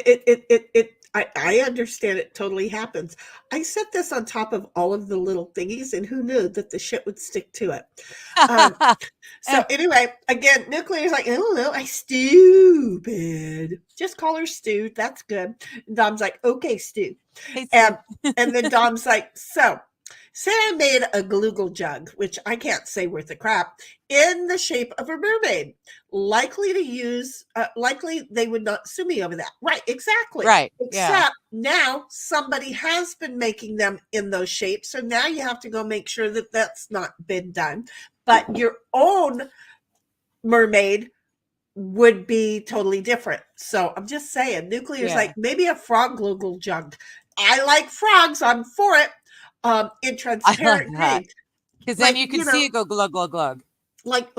I understand it totally happens. I set this on top of all of the little thingies, and who knew that the shit would stick to it. So anyway, again, Nuclear's like, I don't know, I stupid. Just call her Stu. That's good. And Dom's like, okay, Stu. Hey, Stu. And then Dom's like, so say I made a gluggle jug, which I can't say worth a crap, in the shape of a mermaid. Likely they would not sue me over that. Right, exactly. Right. Except now somebody has been making them in those shapes. So now you have to go make sure that that's not been done. But your own mermaid would be totally different. So I'm just saying, Nuclear's like, maybe a frog gluggle jug. I like frogs. I'm for it. In transparent green, because then you can see it go glug glug glug, like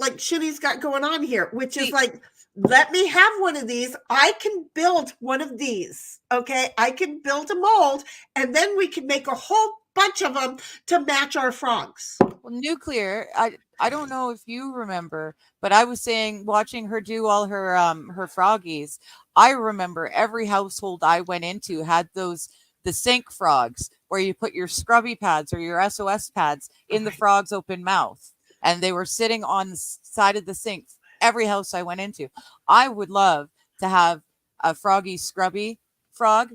Sheni's got going on here, which is like, let me have one of these. I can build one of these. Okay, I can build a mold, and then we can make a whole bunch of them to match our frogs. Well, Nuclear, I don't know if you remember, but I was saying, watching her do all her froggies, I remember every household I went into had the sink frogs, where you put your scrubby pads or your SOS pads in the frog's open mouth. And they were sitting on the side of the sink. Every house I went into. I would love to have a froggy scrubby frog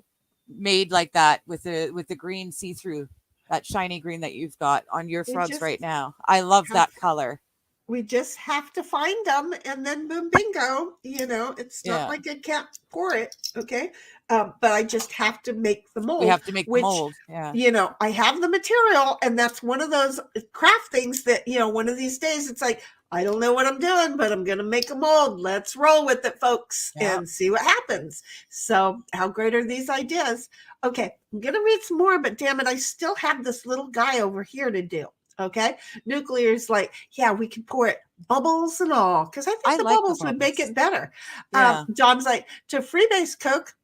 made like that with the green see-through, that shiny green that you've got on your frogs right now. I love that color. We just have to find them, and then boom, bingo. It's not like I can't pour it, okay? But I just have to make the mold. We have to make the mold. Yeah. I have the material, and that's one of those craft things that, one of these days it's like, I don't know what I'm doing, but I'm going to make a mold. Let's roll with it, folks, and see what happens. So how great are these ideas? Okay, I'm going to read some more, but damn it, I still have this little guy over here to do. Okay, Nuclear's like, yeah, we can pour it bubbles and all, because I think the bubbles would make it better. Dom's like, to freebase cook,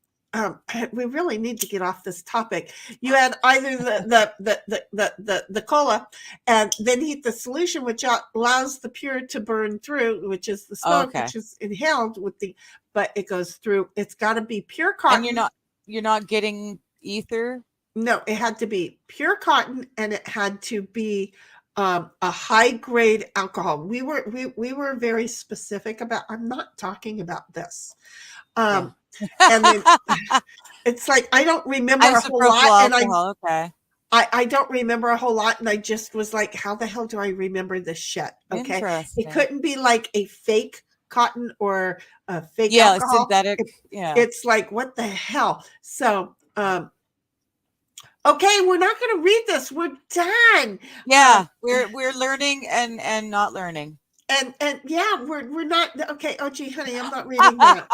we really need to get off this topic. You had either the cola, and then heat the solution, which allows the pure to burn through, which is the smoke, Okay. which is inhaled with the, but it goes through. It's got to be pure cotton. And you're not getting ether. No, it had to be pure cotton, and it had to be a high grade alcohol. We were very specific about. I'm not talking about this. And then it's like I don't remember a whole lot, and I don't remember a whole lot, and I just was like, how the hell do I remember this shit? Okay, it couldn't be like a fake cotton or a fake alcohol. Synthetic. It's like, what the hell? So okay, we're not going to read this. We're done. Yeah, we're learning and not learning. And yeah, we're not okay. Oh gee, honey, I'm not reading that.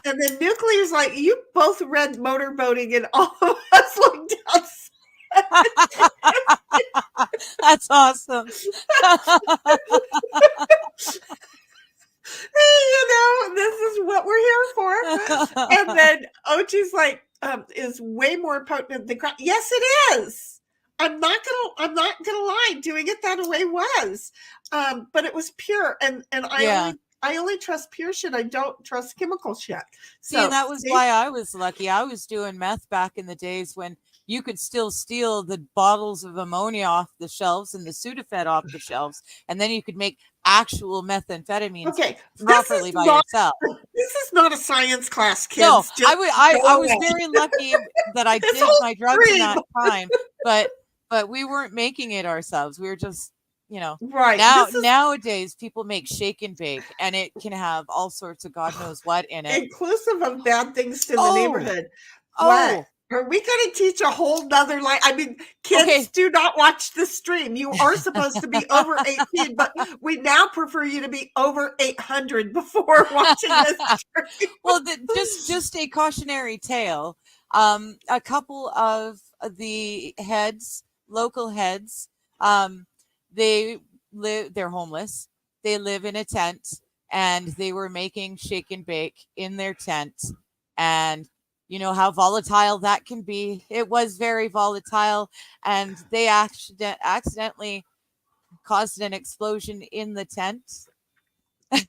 And then Nuclear's like, you both read Motorboating, and all of us looked outside. That's awesome. You know, this is what we're here for. And then Ochi's like, is way more potent than crap. Yes, it is. I'm not gonna lie. Doing it that way was, but it was pure, and I only trust pure shit. I don't trust chemical shit. So and that was why I was lucky. I was doing meth back in the days when you could still steal the bottles of ammonia off the shelves and the Sudafed off the shelves, and then you could make actual methamphetamines properly by yourself. This is not a science class, kids. No, I was very lucky that I did my drugs in that time, but we weren't making it ourselves. We were just, right. Nowadays people make shake and bake, and it can have all sorts of God knows what in it, inclusive of bad things to the neighborhood. What? Are we going to teach a whole nother I mean, kids, do not watch the stream. You are supposed to be over 18, but we now prefer you to be over 800 before watching this stream. Well, just a cautionary tale. A couple of the local heads, they're homeless. They live in a tent, and they were making shake and bake in their tent, and you know how volatile that can be. It was very volatile, and they accidentally caused an explosion in the tent. How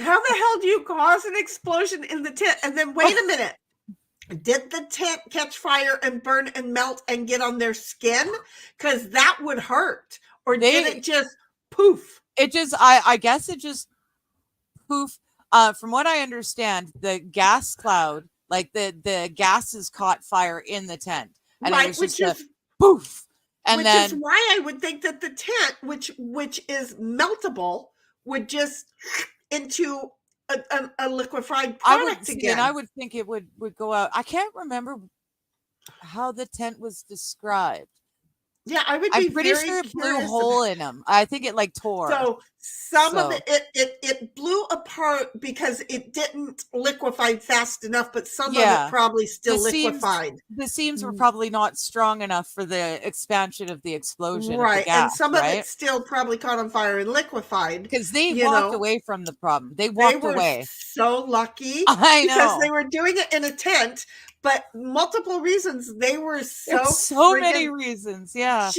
the hell do you cause an explosion in the tent? And then wait a minute. Did the tent catch fire and burn and melt and get on their skin? Because that would hurt. Or did it just poof? It just, I guess it just poof. From what I understand, the gas cloud, like the gases caught fire in the tent, and it was just poof. And which is why I would think that the tent, which is meltable, would just into a liquefied product again. And I would think it would go out. I can't remember how the tent was described. Yeah, I'm pretty sure it blew a hole in them. I think it tore. So some of it blew apart because it didn't liquefy fast enough, but some of it probably still liquefied. The seams were probably not strong enough for the expansion of the explosion. Right, of the gas, and some of it still probably caught on fire and liquefied. Because they walked away from the problem. They walked away. So lucky. I know. Because they were doing it in a tent. But multiple reasons. They were so many reasons, yeah.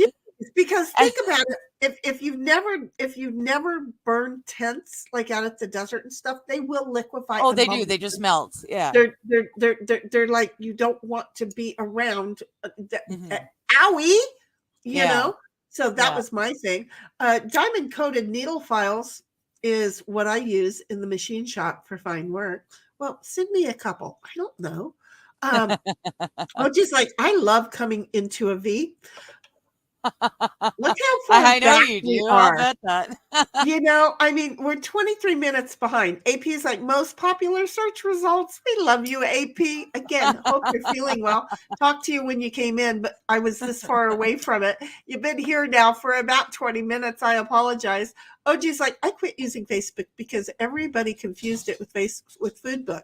Because think about it. If you've never burned tents out at the desert and stuff, they will liquefy. Oh, they do. They just melt. Yeah. They're like, you don't want to be around. Owie, you know. So that was my thing. Diamond coated needle files is what I use in the machine shop for fine work. Well, send me a couple. I don't know. Just I love coming into a V. Look how far I know you do. I'll bet that. I mean, we're 23 minutes behind. AP is most popular search results. We love you, AP. Again, hope you're feeling well. Talked to you when you came in, but I was this far away from it. You've been here now for about 20 minutes. I apologize. OG's I quit using Facebook because everybody confused it with Food Book.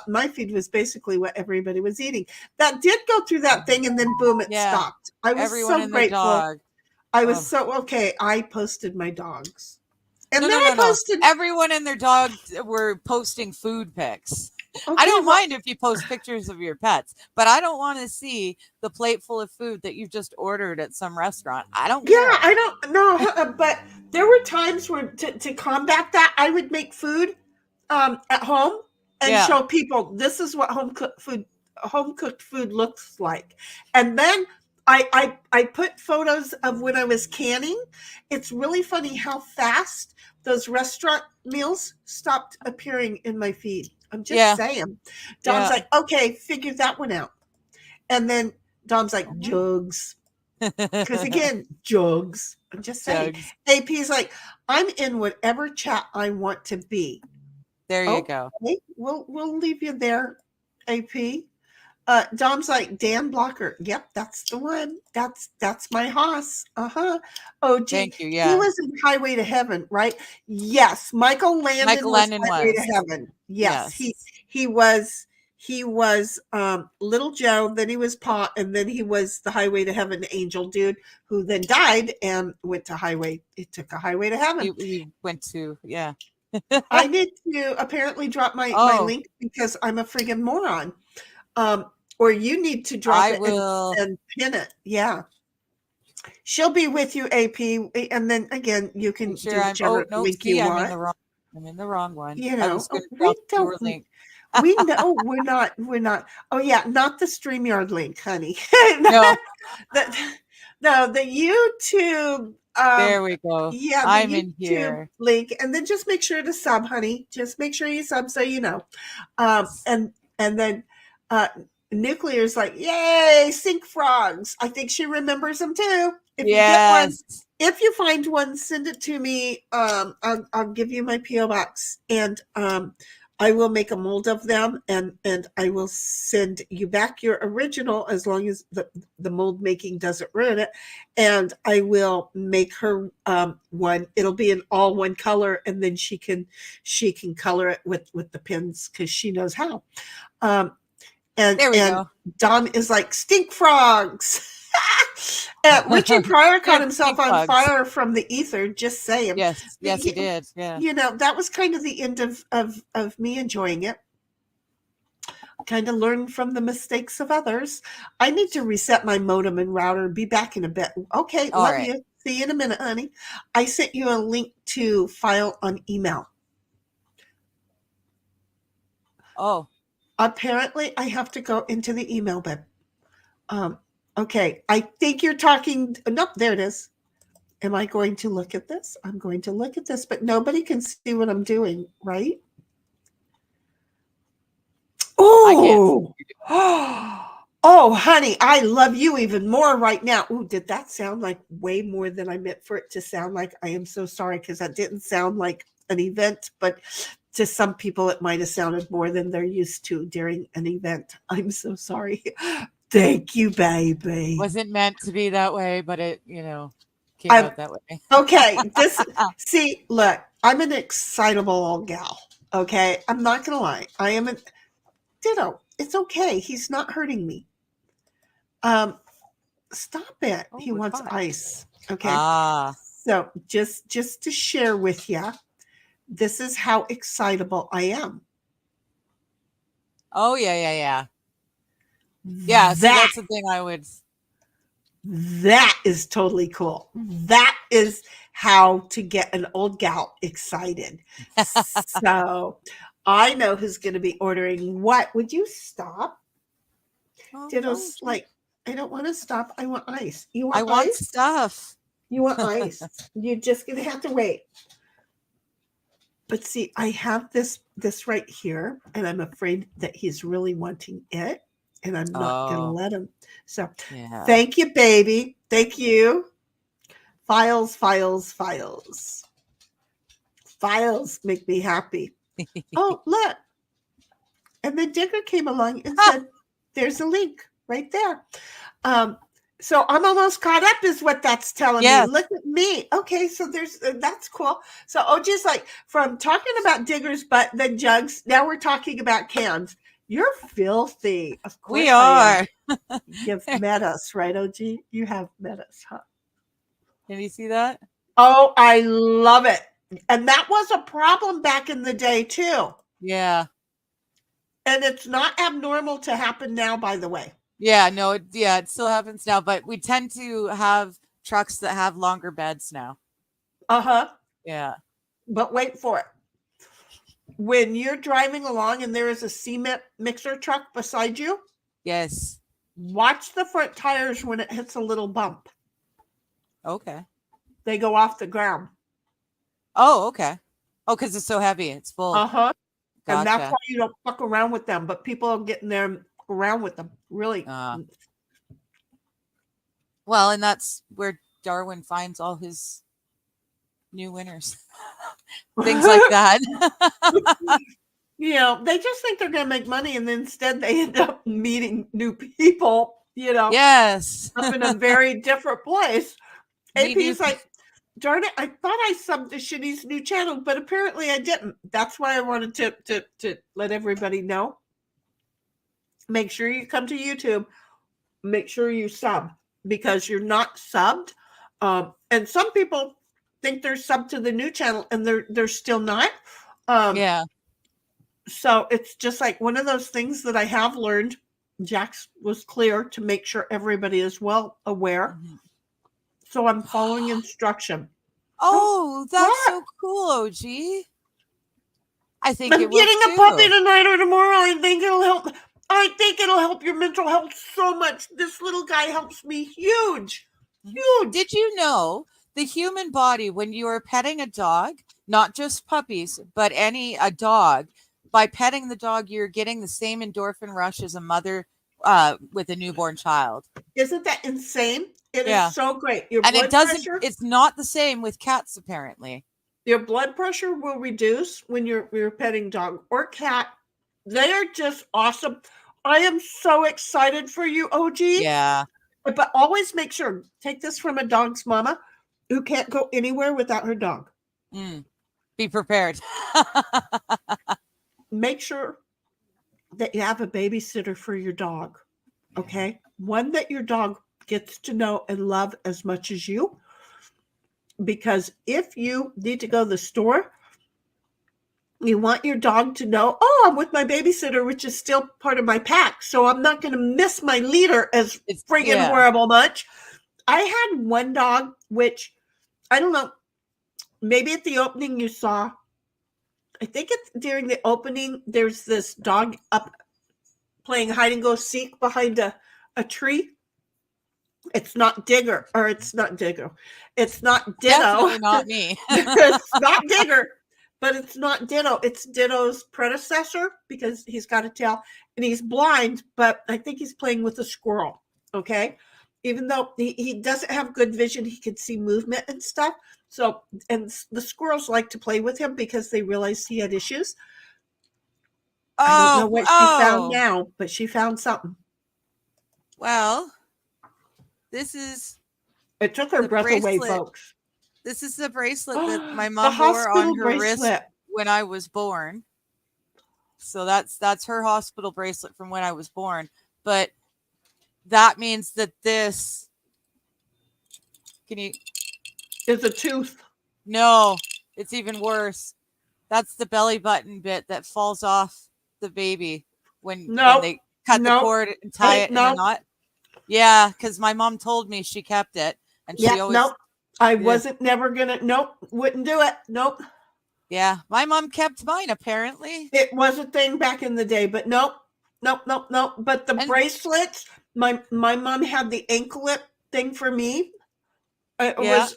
My feed was basically what everybody was eating. That did go through that thing, and then boom, it stopped. I was so grateful. I was I posted my dogs. And I posted everyone and their dog were posting food pics. I don't mind if you post pictures of your pets, but I don't want to see the plate full of food that you've just ordered at some restaurant. I don't care. Yeah, I don't know, but there were times where to combat that, I would make food at home and show people this is what home cooked food looks like. And then I put photos of when I was canning. It's really funny how fast those restaurant meals stopped appearing in my feed. I'm just saying. Dom's like, okay, figure that one out. And then Dom's like, jugs. Because again, jugs. I'm just saying. Jugs. AP's like, I'm in whatever chat I want to be. There you go. We'll leave you there, AP. Dom's like, Dan Blocker. Yep, that's the one. That's my hoss. OG. Thank you. He was in Highway to Heaven, right? Yes. Michael Landon was Highway to Heaven. Yes. He was Little Joe, then he was Pa, and then he was the Highway to Heaven angel dude who then died and went to Highway. It took a Highway to Heaven. He went to, I need to apparently drop my link because I'm a friggin' moron. Or you need to drop it and pin it. Yeah. She'll be with you, AP. And then again, you can do whichever link you want. I'm in the wrong one. You know, we know we're not. Oh yeah, not the StreamYard link, honey. No. The YouTube. There we go. Yeah, I'm YouTube in here. Link, and then just make sure to sub, honey. Just make sure you sub so you know. And then Nuclear's like, yay, sink frogs. I think she remembers them too. If you get one, if you find one, send it to me. I'll give you my PO box, and I will make a mold of them, and I will send you back your original as long as the mold making doesn't ruin it. And I will make her one. It'll be in all one color, and then she can color it with the pins because she knows how. And there we go. Dom is like, stink frogs. Richard Pryor caught himself on fire from the ether, just saying. Yes, he did. Yeah. You know, that was kind of the end of me enjoying it. Kind of learn from the mistakes of others. I need to reset my modem and router. Be back in a bit. Okay, love you. See you in a minute, honey. I sent you a link to file on email. Oh. Apparently, I have to go into the email bit. Okay, I think you're talking. Nope, there it is. Am I going to look at this? I'm going to look at this, but nobody can see what I'm doing, right? Oh, oh, honey, I love you even more right now. Ooh, did that sound like way more than I meant for it to sound like? I am so sorry because that didn't sound like an event, but to some people, it might have sounded more than they're used to during an event. I'm so sorry. Thank you, baby. Wasn't meant to be that way, but it, came out that way. Okay. See, look, I'm an excitable old gal. Okay. I'm not going to lie. I am a ditto. It's okay. He's not hurting me. Stop it. He wants ice. Okay. So just to share with you, this is how excitable I am. Oh, yeah. Yeah, so that's the thing I would. That is totally cool. That is how to get an old gal excited. So I know who's going to be ordering what. Would you stop? Ditto's like, I don't want to stop. I want ice. You want ice? I want stuff. You want ice. You're just going to have to wait. But see, I have this right here, and I'm afraid that he's really wanting it, and I'm not going to let him. So thank you, baby. Thank you. Files make me happy. Oh, look. And then Digger came along and said, there's a link right there. So I'm almost caught up is what that's telling me. Look at me. Okay, so that's cool. So OG's like, from talking about Digger's butt, then jugs, now we're talking about cans. You're filthy. Of course we are. You've met us, right, OG? You have met us, huh? Can you see that? Oh, I love it. And that was a problem back in the day, too. Yeah. And it's not abnormal to happen now, by the way. Yeah, no, it still happens now, but we tend to have trucks that have longer beds now. Uh-huh. Yeah. But wait for it. When you're driving along and there is a cement mixer truck beside you, Yes. watch the front tires when it hits a little bump. Okay. They go off the ground. Oh, okay. Oh, because it's so heavy. It's full. Uh-huh. Gotcha. And that's why you don't fuck around with them. But people are getting there around with them. Really. Well, and that's where Darwin finds all his new winners. Things like that. You know, they just think they're going to make money, and then instead they end up meeting new people, you know. Yes. Up in a very different place. Meet AP's new- like, darn it, I thought I subbed to Sheni's new channel, but apparently I didn't. That's why I wanted to let everybody know. Make sure you come to YouTube. Make sure you sub, because you're not subbed. And some people think they're subbed to the new channel, and they're still not. Yeah. So it's just like one of those things that I have learned. Jax was clear to make sure everybody is well aware. Mhm. So I'm following instruction. Oh, that's What? so cool, OG. I think I'm it will getting a too. puppy tonight or tomorrow. I think it'll help. I think it'll help your mental health so much. This little guy helps me huge. Huge. Did you know the human body, when you are petting a dog, not just puppies, but a dog, by petting the dog, you're getting the same endorphin rush as a mother with a newborn child. Isn't that insane? It is so great. Your And blood it doesn't, pressure, it's not the same with cats, apparently. your blood pressure will reduce when you're petting dog or cat. They are just awesome. I am so excited for you, OG. Yeah. But always make sure, take this from a dog's mama who can't go anywhere without her dog. Be prepared. Make sure that you have a babysitter for your dog. Okay? One that your dog gets to know and love as much as you. Because if you need to go to the store, you want your dog to know, oh, I'm with my babysitter, which is still part of my pack. So I'm not going to miss my leader as friggin' horrible much. I had one dog, which, I don't know, maybe at the opening you saw, I think it's during the opening, there's this dog up playing hide and go seek behind a tree. It's not Digger, or it's not Digger. It's not Ditto. Definitely not me. It's not Digger, but it's not Ditto. It's Ditto's predecessor, because he's got a tail and he's blind, but I think he's playing with a squirrel. Okay. Even though he doesn't have good vision, he can see movement and stuff. So, and the squirrels like to play with him because they realized he had issues. I don't know what she found now, but she found something. Well, this is. It took her breath away, folks. This is the bracelet that my mom wore on her wrist when I was born. So that's her hospital bracelet from when I was born. But that means that this is a tooth. No, it's even worse. That's the belly button bit that falls off the baby when they cut the cord and tie it in a knot. Yeah, because my mom told me she kept it, and she always. I wasn't never gonna. Wouldn't do it. Nope. Yeah, my mom kept mine. Apparently, it was a thing back in the day, but nope. But the bracelets, my mom had the anklet thing for me. It was,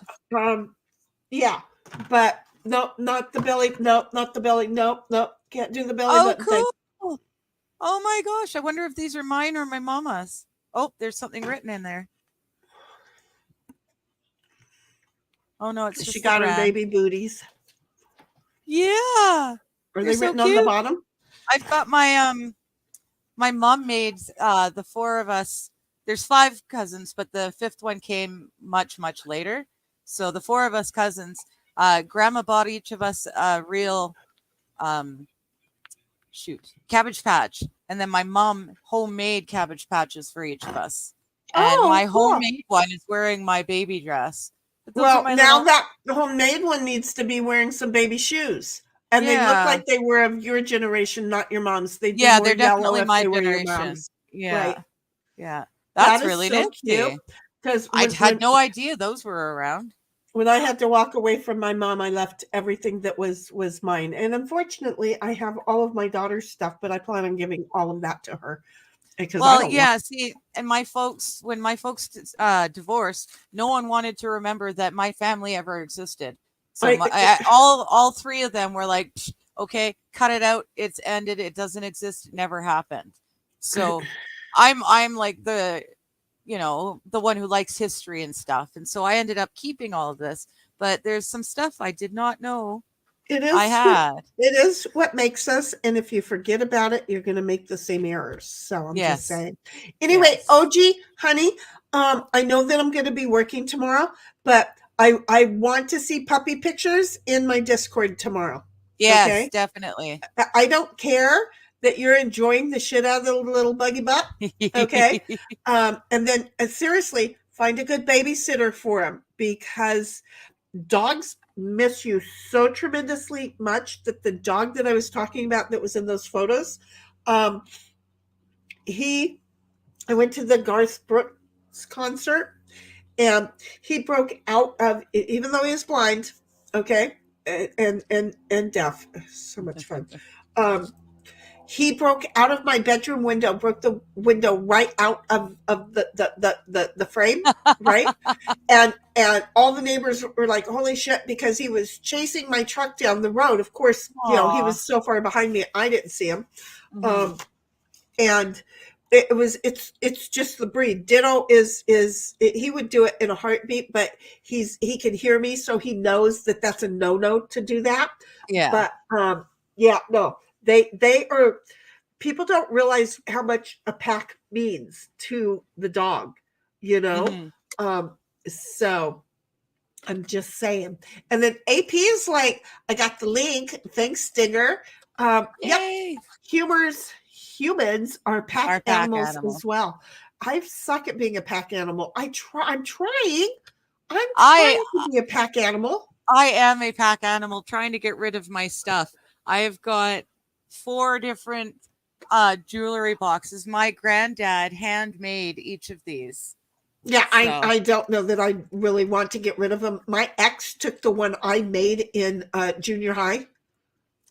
but no, not the belly. No, not the belly. Nope. Can't do the belly button thing. Oh my gosh! I wonder if these are mine or my mama's. Oh, there's something written in there. Oh no, it's just she got her baby booties. Yeah. Are they written on the bottom? I've got my my mom made the four of us. There's 5 cousins, but the 5th one came much later. So the 4 of us cousins, grandma bought each of us a real Cabbage Patch, and then my mom homemade Cabbage Patches for each of us. And my homemade one is wearing my baby dress. Well, now that homemade one needs to be wearing some baby shoes. And they look Yeah. like they were of your generation, not your mom's. They'd be Yeah, more they're yellow definitely if my they were your generation. mom's. Right. Yeah. Yeah. That That's is really so cute. nifty. Because I had no idea those were around. when I had to walk away from my mom, I left everything that was mine. And unfortunately, I have all of my daughter's stuff, but I plan on giving all of that to her because I Well, don't want. yeah, see, and when my folks divorced, no one wanted to remember that my family ever existed. So all three of them were like, "Psh, okay, cut it out. It's ended. It doesn't exist. It never happened." So I'm like the the one who likes history and stuff. And so I ended up keeping all of this, but there's some stuff I did not know It I is had. it is what makes us, and if you forget about it, you're going to make the same errors. So I'm just Yes. saying. Anyway, Yes. OG, honey, I know that I'm going to be working tomorrow, but I want to see puppy pictures in my Discord tomorrow. Yes, Okay, definitely. I don't care that you're enjoying the shit out of the little buggy butt. Okay, and then seriously, find a good babysitter for him because dogs miss you so tremendously much that the dog that I was talking about that was in those photos, I went to the Garth Brooks concert and he broke out of, even though he was blind, okay, and deaf, so much fun. He broke out of my bedroom window, broke the window right out of the frame, right? And all the neighbors were like, holy shit, because he was chasing my truck down the road. Of course, he was so far behind me, I didn't see him. Mhm. And it's just the breed. Ditto is he would do it in a heartbeat, but he can hear me, so he knows that that's a no to do that. Yeah. But yeah, no, they are, people don't realize how much a pack means to the dog, Mhm. so I'm just saying. And then AP is like, I got the link. Thanks, Stinger. Yep. Yay. Humans are pack Our pack animals animal. as well. I suck at being a pack animal. I'm trying. I'm I trying to be a pack animal. I am a pack animal trying to get rid of my stuff. I have got 4 different jewelry boxes. My granddad handmade each of these. Yeah, So. I don't know that I really want to get rid of them. My ex took the one I made in junior high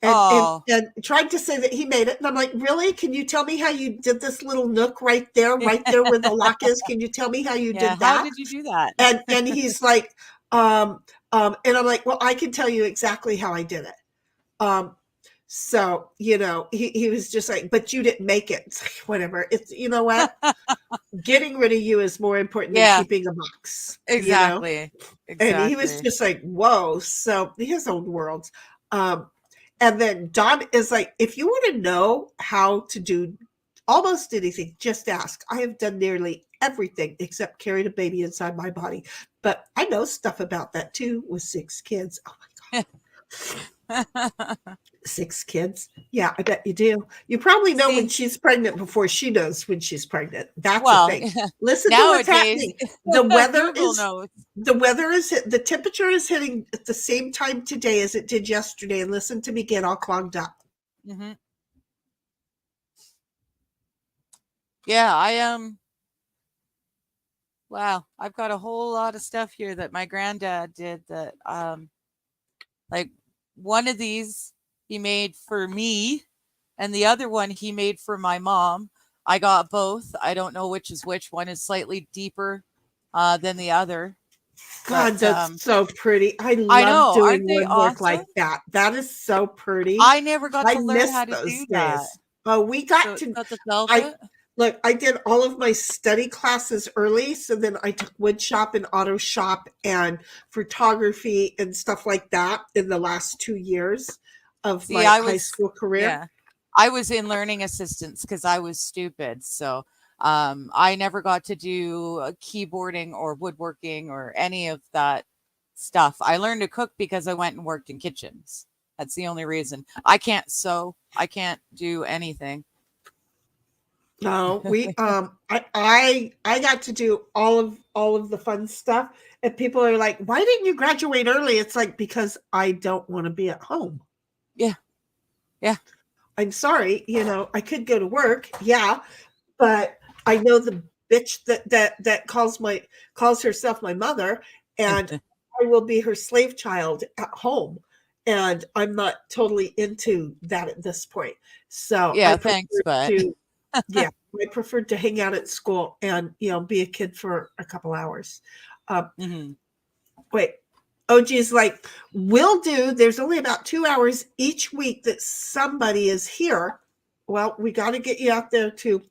and tried to say that he made it. And I'm like, really? Can you tell me how you did this little nook right there where the lock is? Can you tell me how you Yeah, did how that? did you do that? And he's like, and I'm like, well, I can tell you exactly how I did it. So, he was just like, but you didn't make it. It's like, whatever. It's, you know what? Getting rid of you is more important than keeping a box. Exactly. And he was just like, whoa. So his own world. And then Don is like, if you want to know how to do almost anything, just ask. I have done nearly everything except carried a baby inside my body. But I know stuff about that too with 6 kids. Oh my God. 6 kids? Yeah, I bet you do. You probably know when she's pregnant before she knows when she's pregnant. That's the thing. Listen to what's happening. The weather knows. The temperature is hitting at the same time today as it did yesterday. And listen to me get all clogged up. Mm-hmm. Yeah, I am. Wow, I've got a whole lot of stuff here that my granddad did that like one of these he made for me and the other one he made for my mom. I got both. I don't know which is which. One is slightly deeper than the other. God, But, that's so pretty. I I love know. doing Aren't they woodwork like awesome? that. That is so pretty. I never got I to learn miss how to those do that. days. Oh, we got to. Got the velvet. I did all of my study classes early. So then I took wood shop and auto shop and photography and stuff like that in the last 2 years of my high school career. Yeah, I was in learning assistance because I was stupid. So I never got to do keyboarding or woodworking or any of that stuff. I learned to cook because I went and worked in kitchens. That's the only reason. I can't sew. I can't do anything. No, we I got to do all of the fun stuff, and people are like, "Why didn't you graduate early?" It's like, because I don't want to be at home. Yeah. Yeah. I'm sorry, I could go to work, yeah, but I know the bitch that calls herself my mother, and I will be her slave child at home, and I'm not totally into that at this point. So I Yeah, thanks, prefer but to, yeah, I prefer to hang out at school and be a kid for a couple hours. Mhm. Wait. Oh, geez, like, will do. There's only about 2 hours each week that somebody is here. Well, we got to get you out there to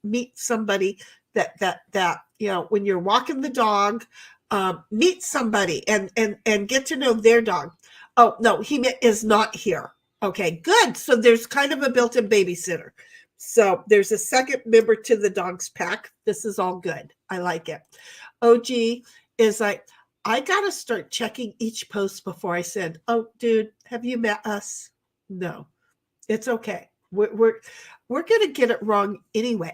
meet somebody that when you're walking the dog, meet somebody and get to know their dog. Oh, no, he is not here. Okay, good. So there's kind of a built-in babysitter. So there's a second member to the dog's pack. This is all good. I like it. OG is like, I got to start checking each post before I send. Oh, dude, have you met us? No, it's okay. We're going to get it wrong anyway.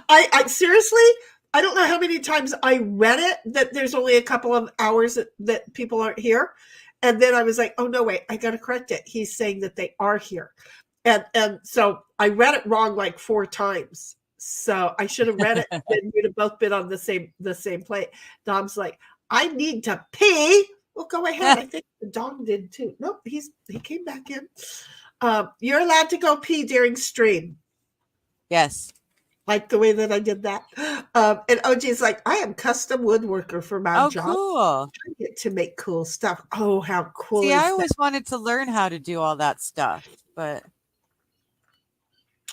I seriously, I don't know how many times I read it that there's only a couple of hours that people aren't here. And then I was like, oh, no, wait, I got to correct it. He's saying that they are here. And so I read it wrong like 4 times. So I should have read it, and then we'd have both been on the same plate. Dom's like, I need to pee. Well, go ahead. I think the dog did too. Nope, he came back in. You're allowed to go pee during stream. Yes. Like the way that I did that. And OG's like, I am custom woodworker for my job. Cool. I get to make cool stuff. Oh, how cool See, is I that? always wanted to learn how to do all that stuff, but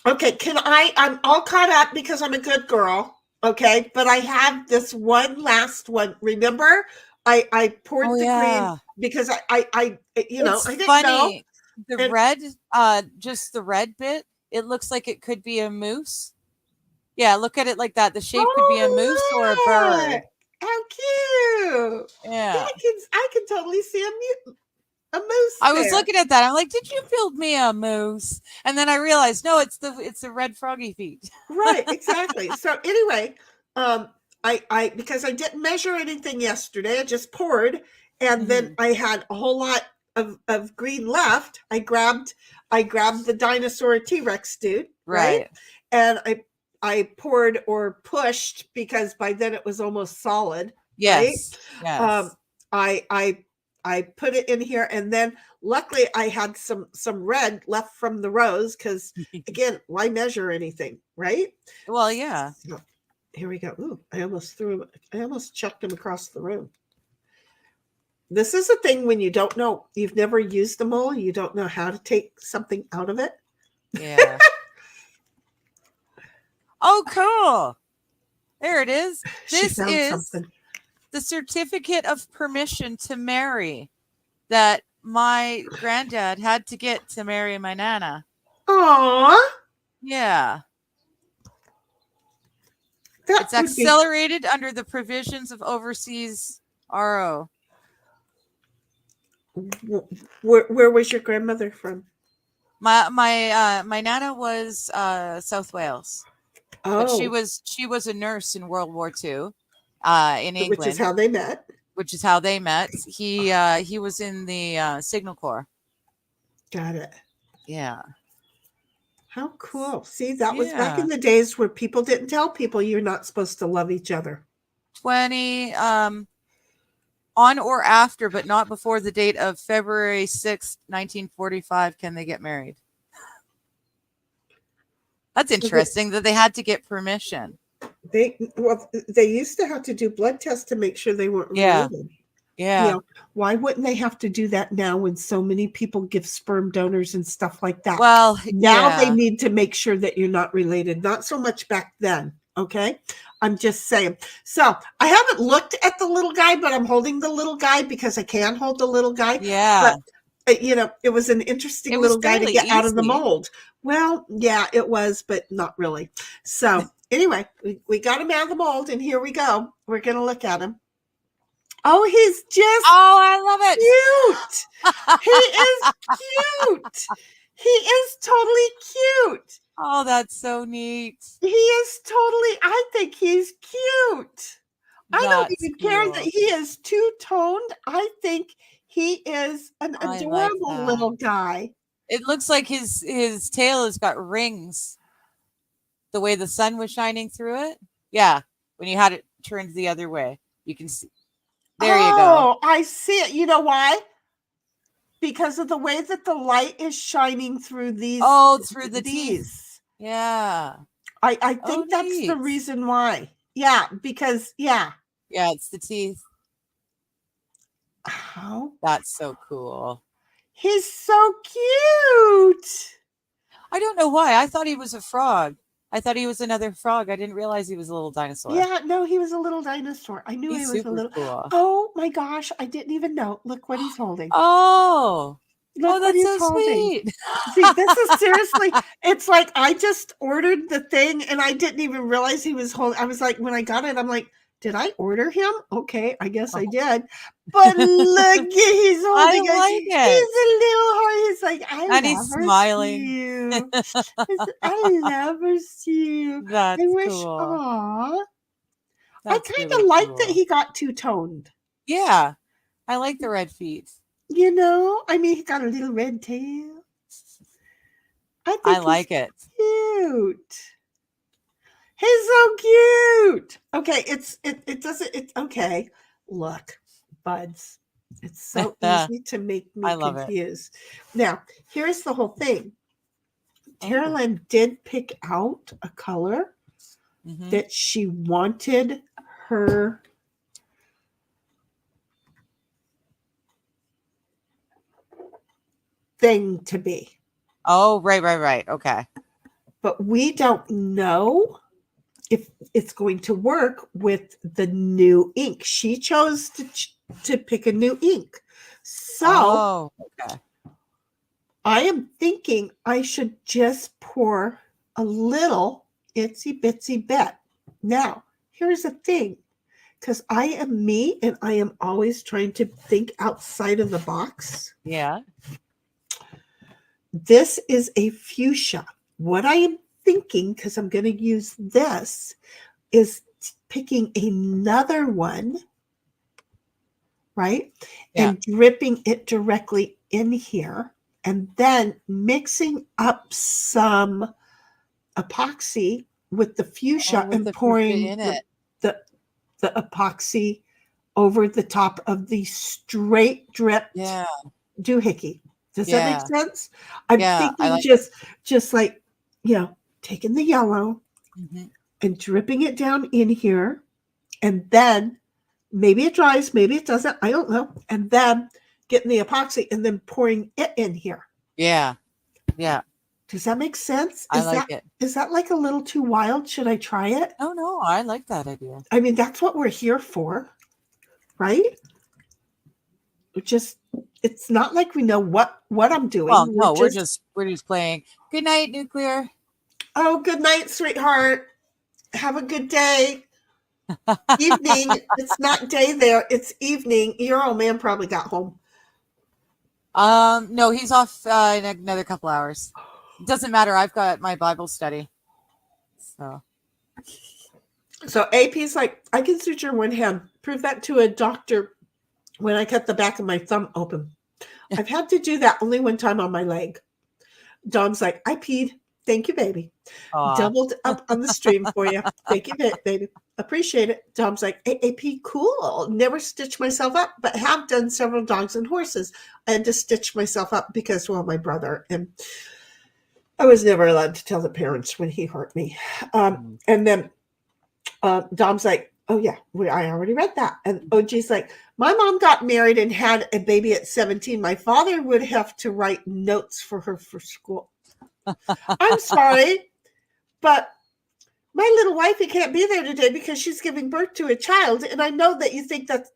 Okay, I'm all caught up because I'm a good girl. Okay, but I have this one last one. Remember, I poured the green because I it's I didn't funny. know. The red, just the red bit, it looks like it could be a moose. Yeah, look at it like that. The shape could be a moose or a bird. How cute! Yeah. I can totally see a moose. I was looking at that. I'm like, did you build me a moose? And then I realized, no, it's the red froggy feet. Right, exactly. So anyway, I because I didn't measure anything yesterday, I just poured, and then I had a whole lot of green left. I grabbed the dinosaur T-Rex dude, right? And I poured or pushed because by then it was almost solid. Yes. Right? Yes. I put it in here, and then luckily I had some red left from the rose because again, why measure anything, right? Well, yeah. So, here we go. Ooh, I almost chucked him across the room. This is a thing when you don't know, you've never used a mole, you don't know how to take something out of it. Yeah. Oh, cool. There it is. This is something. The certificate of permission to marry that my granddad had to get to marry my nana. Aww. Yeah. It's accelerated under the provisions of overseas RO. Where was your grandmother from? My nana was South Wales. Oh. But she was a nurse in World War II in England. Which is how they met. He was in the Signal Corps. Got it. Yeah. How cool. See, that was back in the days where people didn't tell people you're not supposed to love each other. 20 on or after, but not before the date of February 6th, 1945, can they get married. That's interesting that they had to get permission. They used to have to do blood tests to make sure they weren't related. Yeah. Why wouldn't they have to do that now when so many people give sperm donors and stuff like that? Well, now they need to make sure that you're not related. Not so much back then. Okay. I'm just saying. So I haven't looked at the little guy, but I'm holding the little guy because I can hold the little guy. Yeah. But, it was an interesting little guy to get out of the mold. Well, yeah, it was, but not really. So anyway, we got him out of the mold, and here we go. We're going to look at him. Oh, he's just I love it. Cute. He is cute. He is totally cute. Oh, that's so neat. He is totally, I think he's cute. I don't even care that he is two-toned. I think He is an I like adorable that. little guy. It looks like his tail has got rings. The way the sun was shining through it. Yeah, when you had it turned the other way, you can see. There you go. Oh, I see it. You know why? Because of the way that the light is shining through these. Oh, through the teeth. Yeah. I think that's the neat. reason why. Yeah, because Yeah, it's the teeth. How? That's so cool. He's so cute. I don't know why. I thought he was a frog. I thought he was another frog. I didn't realize he was a little dinosaur. Yeah, no, he was a little dinosaur. I knew He's he was a super little. cool. Oh my gosh, I didn't even know. Look what he's holding. Oh, Look what that's he's so holding. sweet. See, this is seriously, it's like I just ordered the thing and I didn't even realize he was holding. I was like, when I got it, I'm like, did I order him? Okay, I guess I did. But look, he's holding I like it. He's a little heart. He's like, I And love he's her smiling. you. I love her you. That's I wish, cool. aw. I That's kind of really like cool. that he got two-toned. Yeah, I like the red feet. You know, I mean, he got a little red tail. I like it. Cute. He's so cute. Okay, it's okay. Look, buds. It's so easy to make me I love confused. Now, here's the whole thing. Oh. Tara Lynn did pick out a color that she wanted her thing to be. Oh, right. Okay. But we don't know if it's going to work with the new ink. She chose to pick a new ink. So okay. I am thinking I should just pour a little itsy bitsy bit. Now, here's the thing, because I am me and I am always trying to think outside of the box. Yeah. This is a fuchsia. What I am thinking, because I'm going to use this, is picking another one, right? Yeah. And dripping it directly in here, and then mixing up some epoxy with the fuchsia and pouring in it. the epoxy over the top of the straight dripped doohickey. Does that make sense? I'm thinking like just like, taking the yellow and dripping it down in here, and then maybe it dries, maybe it doesn't, I don't know, and then getting the epoxy and then pouring it in here. Yeah. Does that make sense? I like it. Is that like a little too wild? Should I try it? Oh, no, I like that idea. I mean, that's what we're here for, right? It's not like we know what I'm doing. Well, no, we're just playing. Good night, Nuclear. Oh, good night, sweetheart. Have a good day. Evening. It's not day there. It's evening. Your old man probably got home. No, he's off in another couple hours. It doesn't matter. I've got my Bible study. So AP's like, I can suture one hand. Prove that to a doctor when I cut the back of my thumb open. I've had to do that only one time on my leg. Dom's like, I peed. Thank you, baby. Aww. Doubled up on the stream for you. Thank you, baby. Appreciate it. Dom's like, AP, cool. Never stitched myself up, but have done several dogs and horses. I had to stitch myself up because, well, my brother, and I was never allowed to tell the parents when he hurt me. And then Dom's like, oh, yeah, I already read that. And OG's like, my mom got married and had a baby at 17. My father would have to write notes for her for school. I'm sorry, but my little wifey can't be there today because she's giving birth to a child. And I know that you think that,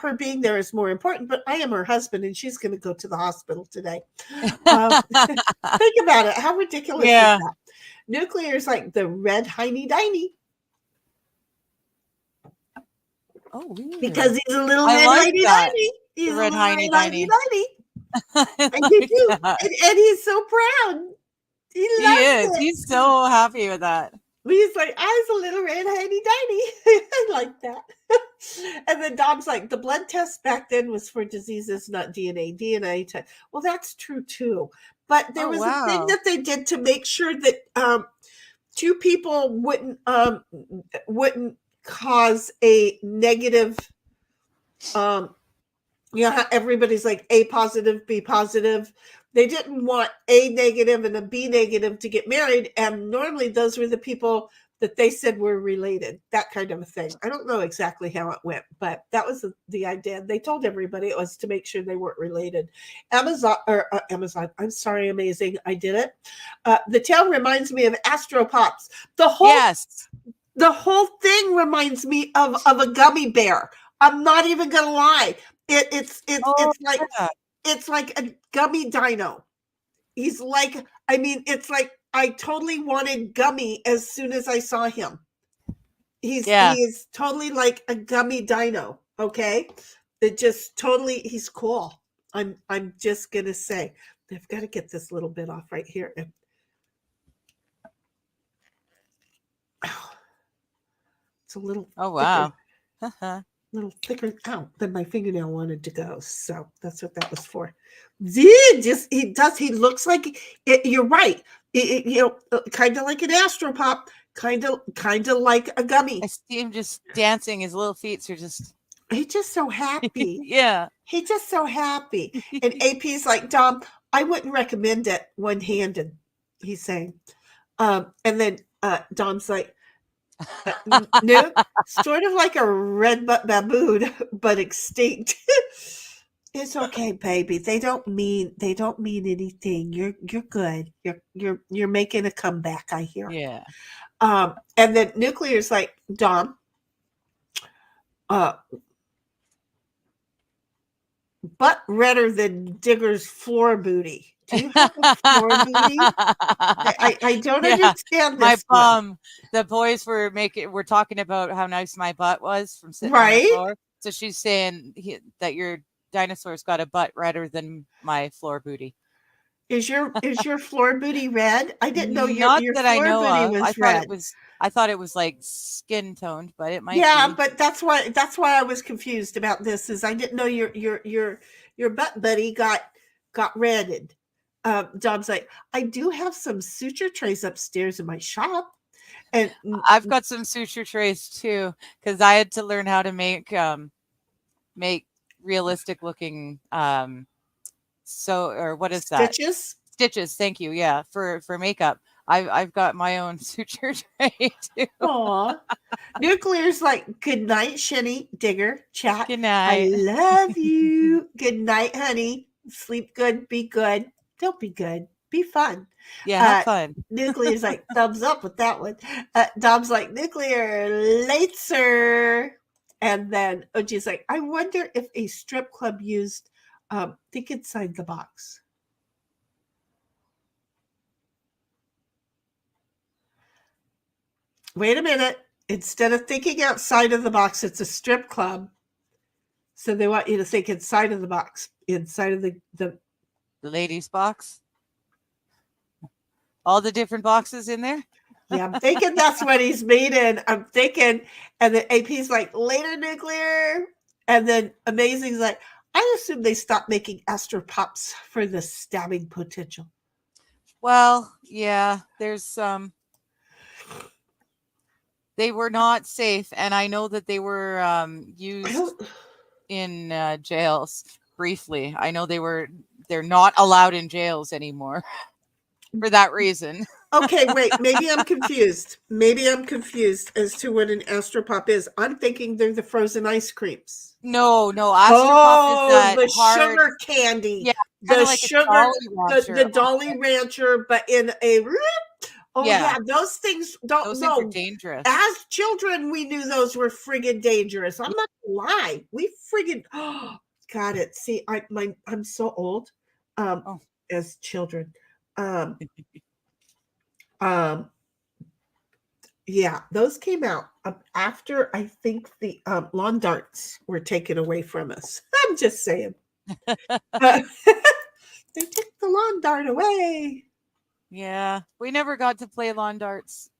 her being there is more important, but I am her husband and she's going to go to the hospital today. Think about it. How ridiculous is that? Nuclear is like the red hiney diney. Oh, weird. Because he's a little red hiney diney. He's red hiney diney. And you do. And he's so proud. He is. He's so happy with that. He's like, I was a little red hiney tiny. I like that. And then Dom's like, the blood test back then was for diseases, not DNA. DNA test. Well, that's true too. But there Oh, was a thing wow. that they did to make sure that two people wouldn't cause a negative. Yeah, everybody's like A positive, B positive. They didn't want A negative and a B negative to get married, and normally those were the people that they said were related, that kind of a thing. I don't know exactly how it went, but that was the idea. They told everybody it was to make sure they weren't related. Amazon. I'm sorry, amazing. I did it. The tale reminds me of Astro Pops. Yes. The whole thing reminds me of a gummy bear. I'm not even gonna lie. It's Yeah. it's like a gummy dino. He's like, I mean, it's like I totally wanted Gummy as soon as I saw him. He is totally like a gummy dino. Okay, it just totally. He's cool. I'm just gonna say I've got to get this little bit off right here. It's a little. Oh, wow. Little thicker out than my fingernail wanted to go. So that's what that was for. He looks like it, you're right. Kind of like an Astropop, kind of like a gummy. I see him just dancing. His little feet are just. He's just so happy. Yeah. He's just so happy. And AP's like, Dom, I wouldn't recommend it one-handed, he's saying. And then Dom's like, no, sort of like a red butt baboon, but extinct. It's okay, baby. They don't mean anything. You're good. You're making a comeback, I hear. Yeah. And then Nuclear's like, Dom, butt redder than Digger's floor booty. Do you have a floor booty? I don't understand this. My the boys were talking about how nice my butt was from sitting on the floor. So she's saying that your dinosaur's got a butt redder than my floor booty. Is your floor booty red? I didn't know your Not your that floor I know booty of. was red. I thought it was like skin toned, but it might be. But that's why I was confused about this. Is I didn't know your butt buddy got redded. Dom's like, I do have some suture trays upstairs in my shop, and I've got some suture trays too because I had to learn how to make realistic looking what is that? Stitches. Thank you. Yeah, for makeup. I've got my own suture tray too. Aw. Nuclear's like, good night, Sheni, Digger, Chat. Good night. I love you. Good night, honey. Sleep good. Be good. Don't be good. Be fun. Yeah, have fun. Nuclear's like, thumbs up with that one. Dom's like, Nuclear, late, sir. And then Oji's like, I wonder if a strip club used think inside the box. Wait a minute. Instead of thinking outside of the box, it's a strip club. So they want you to think inside of the box, inside of the ladies' box. All the different boxes in there? Yeah, I'm thinking that's what he's meaning. I'm thinking, and then AP's like, later, Nuclear. And then Amazing's like, I assume they stopped making Astro Pops for the stabbing potential. Well, yeah, there's some. They were not safe, and I know that they were used in jails briefly. I know they're not allowed in jails anymore for that reason. Okay, wait, maybe I'm confused. Maybe I'm confused as to what an Astropop is. I'm thinking they're the frozen ice creams. No, Astropop is that the hard sugar candy. Yeah, the like sugar, the Dolly Rancher, but in a. Oh yeah, those things those things are dangerous. As children, we knew those were friggin' dangerous. I'm not gonna lie. We friggin' got it. See, I'm so old. As children. Yeah, those came out after I think the lawn darts were taken away from us. I'm just saying. They took the lawn dart away. Yeah, we never got to play lawn darts.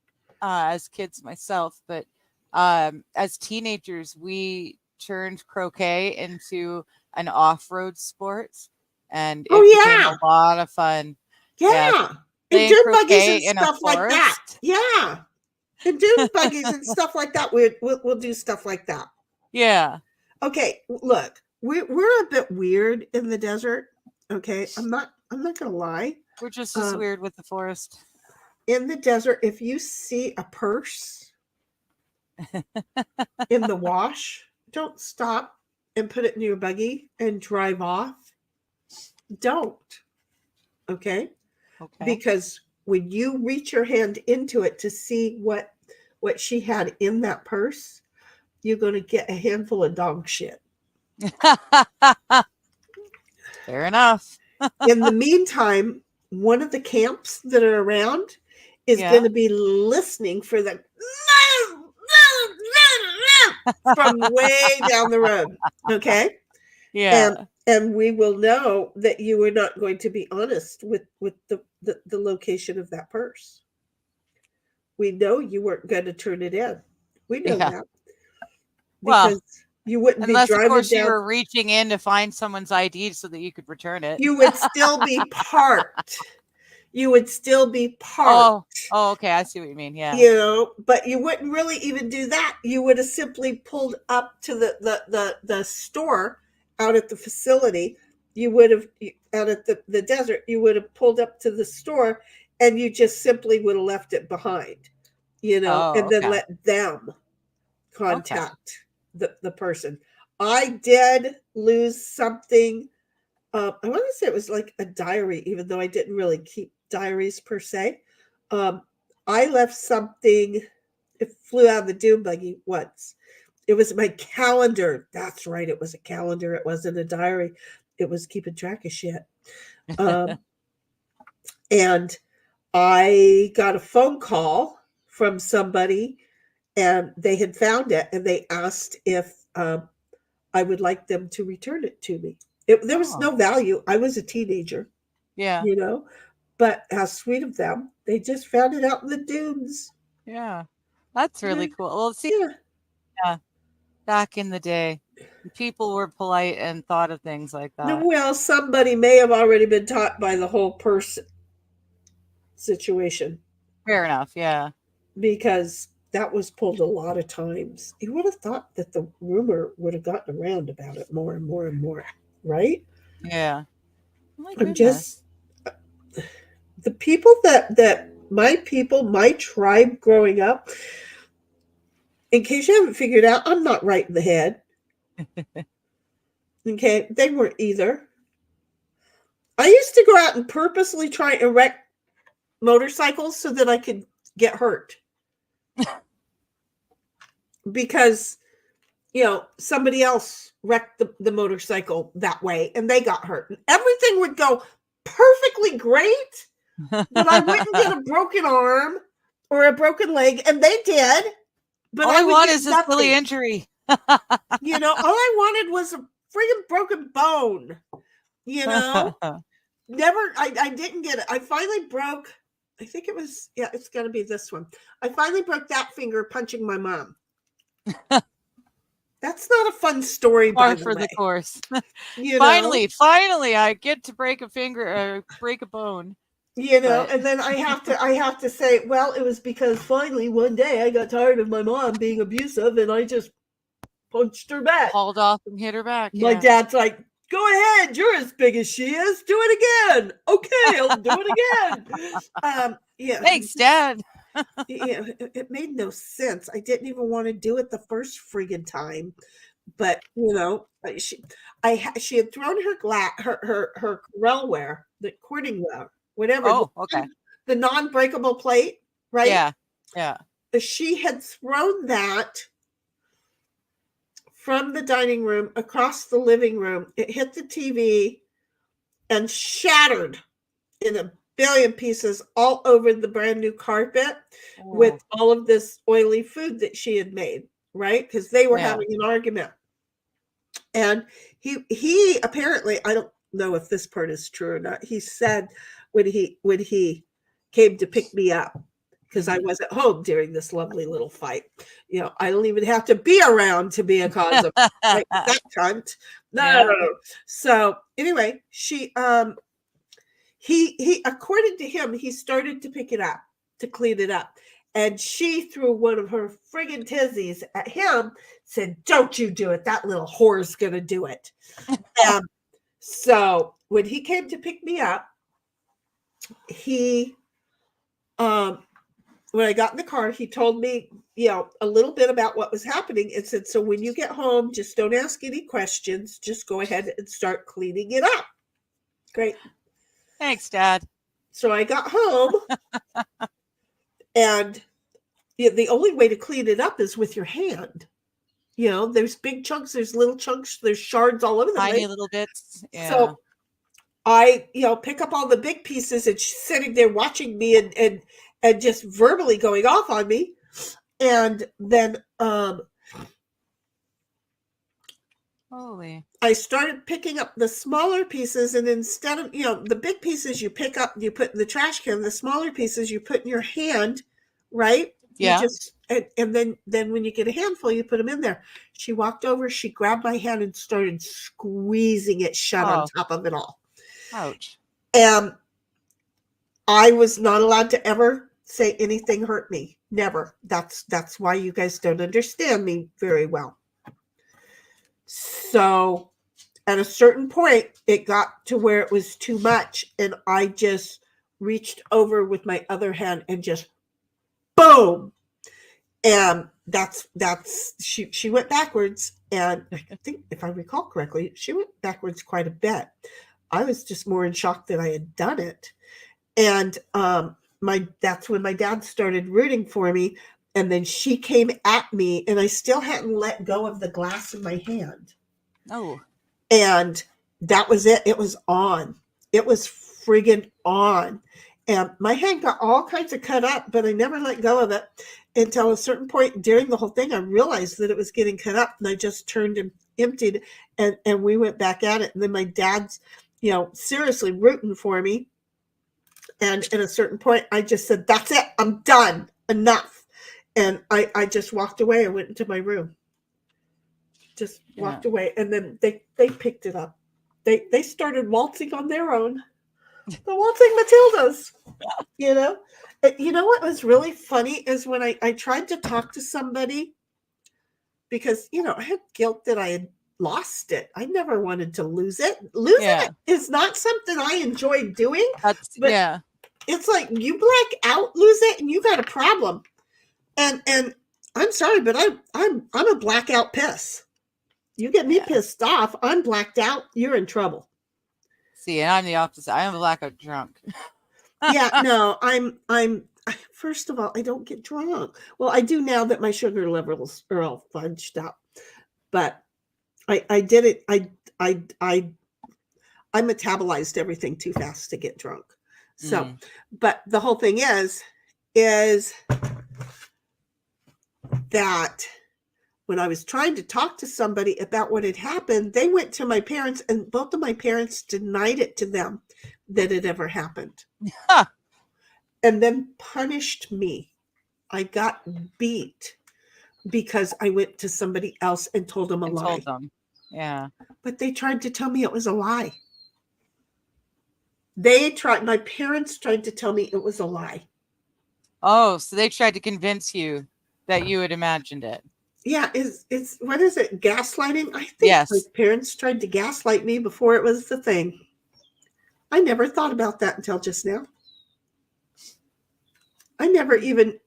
as kids myself, but as teenagers, we turned croquet into an off-road sport, and Oh it became yeah. a lot of fun. Yeah, Yeah. And playing dune buggies croquet and in a stuff like that. forest. Yeah. And dune buggies and stuff like that. We'll do stuff like that. Yeah. Okay, look, we're a bit weird in the desert. Okay, I'm not gonna lie. We're just as weird with the forest. In the desert, if you see a purse in the wash, don't stop and put it in your buggy and drive off. Don't. Okay? Okay. Because when you reach your hand into it to see what she had in that purse, you're going to get a handful of dog shit. Fair enough. In the meantime, one of the camps that are around is going to be listening for the from way down the road. Okay? Yeah. And we will know that you were not going to be honest with the location of that purse. We know you weren't going to turn it in. We know that. Because you wouldn't unless, be driving of course, down. you were reaching in to find someone's ID so that you could return it. You would still be parked. You would still be parked. Oh, okay. I see what you mean. Yeah. You know, but you wouldn't really even do that. You would have simply pulled up to the store out at the facility. You would have out at the desert. You would have pulled up to the store, and you just simply would have left it behind. You know, and then let them contact the person. I did lose something. I want to say it was like a diary, even though I didn't really keep diaries per se. I left something. It flew out of the dune buggy once. It was my calendar. That's right. It was a calendar. It wasn't a diary. It was keeping track of shit. And I got a phone call from somebody, and they had found it, and they asked if I would like them to return it to me. There was no value. I was a teenager. Yeah. You know, but how sweet of them. They just found it out in the dunes. Yeah. That's really cool. Well, see, back in the day, people were polite and thought of things like that. Well, somebody may have already been taught by the whole person situation. Fair enough. Yeah. Because that was pulled a lot of times. You would have thought that the rumor would have gotten around about it more and more and more, right? Yeah. My I'm just the people that my tribe growing up, in case you haven't figured out, I'm not right in the head. Okay, they weren't either. I used to go out and purposely try and wreck motorcycles so that I could get hurt. Because, you know, somebody else wrecked the motorcycle that way and they got hurt. And everything would go perfectly great, but I wouldn't get a broken arm or a broken leg, and they did. But all I want is a silly injury. You know, all I wanted was a friggin' broken bone. You know, I didn't get it. I finally broke. I think it was, it's got to be this one. I finally broke that finger punching my mom. That's not a fun story, by the way. The course. You finally, I get to break a finger, break a bone. You know, and then I have to say, well, it was because finally one day I got tired of my mom being abusive, and I just punched her back. Hauled off and hit her back. My dad's like, go ahead, you're as big as she is. Do it again. Okay, I'll do it again. Thanks, Dad. It made no sense. I didn't even want to do it the first friggin' time. But, you know, she had thrown her corralware, the cordingware, whatever. The non-breakable plate, right? Yeah. She had thrown that from the dining room across the living room. It hit the TV and shattered in a billion pieces all over the brand new carpet with all of this oily food that she had made, right? Because they were having an argument. And he apparently, I don't know if this part is true or not, he said when he came to pick me up, because I wasn't home during this lovely little fight. I don't even have to be around to be a cause of fight with that cunt. No. Yeah. So anyway, he according to him, he started to pick it up, to clean it up. And she threw one of her friggin' tizzies at him, said, "Don't you do it. That little whore's going to do it." So when he came to pick me up, when I got in the car, he told me, a little bit about what was happening and said, "So when you get home, just don't ask any questions. Just go ahead and start cleaning it up." Great. Thanks, Dad. So I got home and the only way to clean it up is with your hand. There's big chunks, there's little chunks, there's shards all over the place. Tiny little bits. Yeah. So I, pick up all the big pieces, and she's sitting there watching me and just verbally going off on me. And then Holy. I started picking up the smaller pieces, and instead of, the big pieces you pick up and you put in the trash can, the smaller pieces you put in your hand, right? Yeah. You just, and then when you get a handful, you put them in there. She walked over, she grabbed my hand and started squeezing it shut on top of it all. Ouch. And I was not allowed to ever say anything hurt me. Never. That's why you guys don't understand me very well. So at a certain point, it got to where it was too much, and I just reached over with my other hand and just boom. And she went backwards, and I think, if I recall correctly, she went backwards quite a bit. I was just more in shock that I had done it. And that's when my dad started rooting for me. And then she came at me, and I still hadn't let go of the glass in my hand. Oh. And that was it. It was on. It was friggin' on. And my hand got all kinds of cut up, but I never let go of it until a certain point during the whole thing. I realized that it was getting cut up, and I just turned and emptied, and we went back at it. And then my dad's, seriously rooting for me. And at a certain point, I just said, "That's it. I'm done. Enough." And I just walked away. I went into my room. Just walked away. And then they picked it up. They started waltzing on their own. The waltzing Matildas. What was really funny is when I tried to talk to somebody, because, I had guilt that I had lost it. I never wanted to lose it. Losing it is not something I enjoy doing. It's like, you black out, lose it, and you got a problem. And I'm sorry, but I'm a blackout piss. You get me pissed off, I'm blacked out, you're in trouble. See, and I'm the opposite. I am a blackout drunk. No, I'm first of all, I don't get drunk. Well, I do now that my sugar levels are all fudged up. But I did it. I metabolized everything too fast to get drunk. So, but the whole thing is that when I was trying to talk to somebody about what had happened, they went to my parents, and both of my parents denied it to them that it ever happened. And then punished me. I got beat because I went to somebody else and told them a lie. Told them. Yeah. But they tried to tell me it was a lie. My parents tried to tell me it was a lie. Oh, so they tried to convince you that you had imagined it. Yeah, it's what is it? Gaslighting? I think my parents tried to gaslight me before it was the thing. I never thought about that until just now. I never even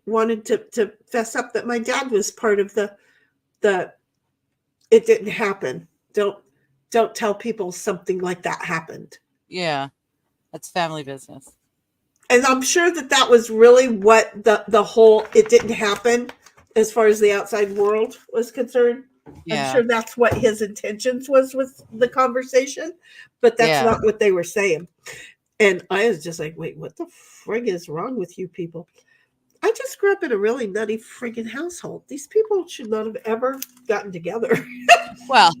wanted to fess up that my dad was part of the it didn't happen. Don't tell people something like that happened. Yeah. That's family business. And I'm sure that was really what the whole it didn't happen as far as the outside world was concerned. Yeah. I'm sure that's what his intentions was with the conversation, but that's not what they were saying. And I was just like, wait, what the frig is wrong with you people? I just grew up in a really nutty friggin' household. These people should not have ever gotten together. Well,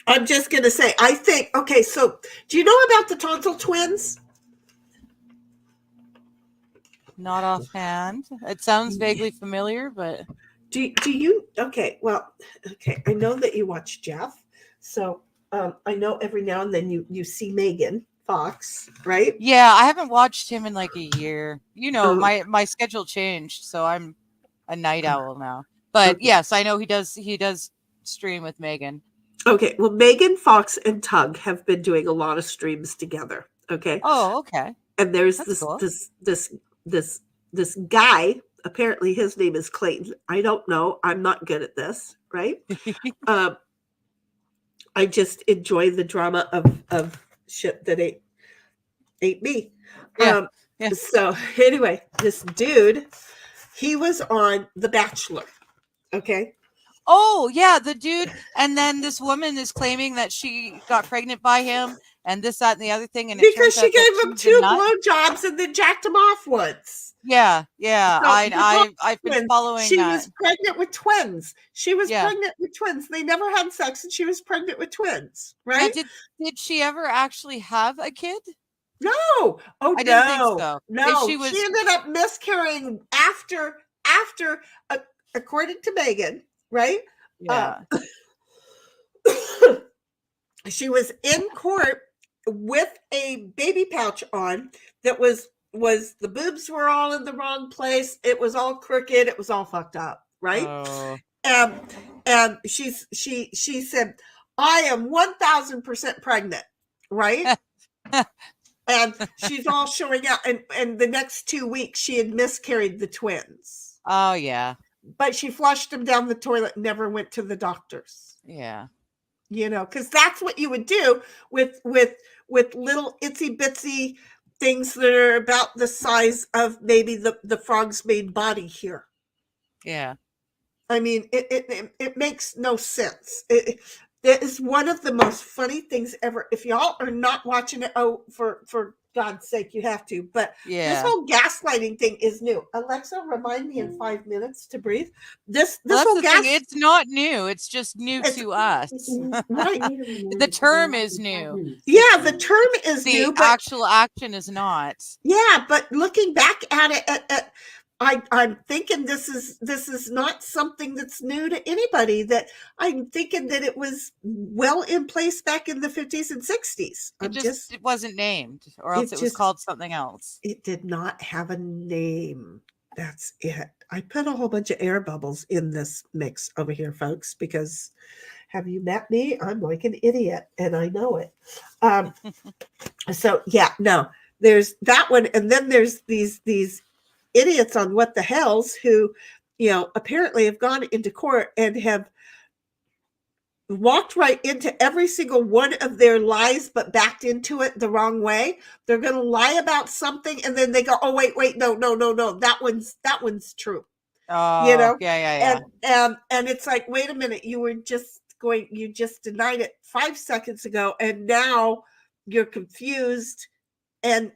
I'm just going to say, I think, okay, so do you know about the tonsil twins? Not offhand. It sounds vaguely familiar, but Do you? Okay, well, okay. I know that you watch Jeff, so I know every now and then you see Megan Fox, right? yeah, I haven't watched him in like a year. You know, Oh. my schedule changed, so I'm a night owl now. But Okay. yes, I know he does stream with Megan. Okay, well, Megan Fox and Tug have been doing a lot of streams together. Okay, Oh, okay. and there's That's cool. this guy. Apparently, his name is Clayton. I don't know. I'm not good at this, right? I just enjoy the drama of shit that ate me. Yeah. Yeah. So anyway, this dude, he was on The Bachelor. Okay. Oh, yeah, the dude. And then this woman is claiming that she got pregnant by him and this, that, and the other thing. And it Because turns she out that gave him she's a 2 nut. blowjobs and then jacked him off once. Yeah, yeah. So I've been following she that. was pregnant with twins. She was Yeah. pregnant with twins. They never had sex, and she was pregnant with twins. Now, Right? did she ever actually have a kid? No. Oh, I didn't think so. No. If She ended up miscarrying after, according to Megan, right? Yeah. She was in court with a baby pouch on that was the boobs were all in the wrong place. It was all crooked. It was all fucked up, right? Oh. And she said, "I am 1,000% pregnant," right? And she's all showing out. And the next 2 weeks, she had miscarried the twins. Oh, yeah. But she flushed them down the toilet and never went to the doctors. Yeah. You know, because that's what you would do with little itsy bitsy things that are about the size of maybe the frog's main body here. Yeah. I mean, it makes no sense. It is one of the most funny things ever. If y'all are not watching it, for God's sake, you have to. But this whole gaslighting thing is new. Alexa, remind me in 5 minutes to breathe. This whole thing. It's not new. It's just new to us. Right. The term is new. Yeah, the term is new. The actual action is not. Yeah, but looking back at it, I'm thinking this is not something that's new to anybody. That I'm thinking that it was well in place back in the 50s and 60s. It wasn't named, or else it was called something else. It did not have a name. That's it. I put a whole bunch of air bubbles in this mix over here, folks, because have you met me? I'm like an idiot, and I know it. So yeah, no, there's that one, and then there's these idiots on What the Hells who, apparently have gone into court and have walked right into every single one of their lies, but backed into it the wrong way. They're going to lie about something, and then they go, "Oh, wait, no, that one's true." Oh, yeah. And it's like, wait a minute, you just denied it 5 seconds ago, and now you're confused, and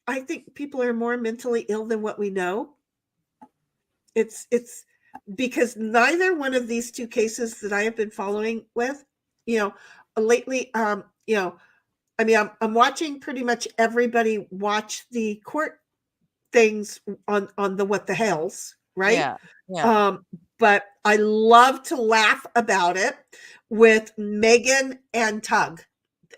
I think people are more mentally ill than what we know. It's because neither one of these 2 cases that I have been following with, lately, I mean, I'm watching pretty much everybody watch the court things on the What the Hells, right? Yeah. But I love to laugh about it with Megan and Tug.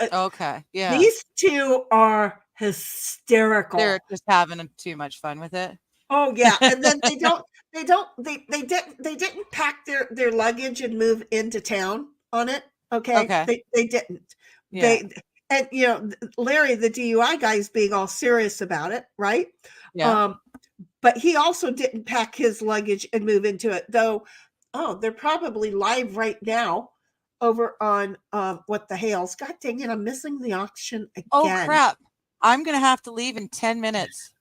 Okay. Yeah. These 2 are hysterical. They're just having too much fun with it. Oh yeah, and then they didn't pack their luggage and move into town on it. Okay. They didn't. Yeah. Larry, the DUI guy, is being all serious about it, right? Yeah. But he also didn't pack his luggage and move into it, though. Oh, they're probably live right now over on What the Hells. God dang it, I'm missing the auction again. Oh crap. I'm gonna have to leave in 10 minutes.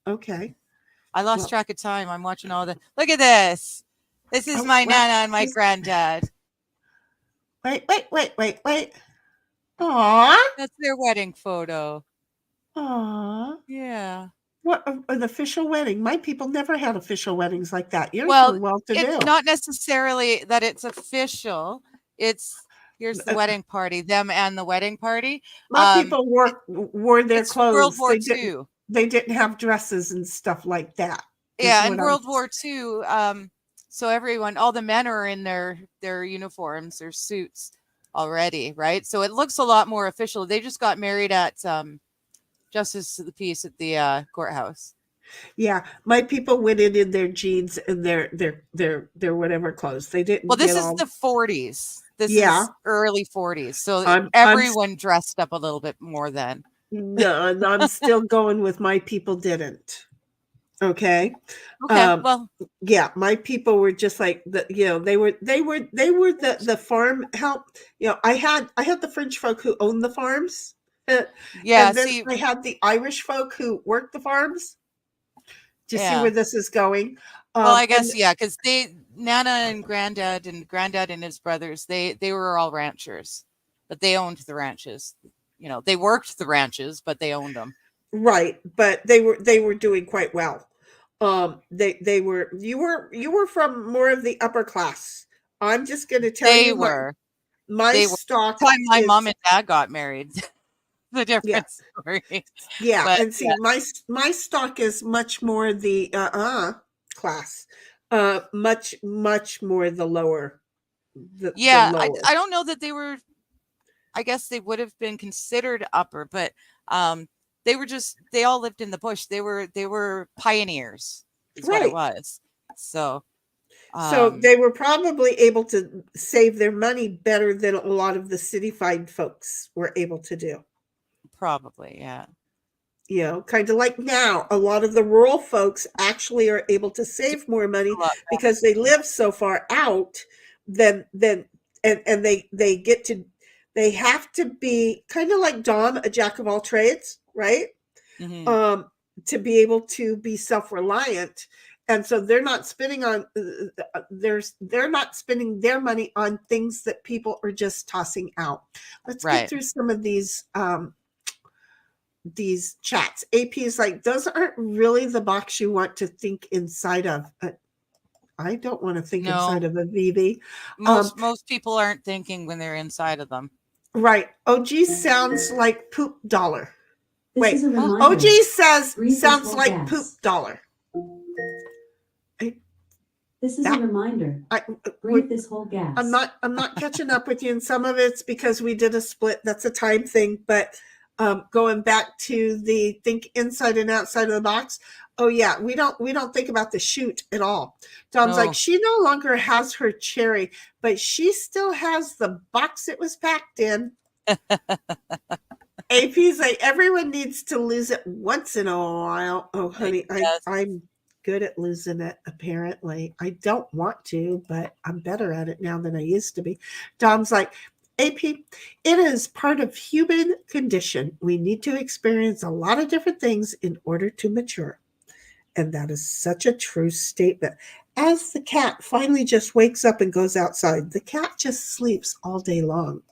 Okay. I lost track of time. I'm watching all the look at this. This is my nana and my granddad. Wait. Aww. That's their wedding photo. Aww. Yeah. What an official wedding. My people never had official weddings like that. You're well-to-do. It's not necessarily that it's official. Here's the wedding party, them and the wedding party. My people wore their clothes. World War II. they didn't have dresses and stuff like that. Yeah, in World War II, so everyone, all the men are in their uniforms, their suits already, right? So it looks a lot more official. They just got married at Justice of the Peace at the courthouse. Yeah, my people went in their jeans and their whatever clothes. They didn't. Well, this is the 40s. This Yeah. is early 40s. So I'm dressed up a little bit more then. No, I'm still going with my people didn't. Okay. Okay. Well, yeah, my people were just like they were the farm help. I had the French folk who owned the farms. Yeah, and then I had the Irish folk who worked the farms. Do you see where this is going? Well, I guess because Nana and Granddad and his brothers, they were all ranchers, but they owned the ranches. They worked the ranches, but they owned them. Right, but they were doing quite well. They were you were from more of the upper class. I'm just going to tell you my stock. Time my mom and dad got married. The different story. Yeah, but, and see, my stock is much more the class, much more the lower. The lower. I don't know that they were. I guess they would have been considered upper, but they all lived in the bush. They were pioneers. Is what it was. So they were probably able to save their money better than a lot of the city-fied folks were able to do. Probably, yeah. Kind of like now, a lot of the rural folks actually are able to save more money because they live so far out and they have to be kind of like Dom, a jack of all trades, right? Mm-hmm. To be able to be self-reliant. And so they're not spending on they're not spending their money on things that people are just tossing out. Let's get through some of these chats. AP is like, those aren't really the box you want to think inside of. I don't want to think inside of a VB. Most people aren't thinking when they're inside of them. Right. OG sounds like poop dollar. Wait. OG says sounds like gas. Poop dollar. This is a reminder. Breathe this whole gas. I'm not catching up with you, and some of it's because we did a split. That's a time thing, but going back to the think inside and outside of the box. Oh yeah, we don't think about the shoot at all. Dom's like, she no longer has her cherry, but she still has the box it was packed in. AP's like, everyone needs to lose it once in a while. Oh honey, I'm good at losing it, apparently. I don't want to, but I'm better at it now than I used to be. Dom's like, AP, it is part of human condition. We need to experience a lot of different things in order to mature. And that is such a true statement. As the cat finally just wakes up and goes outside, the cat just sleeps all day long.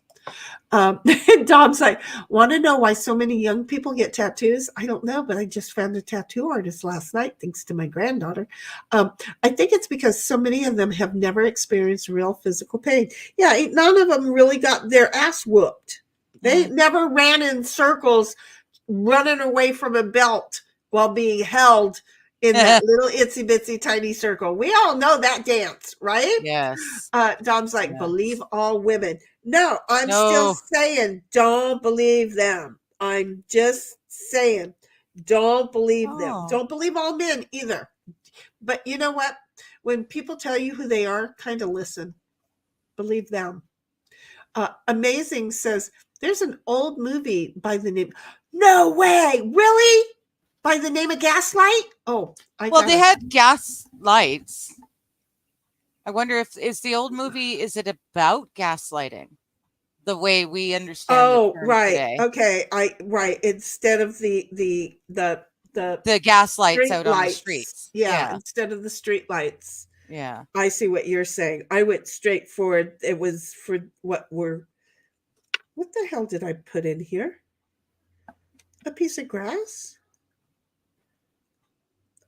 Dom's like, want to know why so many young people get tattoos? I don't know, but I just found a tattoo artist last night, thanks to my granddaughter. I think it's because so many of them have never experienced real physical pain. Yeah, none of them really got their ass whooped. They never ran in circles, running away from a belt while being held in that little itsy bitsy tiny circle. We all know that dance, right? Yes. Dom's like, believe all women. No, I'm still saying don't believe them. I'm just saying don't believe them. Don't believe all men either. But you know what? When people tell you who they are, kind of listen. Believe them. Amazing says, there's an old movie by the name. No way. Really? By the name of Gaslight? Oh, they had gas lights. I wonder if is the old movie, is it about gaslighting the way we understand it right today? Okay, instead of the gas lights out on the streets. Yeah, instead of the street lights. Yeah, I see what you're saying. I went straight forward. It was for what the hell did I put in here? A piece of grass?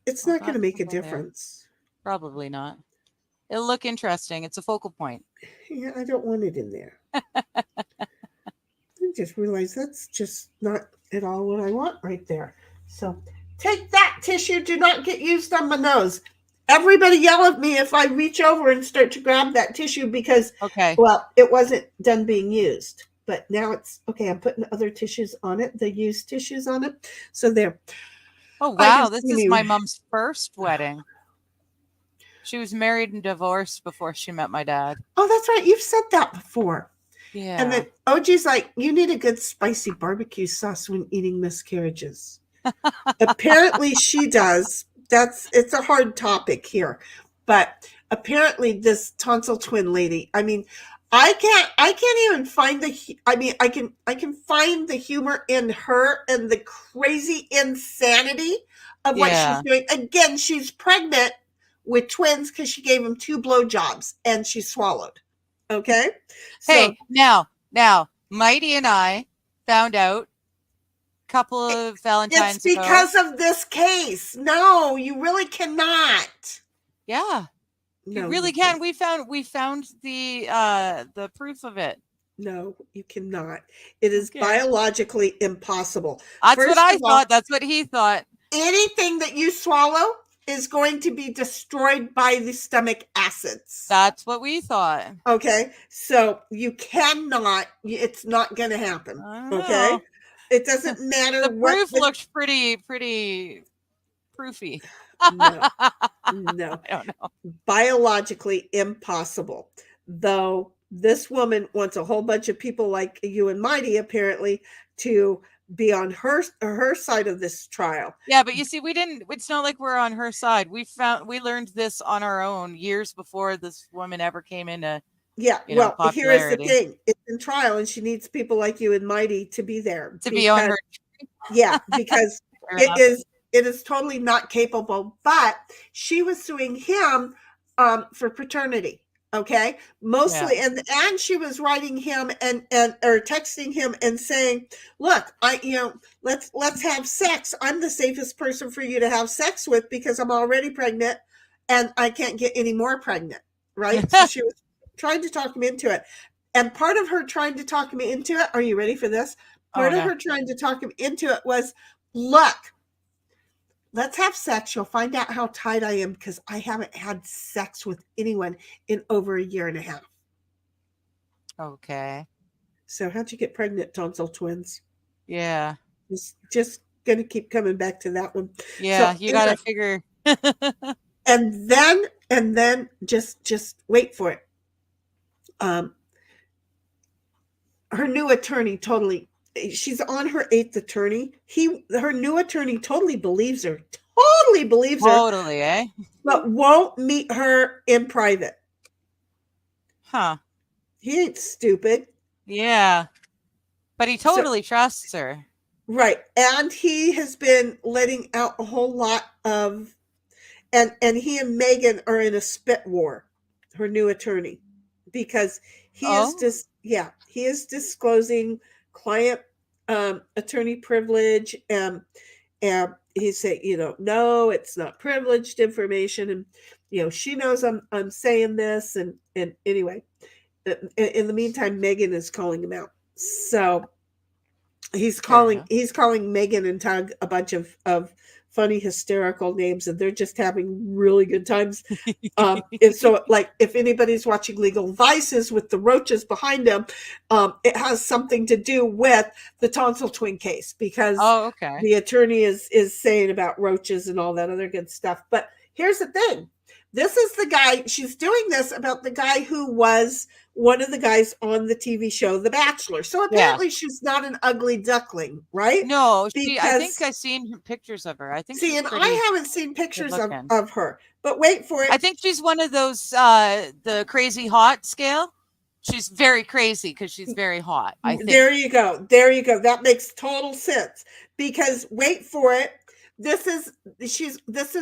It's not going to make a difference. Probably not. It'll look interesting. It's a focal point. Yeah, I don't want it in there. I just realized that's just not at all what I want right there. So take that tissue. Do not get used on my nose. Everybody yell at me if I reach over and start to grab that tissue because, Okay. well, it wasn't done being used. But now it's okay. I'm putting other tissues on it, the used tissues on it. So there. Oh, wow. This is my mom's first wedding. She was married and divorced before she met my dad. Oh, that's right. You've said that before. Yeah. And then OG's like, you need a good spicy barbecue sauce when eating miscarriages. Apparently she does. It's a hard topic here. But apparently this tonsil twin lady, I mean, I can't even find I can find the humor in her and the crazy insanity of what she's doing. Again, she's pregnant with twins because she gave him 2 blowjobs and she swallowed. Okay. Hey, now, Mighty and I found out a couple of Valentine's ago. It's because of this case. No, you really cannot. Yeah. You really can. We found the proof of it. No, you cannot. It is biologically impossible. That's what I thought. That's what he thought. Anything that you swallow is going to be destroyed by the stomach acids. That's what we thought. Okay. So you cannot, it's not going to happen. Okay. It doesn't matter. The proof looks pretty proofy. No. I don't know. Biologically impossible. Though this woman wants a whole bunch of people like you and Mighty apparently to be on her side of this trial. Yeah, but you see, it's not like we're on her side. We learned this on our own years before this woman ever came into popularity. Here is the thing. It's in trial and she needs people like you and Mighty to be there. Be on her. Yeah, because it is totally not capable, but she was suing him for paternity. Okay, mostly, and she was writing him and or texting him and saying, "Look, let's have sex. I'm the safest person for you to have sex with because I'm already pregnant, and I can't get any more pregnant." Right? So she was trying to talk him into it, and part of her trying to talk him into it. Are you ready for this? Part of her trying to talk him into it was, "Look, let's have sex. You'll find out how tight I am because I haven't had sex with anyone in over 1.5 years." Okay. So how'd you get pregnant, tonsil twins? Yeah. Just going to keep coming back to that one. Yeah, so, you got to figure. and then just wait for it. Her new attorney she's on her 8th attorney. Her new attorney totally believes her. Totally, eh? But won't meet her in private. Huh. He ain't stupid. Yeah. But he totally trusts her. Right. And he has been letting out a whole lot of and he and Megan are in a spit war, her new attorney, because he is disclosing client attorney privilege and he's saying, no, it's not privileged information, and she knows I'm saying this, and anyway, in the meantime, Megan is calling him out. So he's calling Megan and Tug a bunch of funny, hysterical names, and they're just having really good times. And so, like, if anybody's watching Legal Vices with the roaches behind them, it has something to do with the tonsil twin case, because the attorney is saying about roaches and all that other good stuff. But here's the thing. This is the guy, she's doing this about the guy who was one of the guys on the TV show, The Bachelor. So apparently she's not an ugly duckling, right? No, I think I've seen pictures of her. I think I haven't seen pictures of her, but wait for it. I think she's one of those, the crazy hot scale. She's very crazy because she's very hot. I think. There you go. That makes total sense, because wait for it. This is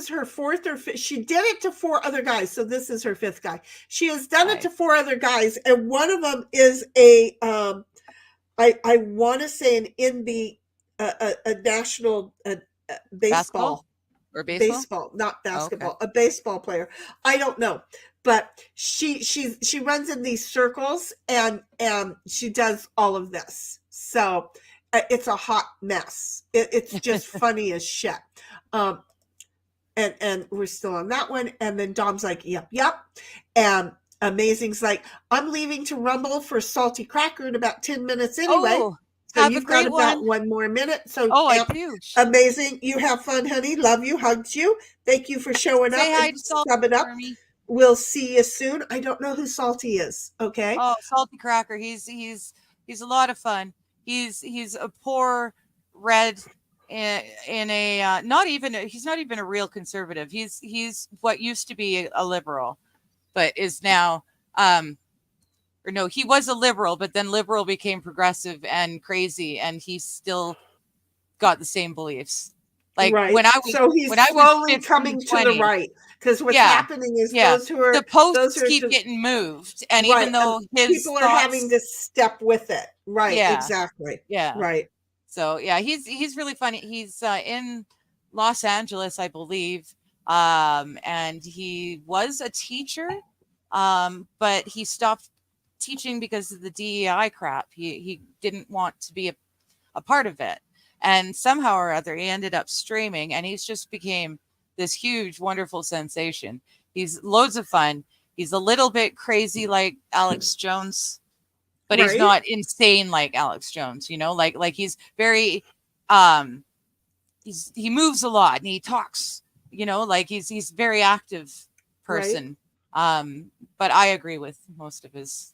her 4th or 5th. She did it to 4 other guys, so this is her 5th guy. She has done it to 4 other guys, and one of them is a I want to say an NB a national baseball or baseball, not basketball, a baseball player. I don't know, but she runs in these circles and she does all of this. So it's a hot mess. It's just funny as shit. And we're still on that one. And then Dom's like, yep. And Amazing's like, I'm leaving to Rumble for Salty Cracker in about 10 minutes anyway. Oh, so have you've a great got about one. one more minute. So I do. Amazing. You have fun, honey. Love you. Hugs you. Thank you for showing up Say hi and to Salty subbing up. for me. We'll see you soon. I don't know who Salty is. Okay. Oh, Salty Cracker. He's a lot of fun. He's a poor red in a he's not even a real conservative. He's what used to be a liberal, but is now or no, he was a liberal, but then liberal became progressive and crazy, and he's still got the same beliefs. Like right. when I was, so he's when I slowly was 15, coming 20, to the right, because what's happening is those who are the posts those who are keep getting moved, and even though his people are having to step with it, right? Exactly. Yeah. Right. So yeah, he's really funny. He's in Los Angeles, I believe, and he was a teacher, but he stopped teaching because of the DEI crap. He didn't want to be a part of it, and somehow or other he ended up streaming, and he's just became this huge, wonderful sensation. He's loads of fun. He's a little bit crazy like Alex Jones, but he's not insane like Alex Jones, you know, like he's very, he moves a lot and he talks, you know, like he's very active person. Right. But I agree with most of his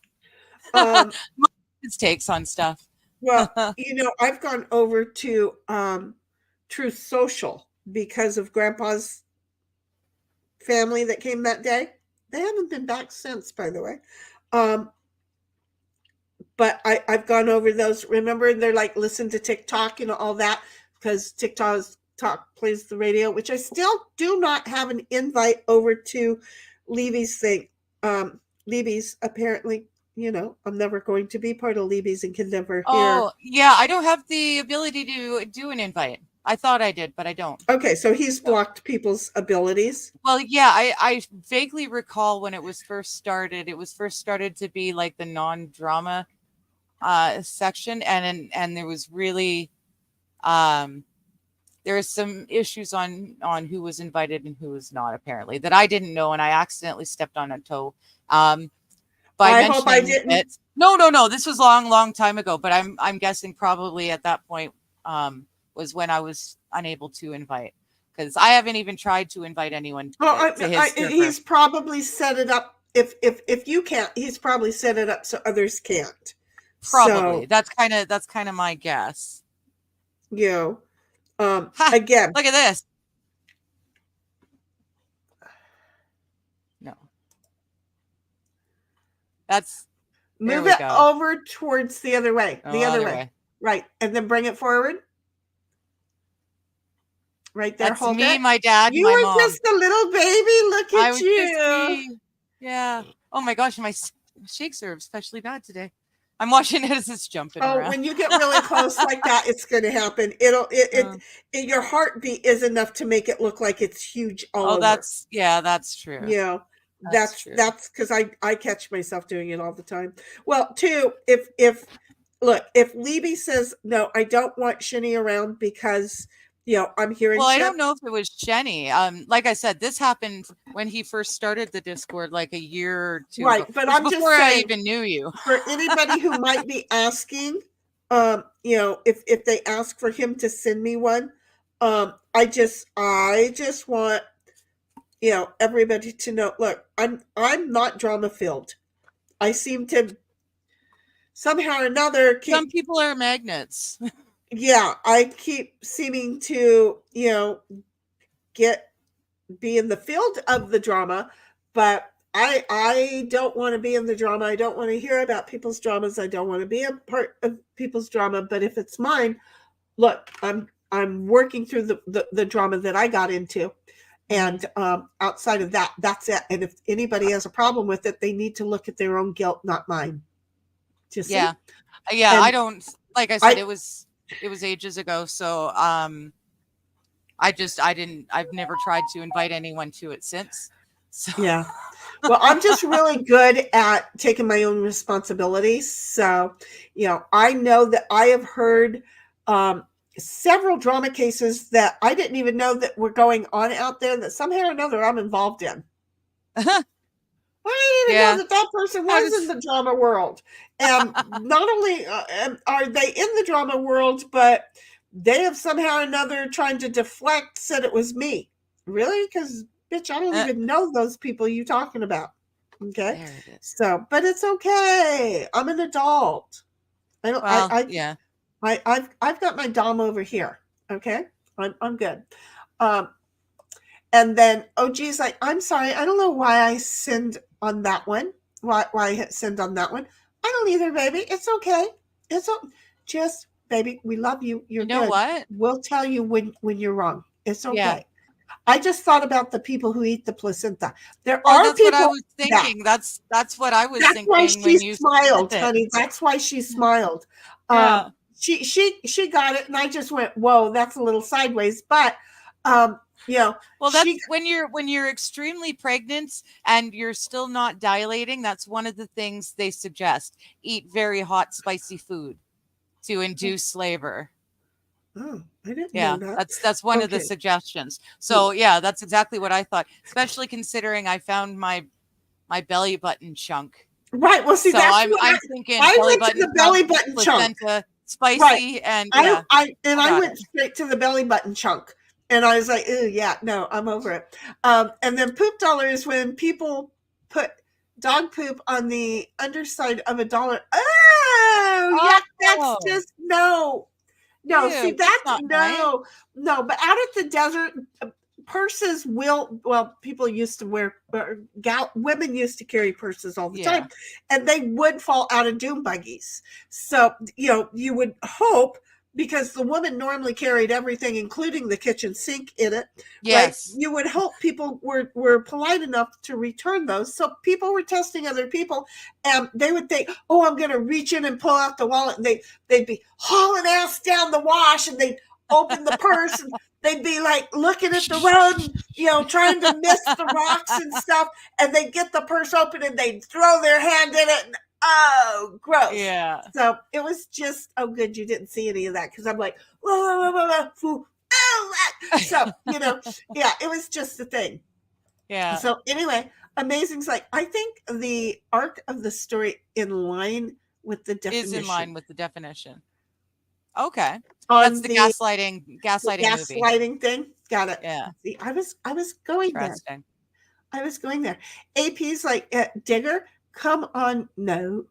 takes on stuff. Well, you know, I've gone over to Truth Social because of Grandpa's family that came that day. They haven't been back since, by the way. But I've gone over those. Remember, they're like, listen to TikTok and all that, because TikTok plays the radio, which I still do not have an invite over to Levy's thing. Levy's apparently, you know, I'm never going to be part of Levy's and can never hear. Oh, yeah, I don't have the ability to do an invite. I thought I did, but I don't. Okay, so he's blocked people's abilities. Well, yeah, I vaguely recall when it was first started. It was first started to be like the non-drama section, and there was really there was some issues on who was invited and who was not, apparently, that I didn't know, and I accidentally stepped on a toe. I hope I didn't. It. No. This was long time ago, but I'm guessing probably at that point was when I was unable to invite, because I haven't even tried to invite anyone. He's probably set it up. If you can't, he's probably set it up so others can't. Probably. So, that's kind of my guess. You know, again, look at this. No. That's move it over towards the other way. The other way. Right. And then bring it forward. Right there. That's hold me, it. My dad, you my were mom. Just a little baby. Look at you. Yeah. Oh my gosh, my shakes are especially bad today. I'm watching it as it's jumping around. When you get really close like that, it's going to happen. Your heartbeat is enough to make it look like it's huge all over. That's true. Yeah. That's because I catch myself doing it all the time. Well, too, if Levy says, no, I don't want Sheni around because, you know, I'm hearing. Well, I don't know if it was Sheni. Like I said, this happened when he first started the Discord, like a year or two ago. But I'm before just saying, I even knew you. For anybody who might be asking, you know, if they ask for him to send me one, I just want, you know, everybody to know. Look, I'm not drama filled. I seem to somehow or another. Some people are magnets. Yeah, I keep seeming to, you know, be in the field of the drama, but I don't want to be in the drama. I don't want to hear about people's dramas. I don't want to be a part of people's drama. But if it's mine, look, I'm working through the drama that I got into, and outside of that, that's it. And if anybody has a problem with it, they need to look at their own guilt, not mine. Just yeah. And I don't, like I said, it was ages ago. So I've never tried to invite anyone to it since. So. Yeah. Well, I'm just really good at taking my own responsibility. So, you know, I know that I have heard several drama cases that I didn't even know that were going on out there that somehow or another I'm involved in. I didn't even know that person was in the drama world. And not only are they in the drama world, but they have somehow or another trying to deflect, said it was me. Really? Because, bitch, I don't even know those people you talking about. Okay? There it is. So, but it's okay. I'm an adult. I don't. I've got my dom over here. Okay, I'm good. And then OG's like, I'm sorry, I don't know why I sinned on that one. Why I sinned on that one? I don't either, baby. It's okay. It's just, baby, we love you. You're You know good. what? We'll tell you when you're wrong. It's okay. Yeah. I just thought about the people who eat the placenta. That's what I was thinking. That's what I was thinking. That's why she smiled, honey. That's why she smiled. Yeah. She got it, and I just went, whoa, that's a little sideways. But well, that's when you're extremely pregnant and you're still not dilating. That's one of the things they suggest: eat very hot, spicy food to induce labor. Oh, I didn't know that. That's one of the suggestions. So that's exactly what I thought, especially considering I found my belly button chunk. Right. Well, see, so I'm thinking I went to the belly button chunk, spicy, right. and I went straight to the belly button chunk, and I was like, "Ooh, yeah, no, I'm over it." And then poop dollar is when people put dog poop on the underside of a dollar. Oh, yeah, that's just no. No, see, that's no. But out at the desert, purses people used to wear, women used to carry purses all the time, and they would fall out of doom buggies. So, you would hope, because the woman normally carried everything, including the kitchen sink in it. Yes. Right? You would hope people were polite enough to return those. So people were testing other people, and they would think, oh, I'm going to reach in and pull out the wallet. And they'd be hauling ass down the wash, and they'd open the purse, and they'd be like looking at the road and, trying to miss the rocks and stuff. And they'd get the purse open and they'd throw their hand in it. And, oh, gross. Yeah. So it was just, oh, good you didn't see any of that, because I'm like, whoa. So, it was just a thing. Yeah. So anyway, Amazing's like, I think the arc of the story is in line with the definition. Okay. That's the gaslighting movie. Thing. Got it. Yeah. See, I was going there. I was going there. AP's like, Digger, come on now.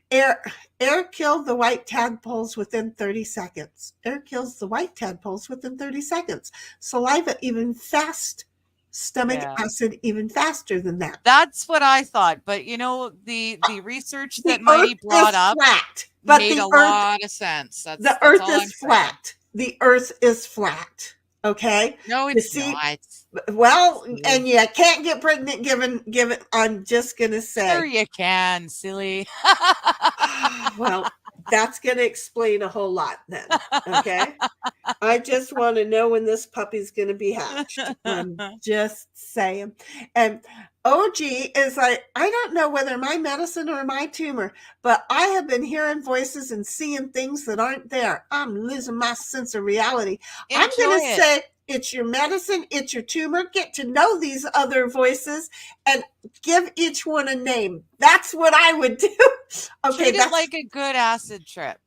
Air killed the white tadpoles within 30 seconds. Air kills the white tadpoles within 30 seconds. Saliva even fast. Stomach acid even faster than that. That's what I thought. But the research that Mighty brought up made a lot of sense. The earth is flat. The earth is flat. Okay. No, it's not. Well, and you can't get pregnant given. I'm just gonna say. Sure, you can, silly. Well, that's gonna explain a whole lot then. Okay. I just want to know when this puppy's gonna be hatched. I'm just saying. And OG is like, I don't know whether my medicine or my tumor, but I have been hearing voices and seeing things that aren't there. I'm losing my sense of reality. I'm going to say it's your medicine, it's your tumor. Get to know these other voices and give each one a name. That's what I would do. Okay, treat it like a good acid trip.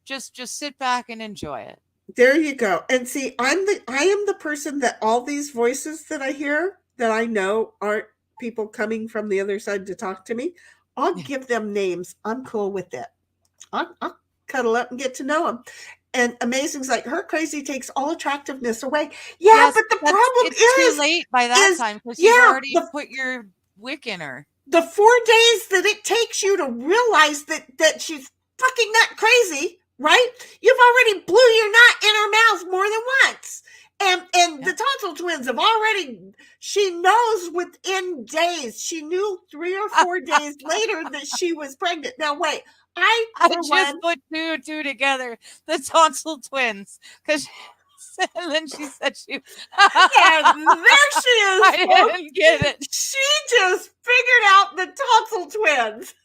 Just sit back and enjoy it. There you go. And see, I am the person that all these voices that I hear that I know aren't people coming from the other side to talk to me. I'll give them names. I'm cool with it. I'll cuddle up and get to know them. And Amazing's like, her crazy takes all attractiveness away. Yeah, yes, but the problem is too late by that time, because you've already put your wick in her. The 4 days that it takes you to realize that she's fucking not crazy, right? You've already blew your nut in her mouth more than once. And the tonsil twins have already, she knows within days, she knew 3 or 4 days later that she was pregnant. Now, wait, I just put two together, the tonsil twins, because and then she said she yeah, there she is. I didn't get it. She just figured out the tonsil twins.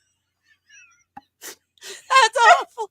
That's awful.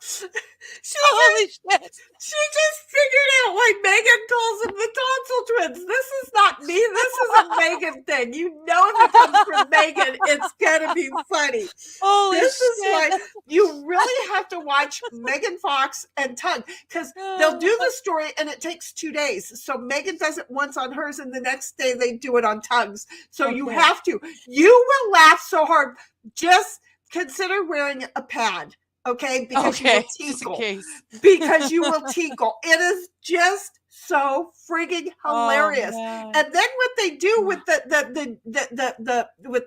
Holy shit. She just figured out why Megan calls them the tonsil twins. This is not me. This is a Megan thing. You know, if it comes from Megan, it's gonna be funny. Holy This shit. is why you really have to watch Megan Fox and Tug, because they'll do the story and it takes 2 days. So Megan does it once on hers, and the next day they do it on Tug's. So you have to. You will laugh so hard. Just consider wearing a pad. Okay, because you will tinkle. Because you will tinkle. It is just so frigging hilarious. And then what they do with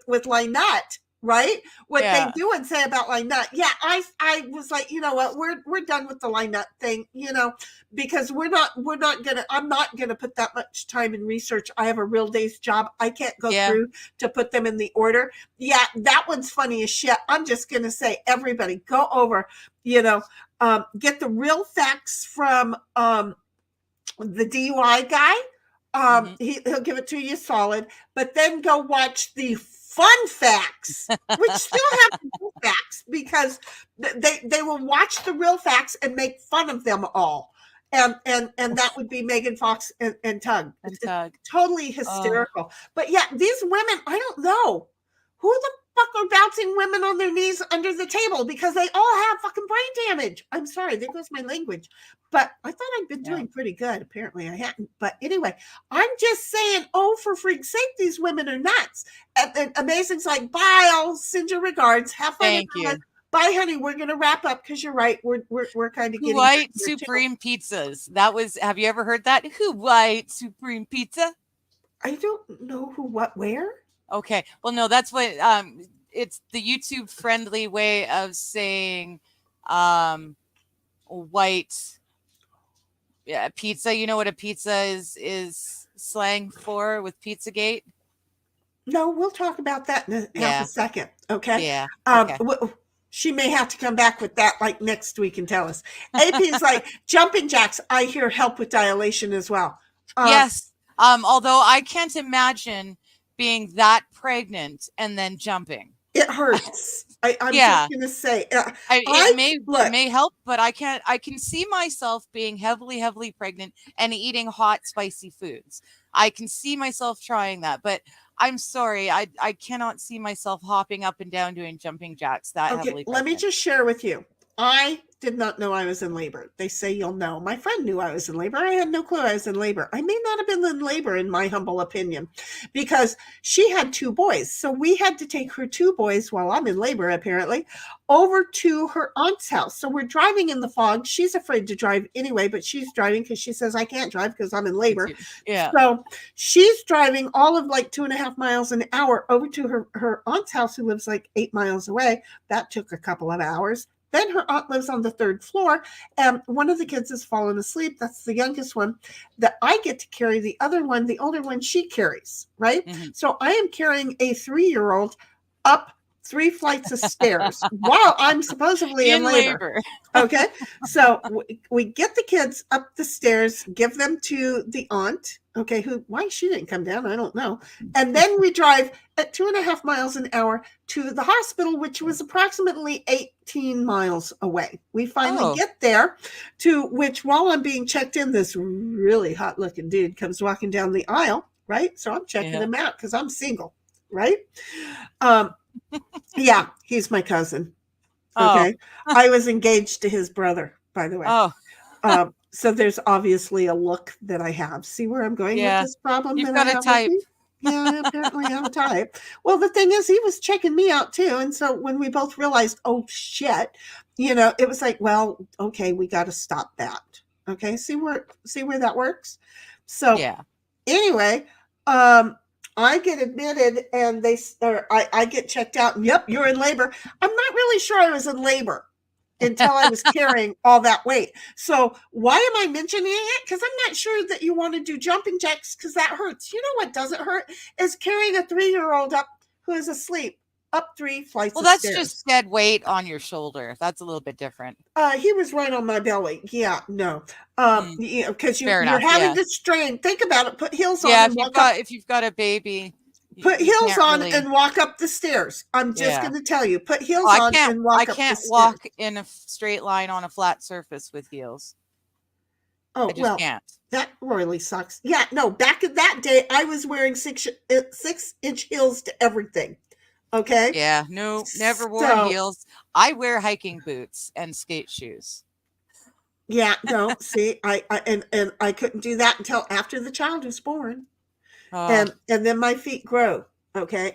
with Lynette, right? What they do and say about Lynette. Yeah, I was like, you know what, we're done with the Lynette thing, you know, because I'm not gonna put that much time in research. I have a real day's job. I can't go through to put them in the order. Yeah, that one's funny as shit. I'm just gonna say, everybody go over, you know, get the real facts from the DUI guy. He'll give it to you solid, but then go watch the fun facts, which still have real facts, because they will watch the real facts and make fun of them all. And that would be Megan Fox and Tug. Totally hysterical. But yeah, these women, I don't know who the fuck are bouncing women on their knees under the table, because they all have fucking brain damage. I'm sorry, there goes my language. But I thought I'd been doing pretty good. Apparently I hadn't. But anyway, I'm just saying, oh, for freak's sake, these women are nuts. And Amazing's like, bye, I'll send you regards. Have fun. Thank you. Bye, honey. We're gonna wrap up because you're right. We're kind of getting White Supreme pizzas. That was. Have you ever heard that? Who White Supreme Pizza? I don't know who, what, where. Okay. Well, no, that's what. It's the YouTube friendly way of saying, white. Yeah, pizza. You know what a pizza is slang for with Pizzagate? No, we'll talk about that in half a second. Okay. Yeah. Okay. She may have to come back with that like next week and tell us. AP is like, jumping jacks, I hear help with dilation as well. Yes. Although I can't imagine being that pregnant and then jumping. It hurts. I'm just going to say. It may help, but I can see myself being heavily pregnant and eating hot, spicy foods. I can see myself trying that, but I'm sorry, I cannot see myself hopping up and down doing jumping jacks that heavily. Let me just share with you. I did not know I was in labor. They say you'll know. My friend knew I was in labor. I had no clue I was in labor. I may not have been in labor, in my humble opinion, because she had 2 boys. So we had to take her 2 boys, while I'm in labor apparently, over to her aunt's house. So we're driving in the fog. She's afraid to drive anyway, but she's driving because she says I can't drive because I'm in labor. Yeah. So she's driving all of like 2.5 miles an hour over to her aunt's house, who lives like 8 miles away. That took a couple of hours. Then her aunt lives on the 3rd floor, and one of the kids has fallen asleep. That's the youngest one that I get to carry. The other one, the older one, she carries, right? Mm-hmm. So I am carrying a 3-year-old up 3 flights of stairs while I'm supposedly in labor. Okay. So we get the kids up the stairs, give them to the aunt. Okay. Why she didn't come down, I don't know. And then we drive at 2.5 miles an hour to the hospital, which was approximately 18 miles away. We finally get there, to which, while I'm being checked in, this really hot looking dude comes walking down the aisle. Right. So I'm checking him out because I'm single. Right. Yeah, he's my cousin. Okay. I was engaged to his brother, by the way. So there's obviously a look that I have. See where I'm going with this problem? You've got a type. Yeah, apparently I'm a type. Well, the thing is, he was checking me out too. And so when we both realized, oh shit, you know, it was like, well, okay, we got to stop that. Okay. See where that works? So anyway, I get admitted, and I get checked out, and yep, you're in labor. I'm not really sure I was in labor until I was carrying all that weight. So why am I mentioning it? Because I'm not sure that you want to do jumping jacks, because that hurts. You know what doesn't hurt is carrying a 3-year-old up who is asleep up 3 flights of stairs. Well, that's just dead weight on your shoulder. That's a little bit different. He was right on my belly. Yeah, no. Because you're having to strain. Think about it. Put heels on. Yeah, if you've got a baby, Put you heels can't on really. and walk up the stairs. I'm just Yeah. going to tell you, put heels Oh, I on can't. and I walk up the can't stairs. walk in a straight line on a flat surface with heels. Oh, I just well, can't. that really sucks. Yeah, no, back in that day, I was wearing 6-inch heels to everything. Okay. Yeah, no, never worn So, heels. I wear hiking boots and skate shoes. yeah, no, see, and I couldn't do that until after the child was born. Oh, And then my feet grow. Okay.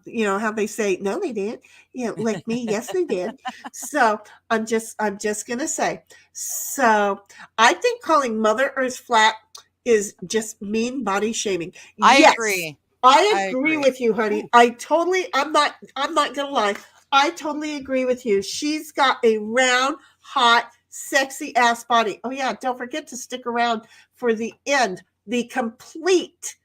You know how they say, no, they didn't. Like me. Yes, they did. So I'm just going to say, so I think calling Mother Earth flat is just mean body shaming. I Yes, agree. I I agree agree. with you, honey. I'm not going to lie. I totally agree with you. She's got a round, hot, sexy ass body. Oh yeah. Don't forget to stick around for the end, the complete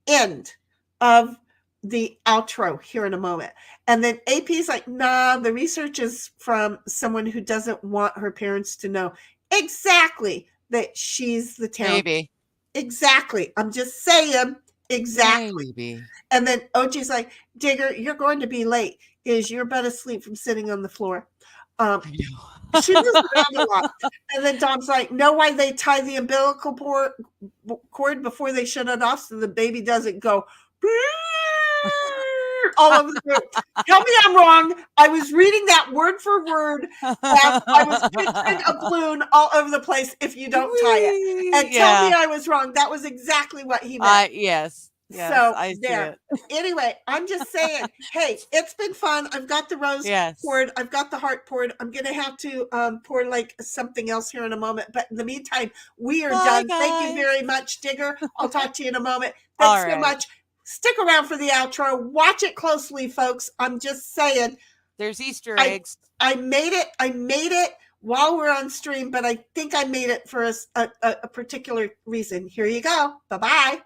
end of the outro here in a moment. And then AP's like, nah, the research is from someone who doesn't want her parents to know exactly that she's the town. Maybe. Exactly. I'm just saying exactly. Maybe. And then OG's like, Digger, you're going to be late. Is you're better asleep from sitting on the floor. I know. She moves around a lot. And then Dom's like, know why they tie the umbilical cord before they shut it off so the baby doesn't go all over the room. Tell me I'm wrong. I was reading that word for word, and I was picturing a balloon all over the place if you don't tie it. And tell me I was wrong. That was exactly what he meant. Yes. Yes, So I see there. it. Anyway, I'm just saying, hey, it's been fun. I've got the rose Yes. poured. I've got the heart poured. I'm going to have to pour like something else here in a moment. But in the meantime, we are done. Guys. Thank you very much, Digger. I'll talk to you in a moment. All Thanks so right. much. Stick around for the outro. Watch it closely, folks. I'm just saying. There's Easter eggs. I made it while we're on stream, but I think I made it for a particular reason. Here you go. Bye-bye.